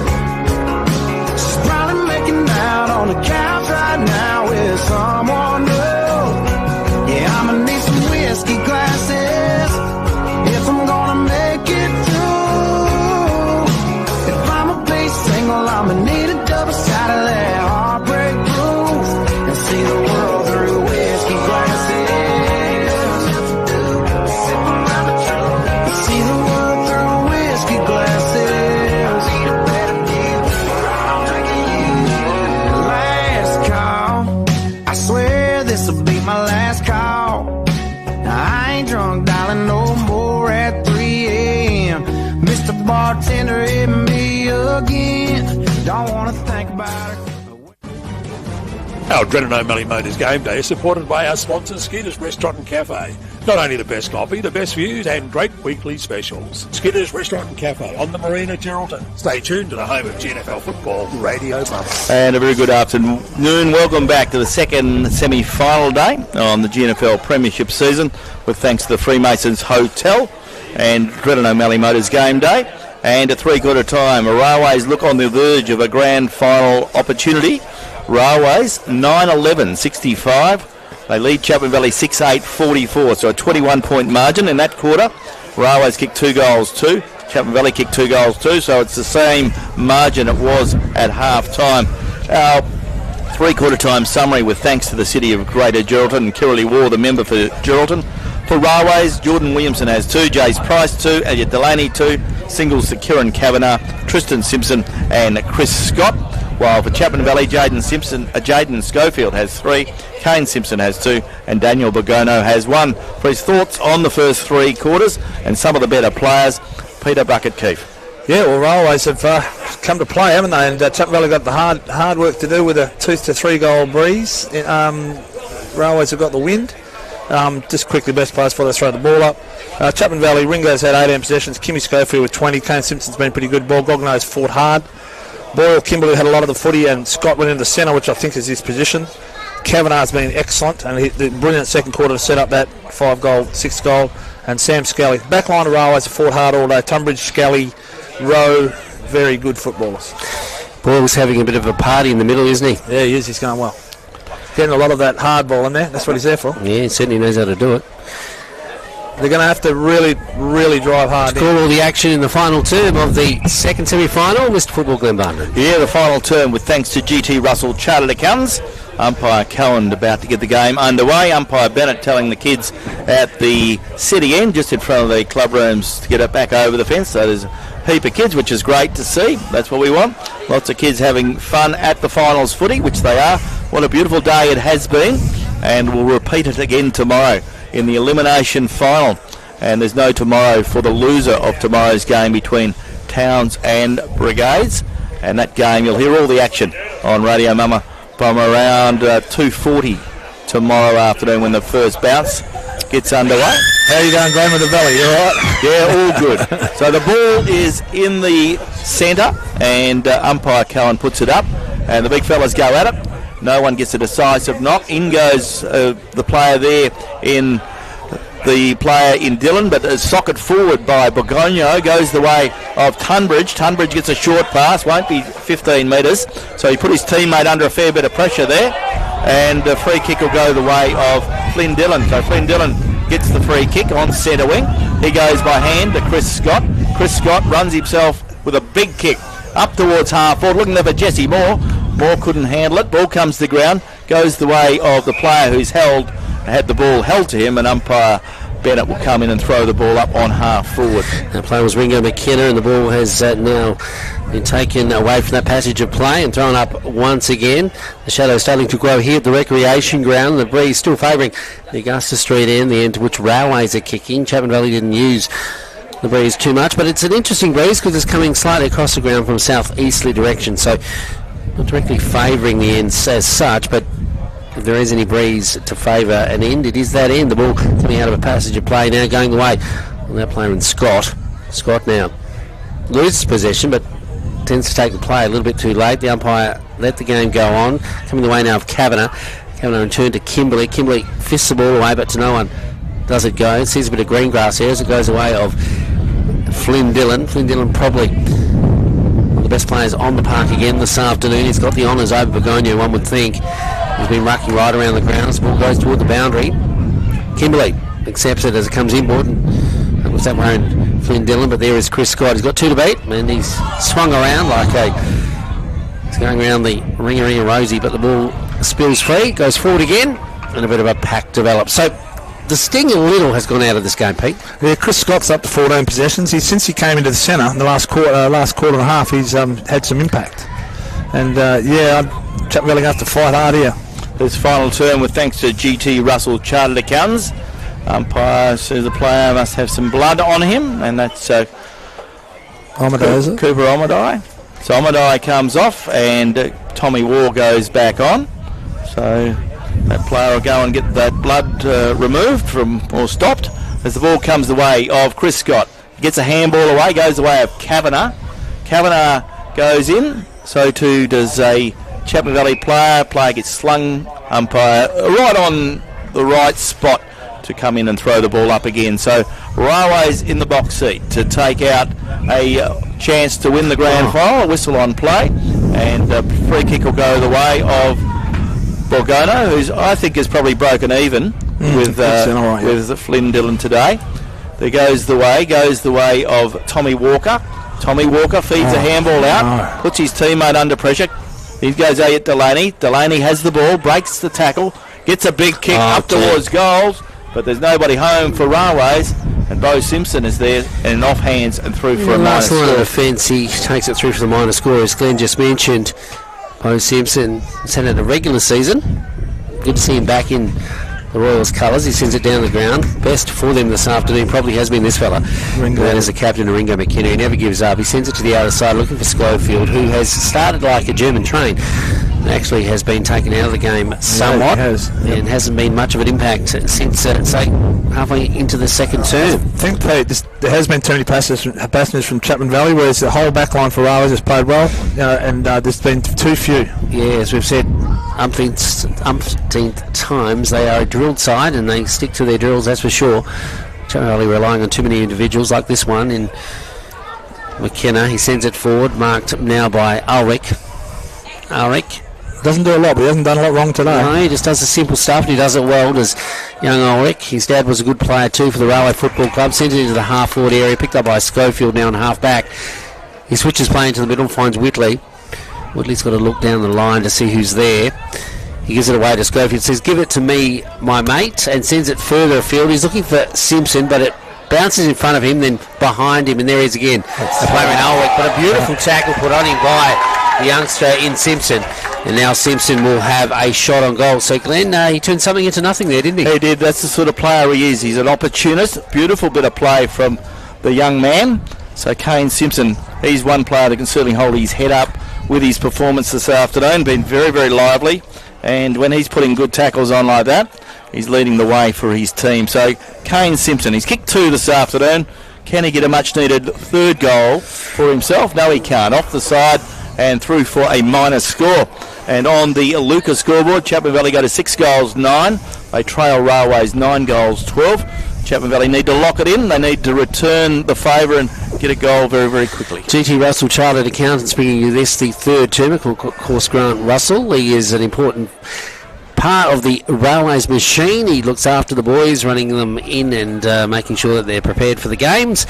She's probably making out on the couch right now with someone new. Yeah, I'ma need some whiskey glasses if I'm gonna make it through. If I'ma be single, I'ma need a double shot of that heartbreak blues and see the world through whiskey glasses. See the world through whiskey glasses. Last call, I swear this'll be my last call. I ain't drunk, darling, no more at 3 a.m. Mr. Bartender, hit me again. Don't wanna think about it. Our Drennan O'Malley Motors Game Day is supported by our sponsor, Skinner's Restaurant and Cafe. Not only the best coffee, the best views and great weekly specials. Skinner's Restaurant and Cafe on the Marina, Geraldton. Stay tuned to the home of GNFL football, Radio Mama. And a very good afternoon. Welcome back to the second semi-final day on the GNFL Premiership season, with thanks to the Freemasons Hotel and Drennan O'Malley Motors Game Day. And at three-quarter time, Railways look on the verge of a grand final opportunity. Railways 9-11-65. They lead Chapman Valley 6-8-44, so a 21-point margin in that quarter. Railways kicked 2 goals too. Chapman Valley kicked 2 goals too, so it's the same margin it was at half-time. Our three-quarter time summary with thanks to the City of Greater Geraldton and Kirrily War, the member for Geraldton. For Railways, Jordan Williamson has 2, Jace Price 2, Elliot Delaney 2, singles to Kieran Kavanagh, Tristan Simpson and Chris Scott. While for Chapman Valley, Jaden Schofield has 3, Kane Simpson has 2, and Daniel Bogono has 1. For his thoughts on the first 3 quarters and some of the better players, Peter Bucket-Keefe. Yeah, well, Railways have come to play, haven't they? And Chapman Valley got the hard work to do with a 2 to 3 goal breeze. Railways have got the wind. Just quickly, best players before they throw the ball up. Chapman Valley, Ringo's had 18 possessions, Kimmy Schofield with 20, Kane Simpson's been pretty good. Gogno's fought hard. Boyle Kimberley had a lot of the footy, and Scott went into the centre, which I think is his position. Kavanagh's been excellent, and the brilliant second quarter to set up that 5-goal, 6-goal. And Sam Scally. Backline of Railways have fought hard all day. Tunbridge, Scally, Rowe, very good footballers. Boyle's having a bit of a party in the middle, isn't he? Yeah, he is. He's going well. Getting a lot of that hard ball in there. That's what he's there for. Yeah, he certainly knows how to do it. They're going to have to really, really drive hard. To call all the action in the final term of the second semi-final, Mr. Football Glenbarton. Yeah, the final term with thanks to GT Russell Chartered Accountants. Umpire Cowan about to get the game underway. Umpire Bennett telling the kids at the city end, just in front of the club rooms, to get it back over the fence. So there's a heap of kids, which is great to see. That's what we want. Lots of kids having fun at the finals footy, which they are. What a beautiful day it has been. And we'll repeat it again tomorrow in the elimination final. And there's no tomorrow for the loser of tomorrow's game between Towns and Brigades. And that game, you'll hear all the action on Radio Mama from around 2:40 tomorrow afternoon when the first bounce gets underway. How are you going, Graham, with the Valley? You all right? Yeah, all good. So the ball is in the centre, and umpire Cowan puts it up, and the big fellas go at it. No one gets a decisive knock. In goes the player there in the player in Dillon, but is socket forward by Borgogno, goes the way of Tunbridge. Tunbridge gets a short pass, won't be 15 metres, so he put his teammate under a fair bit of pressure there, and the free kick will go the way of Flynn Dillon. So Flynn Dillon gets the free kick on centre wing. He goes by hand to Chris Scott. Chris Scott runs himself with a big kick up towards half forward, looking there for Jesse Moore. Moore couldn't handle it. Ball comes to the ground, goes the way of the player who's had the ball held to him, and umpire Bennett will come in and throw the ball up on half forward. The player was Ringo McKenna, and the ball has now been taken away from that passage of play and thrown up once again. The shadow starting to grow here at the recreation ground. The breeze still favouring the Augusta Street end, the end to which Railways are kicking. Chapman Valley didn't use the breeze too much, but it's an interesting breeze because it's coming slightly across the ground from south-easterly direction, so not directly favouring the ends as such, but if there is any breeze to favour an end, it is that end. The ball coming out of a passage of play now going the way of that player in Scott. Scott now loses possession, but tends to take the play a little bit too late. The umpire let the game go on. Coming the way now of Kavanagh. Kavanagh returned to Kimberley. Kimberley fists the ball away, but to no one does it go. It sees a bit of green grass here as it goes away of Flynn Dillon. Flynn Dillon probably one of the best players on the park again this afternoon. He's got the honours over Begonia, one would think. He's been rucking right around the ground. The ball goes toward the boundary. Kimberley accepts it as it comes inboard, and it was that way in Flynn Dillon, but there is Chris Scott. He's got 2 to beat, and he's swung around like he's going around the ring rosy, but the ball spills free, goes forward again, and a bit of a pack develops. So the sting a little has gone out of this game, Pete. Yeah, Chris Scott's up to 14 possessions. Since he came into the centre in the last quarter and a half, he's had some impact. And Chapman Valley have to fight hard here. This final term with thanks to GT Russell Chartered Accountants. Umpire says the player must have some blood on him, and that's Omadai, Cooper Omadai. So Omadai comes off, and Tommy War goes back on. So that player will go and get that blood removed or stopped as the ball comes the way of Chris Scott. He gets a handball away, goes the way of Kavanagh. Kavanagh goes in, so too does a Chapman Valley player. Player gets slung, umpire right on the right spot to come in and throw the ball up again. So Railways in the box seat to take out a chance to win the grand final. A whistle on play, and a free kick will go the way of Borgogno, who's I think is probably broken even with Flynn Dillon today. There goes the way of Tommy Walker. Tommy Walker feeds a handball out, puts his teammate under pressure. He goes Elliot Delaney. Delaney has the ball, breaks the tackle, gets a big kick up towards goals, but there's nobody home for Railways, and Bo Simpson is there and off hands and through for a minus line of score. defence, he takes it through for the minor score, as Glenn just mentioned. Bo Simpson has had a regular season. Good to see him back in the Royals colours. He sends it down the ground. Best for them this afternoon probably has been this fella. That is the captain, Ringo McKenna. He never gives up. He sends it to the other side looking for Schofield, who has started like a German train. Actually has been taken out of the game somewhat, and hasn't been much of an impact since, say, halfway into the second term. I think there has been too many passengers from Chapman Valley, whereas the whole back line for Railways has played well, and there's been too few. Yeah, as we've said umpteenth times, they are a drilled side and they stick to their drills, that's for sure. Chapman Valley relying on too many individuals like this one in McKenna. He sends it forward, marked now by Ulrich. Doesn't do a lot, but he hasn't done a lot wrong today. No, he just does the simple stuff, and he does it well, does young Ulrich. His dad was a good player too for the Railway Football Club. Sent it into the half-forward area, picked up by Schofield now on half-back. He switches play into the middle, finds Whitley. Whitley's got to look down the line to see who's there. He gives it away to Schofield, says, "Give it to me, my mate," and sends it further afield. He's looking for Simpson, but it bounces in front of him, then behind him, and there he is again. The player in Ulrich, but a beautiful tackle put on him by the youngster in Simpson. And now Simpson will have a shot on goal. So, Glenn, he turned something into nothing there, didn't he? He did. That's the sort of player he is. He's an opportunist. Beautiful bit of play from the young man. So, Kane Simpson, he's one player that can certainly hold his head up with his performance this afternoon. Been very, very lively. And when he's putting good tackles on like that, he's leading the way for his team. So, Kane Simpson, he's kicked 2 this afternoon. Can he get a much-needed third goal for himself? No, he can't. Off the side and through for a minus score. And on the Lucas scoreboard, Chapman Valley go to 6 goals, 9. They trail Railways 9 goals, 12. Chapman Valley need to lock it in. They need to return the favour and get a goal very, very quickly. G.T. Russell, Chartered Accountants, bringing you this, the third term. Of course, Grant Russell, he is an important part of the Railways machine. He looks after the boys, running them in and making sure that they're prepared for the games.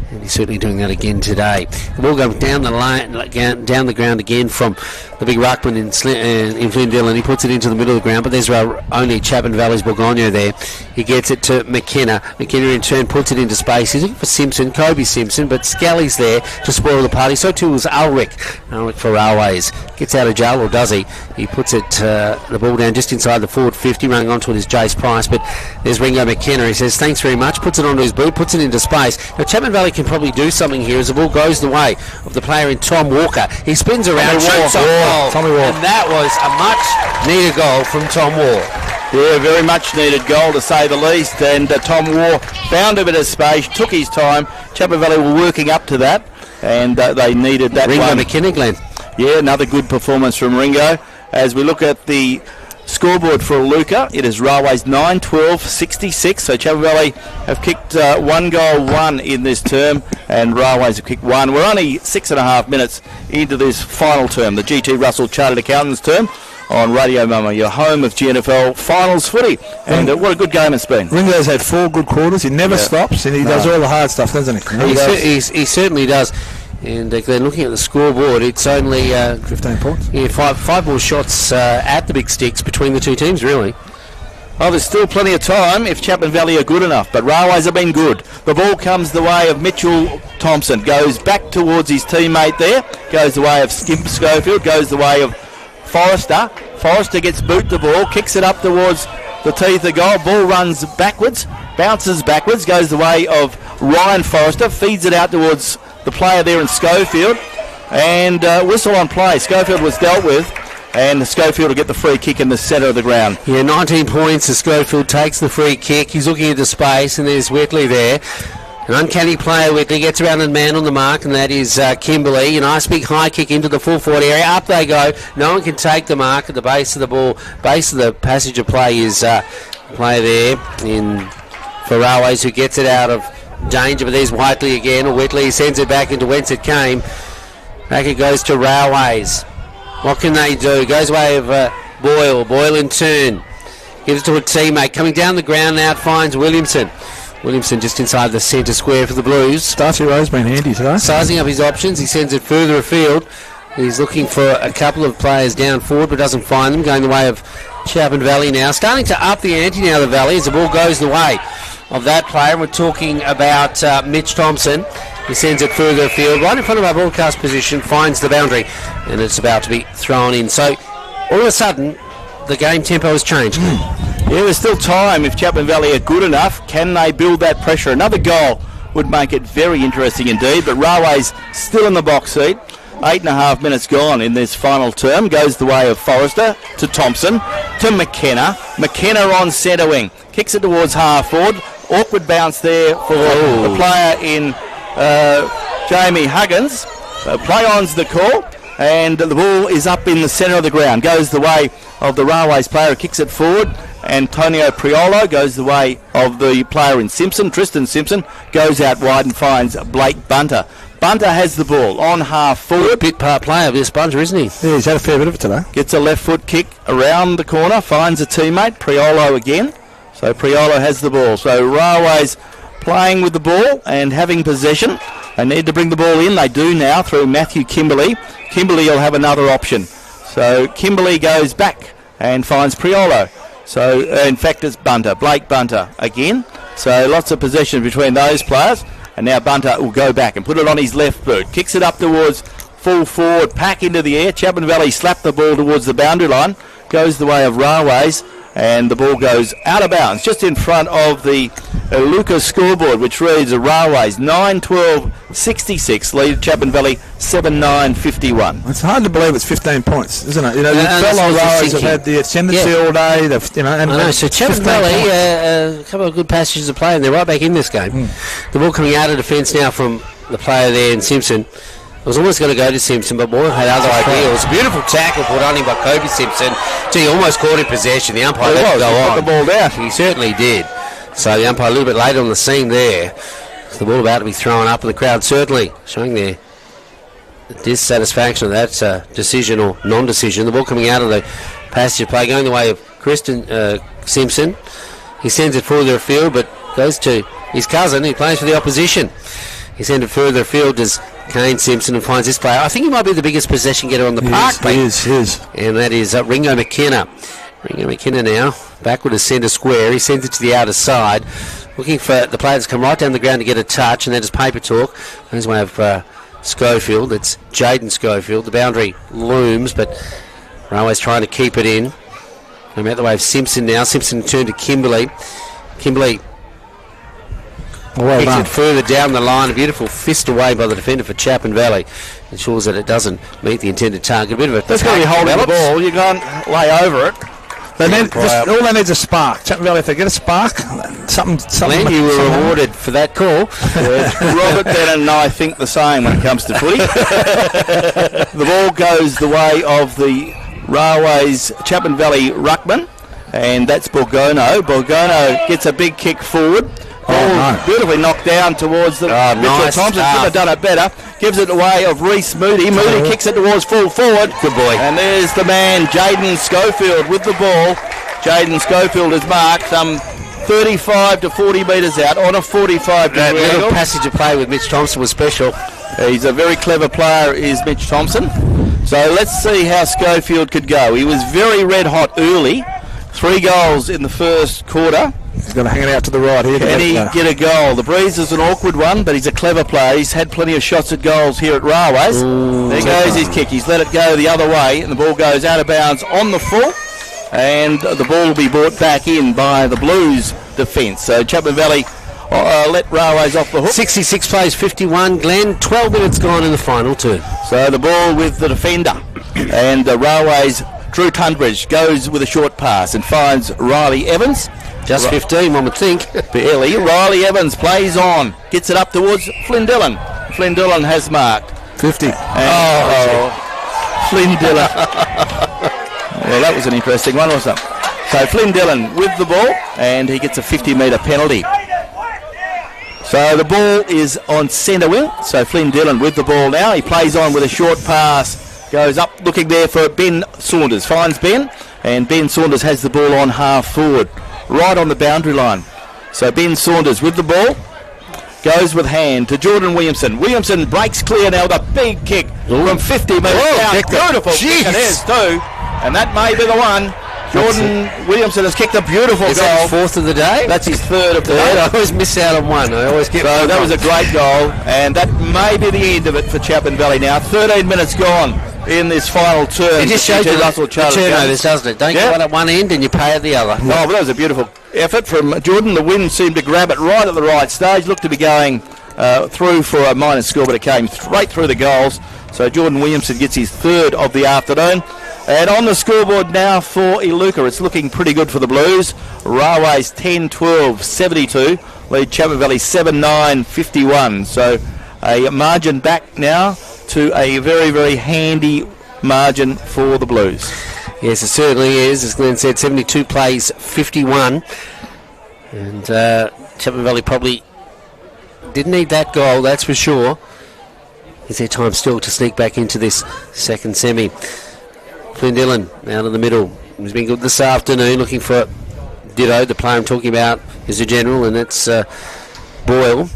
And he's certainly doing that again today. The ball goes down the line, down the ground again from the big ruckman in Flindell, and he puts it into the middle of the ground. But there's only Chapman Valley's Borgogno there. He gets it to McKenna. McKenna in turn puts it into space. He's looking for Simpson, Kobe Simpson, but Scally's there to spoil the party. So too was Ulrich. Ulrich for Railways. Gets out of jail, or does he? He puts it the ball down just inside the forward 50. Running onto it is Jace Price, but there's Ringo McKenna. He says thanks very much. Puts it onto his boot. Puts it into space. Now Chapman Valley can probably do something here as the ball goes the way of the player in Tom Walker. He spins around, shoots on goal, and that was a much needed goal from Tom Waugh. Yeah, very much needed goal to say the least, and Tom Waugh found a bit of space, took his time. Chapman Valley were working up to that, and they needed that Ringo one. McKenna, Glenn. Yeah, another good performance from Ringo. As we look at the scoreboard for Luca, it is Railways 9, 12, 66. So Chapman Valley have kicked 1 goal, 1 in this term, and Railways have kicked 1. We're only 6.5 minutes into this final term, the GT Russell Chartered Accountants term, on Radio Mama, your home of GNFL finals footy. And what a good game it's been. Ringo's had 4 good quarters. He never stops, and he does all the hard stuff, doesn't he? He certainly does. And Glenn, looking at the scoreboard, it's only 15 points. Yeah, five more shots at the big sticks between the two teams, really. Oh, there's still plenty of time if Chapman Valley are good enough, but Railways have been good. The ball comes the way of Mitchell Thompson, goes back towards his teammate there, goes the way of Skimp Schofield, goes the way of Forrester. Forrester gets boot the ball, kicks it up towards the teeth of goal. Ball runs backwards, bounces backwards, goes the way of Ryan Forrester, feeds it out towards the player there in Schofield, and whistle on play. Schofield was dealt with, and Schofield will get the free kick in the centre of the ground. Yeah, 19 points as Schofield takes the free kick. He's looking into space, and there's Whitley there. An uncanny player, Whitley, gets around the man on the mark, and that is Kimberley. A nice big high kick into the full forward area. Up they go. No one can take the mark at the base of the ball. Base of the passage of play is player there for Railways, who gets it out of danger, but there's Whitley again. Whitley sends it back into whence it came. Back it goes to Railways. What can they do? Goes away of Boyle. Boyle in turn gives it to a teammate. Coming down the ground now, it finds Williamson. Williamson just inside the centre square for the Blues. Darcy Rowe's been handy today. Sizing up his options. He sends it further afield. He's looking for a couple of players down forward, but doesn't find them. Going the way of Chapman Valley now starting to up the ante now, the Valley, as the ball goes the way of that player. We're talking about Mitch Thompson. He sends it further afield, right in front of our broadcast position, finds the boundary, and it's about to be thrown in. So all of a sudden, the game tempo has changed. Yeah, there's still time if Chapman Valley are good enough. Can they build that pressure? Another goal would make it very interesting indeed, but Railway's still in the box seat. 8.5 minutes gone in this final term. Goes the way of Forrester to Thompson to McKenna. McKenna on centre wing. Kicks it towards half forward. Awkward bounce there for the player in Jamie Huggins. Play on's the call, and the ball is up in the centre of the ground. Goes the way of the Railways player who kicks it forward. Antonio Priolo goes the way of the player in Simpson. Tristan Simpson goes out wide and finds Blake Bunter. Bunter has the ball on half forward. Bit part player, this Bunter, isn't he? Yeah, he's had a fair bit of it today. Gets a left foot kick around the corner, finds a teammate, Priolo again. So Priolo has the ball. So Railways playing with the ball and having possession. They need to bring the ball in. They do now through Matthew Kimberley. Kimberley will have another option. So Kimberley goes back and finds Priolo. So in fact it's Bunter, Blake Bunter again. So lots of possession between those players. And now Bunter will go back and put it on his left boot. Kicks it up towards full forward, pack into the air. Chapman Valley slap the ball towards the boundary line. Goes the way of Railways. And the ball goes out of bounds just in front of the Lucas scoreboard, which reads Railways 9-12-66, lead Chapman Valley 7-9-51. It's hard to believe it's 15 points, isn't it? You know, the fellow Railways have had the ascendancy all day. So Chapman Valley, a couple of good passages of play, and they're right back in this game. The ball coming out of defence now from the player there in Simpson. I was almost going to go to Simpson, but Moore had other ideas. A beautiful tackle put on him by Kobe Simpson. Gee, he almost caught in possession. The umpire let him go on. The ball down. He certainly did. So the umpire a little bit later on the scene there. The ball about to be thrown up, and the crowd certainly showing their dissatisfaction of that decision or non-decision. The ball coming out of the passage of play, going the way of Kristen Simpson. He sends it further afield, but goes to his cousin. He plays for the opposition. He sends it further afield as Kane Simpson and finds this player. I think he might be the biggest possession getter on the park. He is. And that is Ringo McKenna. Ringo McKenna now, backward to centre square. He sends it to the outer side. Looking for the player that's come right down the ground to get a touch, and that is paper talk. There's way of Schofield. It's Jaden Schofield. The boundary looms, but Railway's trying to keep it in. I'm out the way of Simpson now. Simpson turned to Kimberley. Kimberley kicks it further down the line. A beautiful fist away by the defender for Chapman Valley. Ensures that it doesn't meet the intended target. A bit of a that's got to be holding the ball. You can't lay over it. All they need is a spark. Chapman Valley, if they get a spark, something. Glenn, you were rewarded for that call. Robert Bennett and I think the same when it comes to footy. The ball goes the way of the Railways Chapman Valley ruckman, and that's Borgono. Borgono gets a big kick forward. Beautifully knocked down towards the Mitchell Thompson. Could have done it better. Gives it away of Reece Moody. Moody kicks it towards full forward. Good boy. And there's the man, Jaden Schofield, with the ball. Jaden Schofield is marked 35 to 40 metres out on a 45 degree angle. That little passage of play with Mitch Thompson was special. He's a very clever player, is Mitch Thompson. So let's see how Schofield could go. He was very red hot early. 3 goals in the first quarter. He's going to hang it out to the right here. Can he get a goal? The breeze is an awkward one, but he's a clever player. He's had plenty of shots at goals here at Railways. There goes his kick. He's let it go the other way, and the ball goes out of bounds on the full, and the ball will be brought back in by the Blues defence. So Chapman Valley let Railways off the hook. 66 plays 51. Glenn, 12 minutes gone in the final two. So the ball with the defender, and the Railways. Drew Tunbridge goes with a short pass and finds Riley Evans. Just 15, one would think. Barely. Riley Evans plays on. Gets it up towards Flynn Dillon. Flynn Dillon has marked 50. Flynn Dillon. Well, that was an interesting one, wasn't it? So Flynn Dillon with the ball, and he gets a 50-metre penalty. So the ball is on centre wing. So Flynn Dillon with the ball now. He plays on with a short pass. Goes up looking there for Ben Saunders. Finds Ben, and Ben Saunders has the ball on half forward, right on the boundary line. So Ben Saunders with the ball. Goes with hand to Jordan Williamson. Williamson breaks clear now with a big kick from 50 metres down. Beautiful kick it is too. And that may be the one. Jordan Williamson has kicked a beautiful Is goal. that fourth of the day? That's his third of the Third. day. I always miss out on one. I always get So that was a great goal, and that may be the end of it for Chapman Valley now. 13 minutes gone in this final term. It just shows you the turnovers, doesn't it? Don't Yeah. go out at one end and you pay at the other. Oh, but that was a beautiful effort from Jordan. The wind seemed to grab it right at the right stage. Looked to be going through for a minor score, but it came straight through the goals. So Jordan Williamson gets his third of the afternoon. And on the scoreboard now for Iluka, it's looking pretty good for the Blues. Railways 10-12, 72. Lead Chapman Valley 7-9, 51. So a margin back now to a very, very handy margin for the Blues. Yes, it certainly is. As Glenn said, 72 plays 51. And Chapman Valley probably didn't need that goal, that's for sure. Is there time still to sneak back into this second semi? Flynn Dillon out in the middle. He's been good this afternoon, looking for Ditto. The player I'm talking about is a general, and it's Boyle.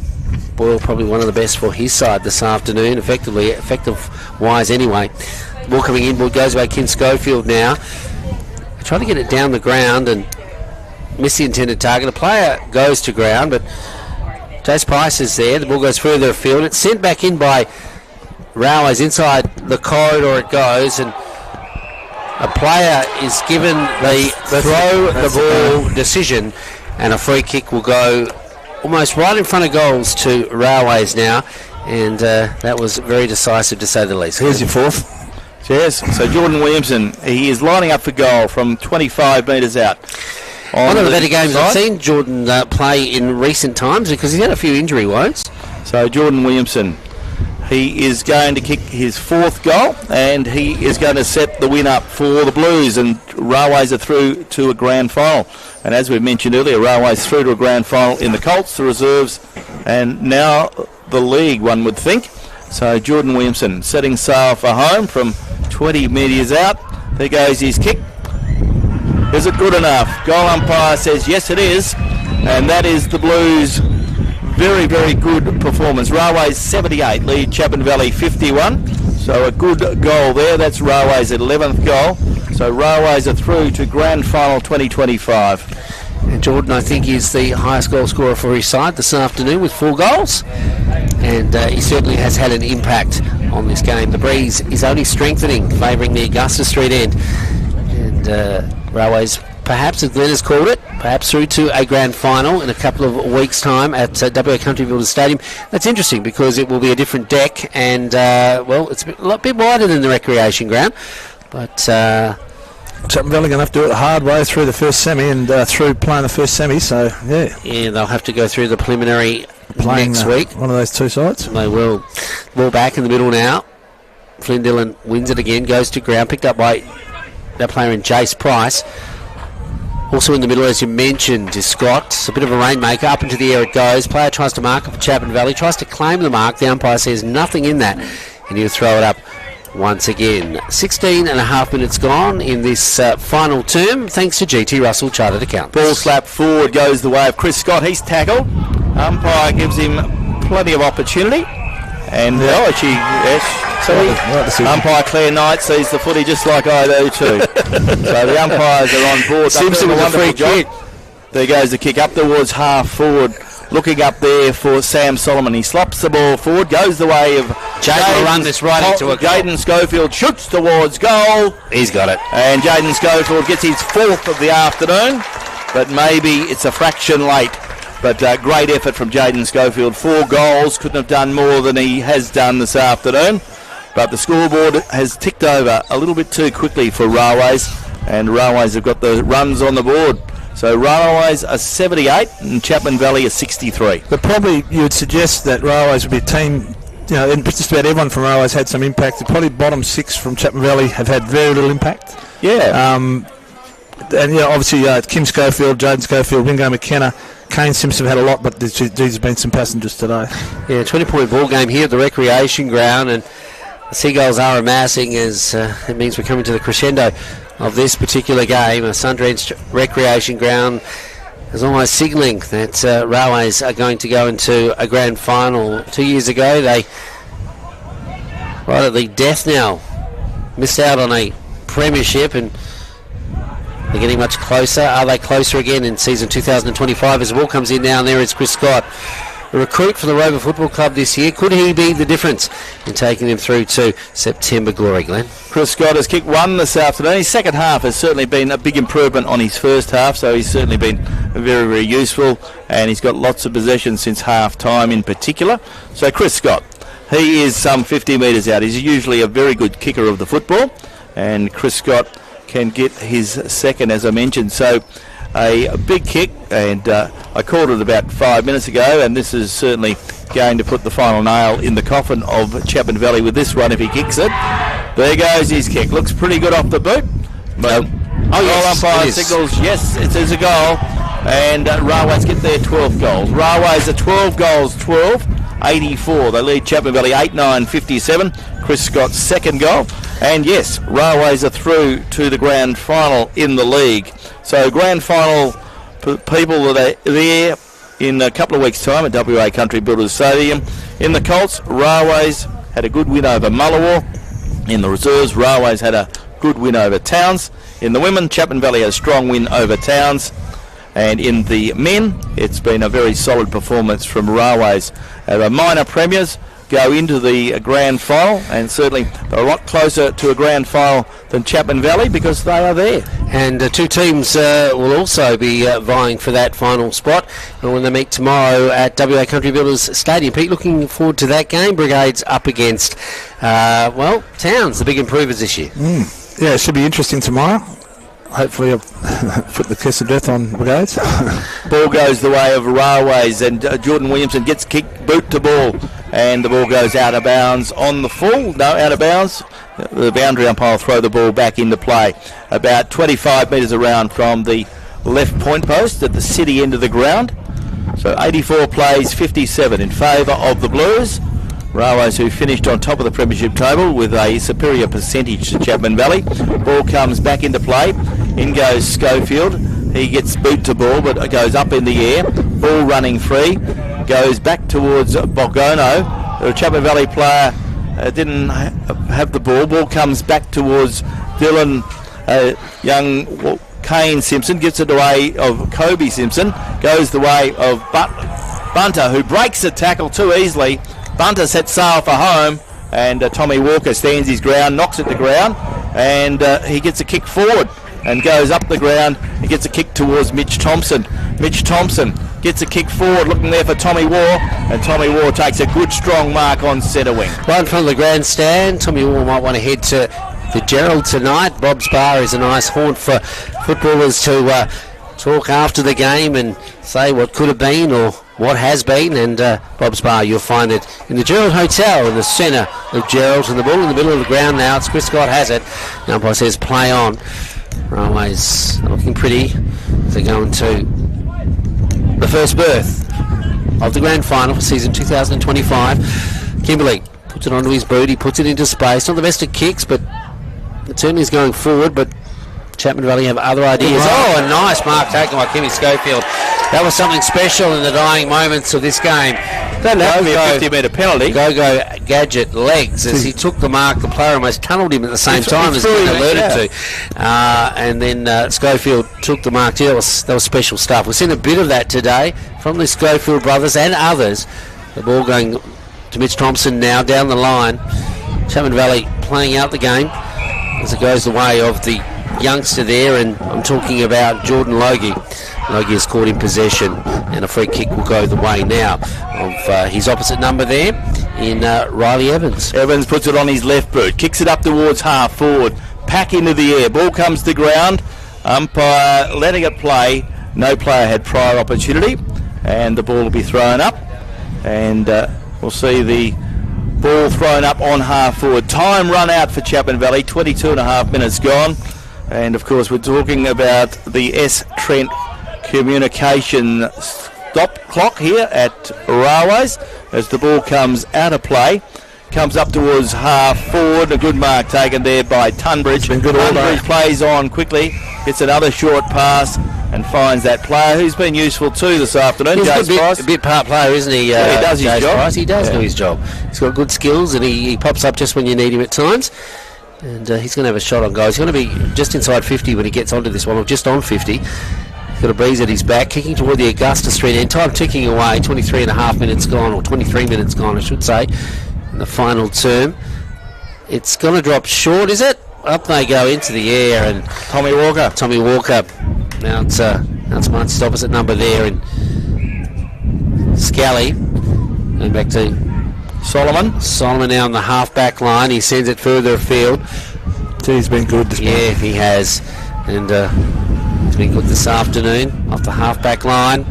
Boyle probably one of the best for his side this afternoon, effective-wise anyway. Ball coming in, ball goes by Kim Schofield now. Trying to get it down the ground and miss the intended target. The player goes to ground, but Jace Price is there. The ball goes further afield. It's sent back in by Railways. Inside the corridor it goes, and a player is given the throw the ball decision, and a free kick will go almost right in front of goals to Railways now, and that was very decisive to say the least. Here's your fourth. Yes, so Jordan Williamson, he is lining up for goal from 25 metres out. One of the better games I've seen Jordan play in recent times, because he's had a few injury woes. So Jordan Williamson, he is going to kick his fourth goal, and he is going to set the win up for the Blues, and Railways are through to a grand final. And as we mentioned earlier, Railways through to a grand final in the Colts, the reserves, and now the league, one would think. So Jordan Williamson setting sail for home from 20 metres out. There goes his kick. Is it good enough? Goal umpire says yes it is, and that is the Blues' very, very good performance. Railways 78, lead Chapman Valley 51. So a good goal there. That's Railways' 11th goal. So Railways are through to grand final 2025. And Jordan, I think, is the highest goal scorer for his side this afternoon with 4 goals. And he certainly has had an impact on this game. The breeze is only strengthening, favouring the Augusta Street end. And Railways, perhaps, as Glenn has called it, perhaps through to a grand final in a couple of weeks' time at WA Country Builders Stadium. That's interesting because it will be a different deck, and, well, it's a bit wider than the recreation ground. But Chapman Valley going to have to do it the hard way through the first semi and through playing the first semi, so yeah. Yeah, they'll have to go through the preliminary Playing next week. One of those two sides. They will. Ball back in the middle now. Flynn Dillon wins it again, goes to ground, picked up by that player in Jace Price. Also in the middle, as you mentioned, is Scott. It's a bit of a rainmaker. Up into the air it goes. Player tries to mark it for Chapman Valley, tries to claim the mark. The umpire says nothing in that, and he'll throw it up once again. 16 and a half minutes gone in this final term, thanks to GT Russell Chartered Accountants. Ball slap forward goes the way of Chris Scott. He's tackled. Umpire gives him plenty of opportunity. And umpire Claire Knight sees the footy just like I do too. So the umpires are on board. Simpson with a free kick. There goes the kick up towards half forward. Looking up there for Sam Solomon. He slops the ball forward, goes the way of Jaden will run this right into a goal. Jaden Schofield shoots towards goal. He's got it. And Jaden Schofield gets his 4th of the afternoon, but maybe it's a fraction late. But great effort from Jaden Schofield. 4 goals, couldn't have done more than he has done this afternoon. But the scoreboard has ticked over a little bit too quickly for Railways, and Railways have got the runs on the board. So Railways are 78 and Chapman Valley are 63. But probably you would suggest that Railways would be a team, you know, and just about everyone from Railways had some impact. The probably bottom 6 from Chapman Valley have had very little impact. Yeah. And obviously Kim Schofield, Jaden Schofield, Wingo McKenna, Kane Simpson have had a lot, but there's been some passengers today. Yeah, 20-point ball game here at the recreation ground, and the Seagulls are amassing as it means we're coming to the crescendo of this particular game. A sun-drenched recreation ground is almost signalling that Railways are going to go into a grand final. 2 years ago, they, right at the death knell, missed out on a premiership, and They're getting much closer. Are they closer again in season 2025 as the ball comes in now? And there is Chris Scott, a recruit for the Rover Football Club this year. Could he be the difference in taking them through to September glory, Glenn? Chris Scott has kicked one this afternoon. His second half has certainly been a big improvement on his first half, so he's certainly been very, very useful, and he's got lots of possession since half time in particular. So Chris Scott, he is some 50 metres out. He's usually a very good kicker of the football, and Chris Scott can get his second, as I mentioned. So a big kick, and I called it about 5 minutes ago, and this is certainly going to put the final nail in the coffin of Chapman Valley with this one if he kicks it. There goes his kick. Looks pretty good off the boot. But umpire signals, yes, it is a goal. And Railways get their 12th goals. Railways are 12 goals, 84. They lead Chapman Valley 8-9-57. Chris Scott's second goal. And yes, Railways are through to the grand final in the league. So grand final people that are there in a couple of weeks' time at WA Country Builders Stadium. In the Colts, Railways had a good win over Mullawar. In the reserves, Railways had a good win over Towns. In the women, Chapman Valley had a strong win over Towns. And in the men, it's been a very solid performance from Railways. The minor premiers go into the grand final, and certainly they're a lot closer to a grand final than Chapman Valley because they are there. And two teams will also be vying for that final spot when they meet tomorrow at WA Country Builders Stadium. Pete, looking forward to that game. Brigade's up against, Towns, the big improvers this year. Yeah, it should be interesting tomorrow. Hopefully I've put the kiss of death on Brigades. Ball goes the way of Railways, and Jordan Williamson gets kicked, boot to ball, and the ball goes out of bounds on the full. No, out of bounds. The boundary umpire will throw the ball back into play. About 25 metres around from the left point post at the city end of the ground. So 84 plays, 57 in favour of the Blues. Railways, who finished on top of the premiership table with a superior percentage to Chapman Valley. Ball comes back into play. In goes Schofield. He gets boot to ball, but it goes up in the air. Ball running free. Goes back towards Bogono. The Chapman Valley player didn't have the ball. Ball comes back towards Dylan young Kane Simpson. Gets it away of Kobe Simpson. Goes the way of Bunter, who breaks the tackle too easily. Bunter sets sail for home, and Tommy Walker stands his ground, knocks it to ground, and he gets a kick forward and goes up the ground. He gets a kick towards Mitch Thompson. Mitch Thompson gets a kick forward, looking there for Tommy Waugh, and Tommy Waugh takes a good strong mark on centre wing. Right in front of the grandstand, Tommy Waugh might want to head to the Gerald tonight. Bob's Bar is a nice haunt for footballers to talk after the game and say what could have been or what has been, and Bob's Bar, you'll find it in the Gerald Hotel in the centre of Gerald, and the ball in the middle of the ground now. It's Chris Scott has it. The umpire says play on. Railways are looking pretty. They're going to the first berth of the grand final for season 2025. Kimberley puts it onto his boot. He puts it into space. Not the best of kicks, but it certainly is going forward, but Chapman Valley have other ideas. Oh, a nice mark taken by Kimmy Schofield. That was something special in the dying moments of this game. That would be a 50-metre penalty. Go Gadget legs as he took the mark. The player almost tunnelled him at the same time as been alerted to. And then Schofield took the mark. That was special stuff. We've seen a bit of that today from the Schofield brothers and others. The ball going to Mitch Thompson now down the line. Chapman Valley playing out the game as it goes the way of the youngster there, and I'm talking about Jordan Logie. Logie is caught in possession, and a free kick will go the way now of his opposite number there in Riley Evans. Evans puts it on his left boot, kicks it up towards half forward, pack into the air, ball comes to ground, umpire letting it play. No player had prior opportunity, and the ball will be thrown up, and we'll see the ball thrown up on half forward. Time run out for Chapman Valley, 22.5 minutes gone. And of course we're talking about the S. Trent communication stop clock here at Railways as the ball comes out of play. Comes up towards half forward. A good mark taken there by Tunbridge. Tunbridge plays on quickly, gets another short pass and finds that player who's been useful too this afternoon. He's a bit part player, isn't he? Yeah, he does his job. Price. He does do his job. He's got good skills, and he pops up just when you need him at times. And he's going to have a shot on goal. He's going to be just inside 50 when he gets onto this one, or just on 50. He's got a breeze at his back, kicking toward the Augusta Street end. Time ticking away, 23 and a half minutes gone, or 23 minutes gone, I should say, in the final term. It's going to drop short, is it? Up they go into the air, and Tommy Walker. Now it's Munster's opposite number there, and Scally going back to Solomon now on the half-back line. He sends it further afield. He's been good this morning. Yeah, he has. And he's been good this afternoon off the half-back line.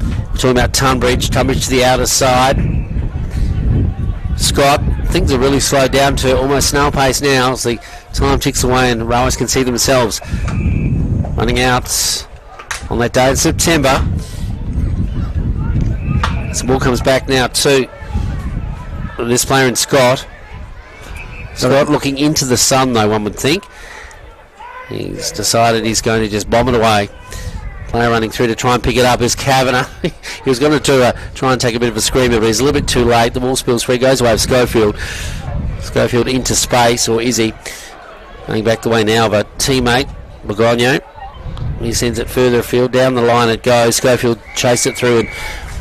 We're talking about Tunbridge to the outer side. Scott, things are really slowed down to almost snail pace now as the time ticks away and Railways can see themselves running out on that day in September. Some ball comes back now to this player in Scott. Scott looking into the sun, though, one would think. He's decided he's going to just bomb it away. Player running through to try and pick it up is Kavanagh. He was going to try and take a bit of a screamer, but he's a little bit too late. The ball spills free, goes away with Schofield. Schofield into space, or is he? Going back the way now, but teammate, Begogno. He sends it further afield, down the line it goes. Schofield chased it through and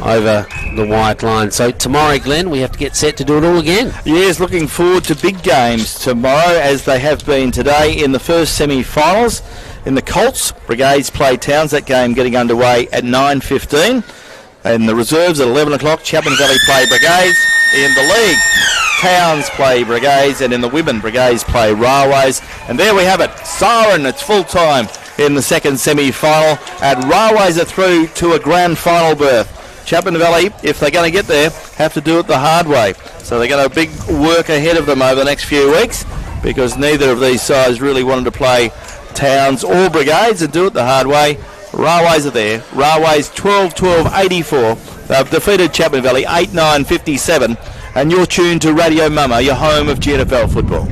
over the white line. So tomorrow, Glenn, we have to get set to do it all again. Yes, looking forward to big games tomorrow, as they have been today in the first semi-finals. In the Colts, Brigades play Towns. That game getting underway at 9:15. And the reserves at 11 o'clock. Chapman Valley play Brigades. In the league, Towns play Brigades, and in the women, Brigades play Railways. And there we have it. Siren, it's full time in the second semi-final, and Railways are through to a grand final berth. Chapman Valley, if they're going to get there, have to do it the hard way. So they've got a big work ahead of them over the next few weeks, because neither of these sides really wanted to play Towns or Brigades and do it the hard way. Railways are there. Railways 12-12-84. They've defeated Chapman Valley 8-9-57. And you're tuned to Radio Mama, your home of GNFL football.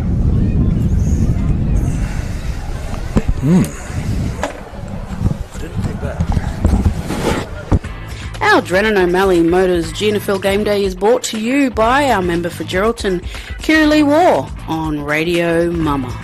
Our Drennan O'Malley Motors GNFL Game Day is brought to you by our member for Geraldton, Kira Lee War, on Radio Mama.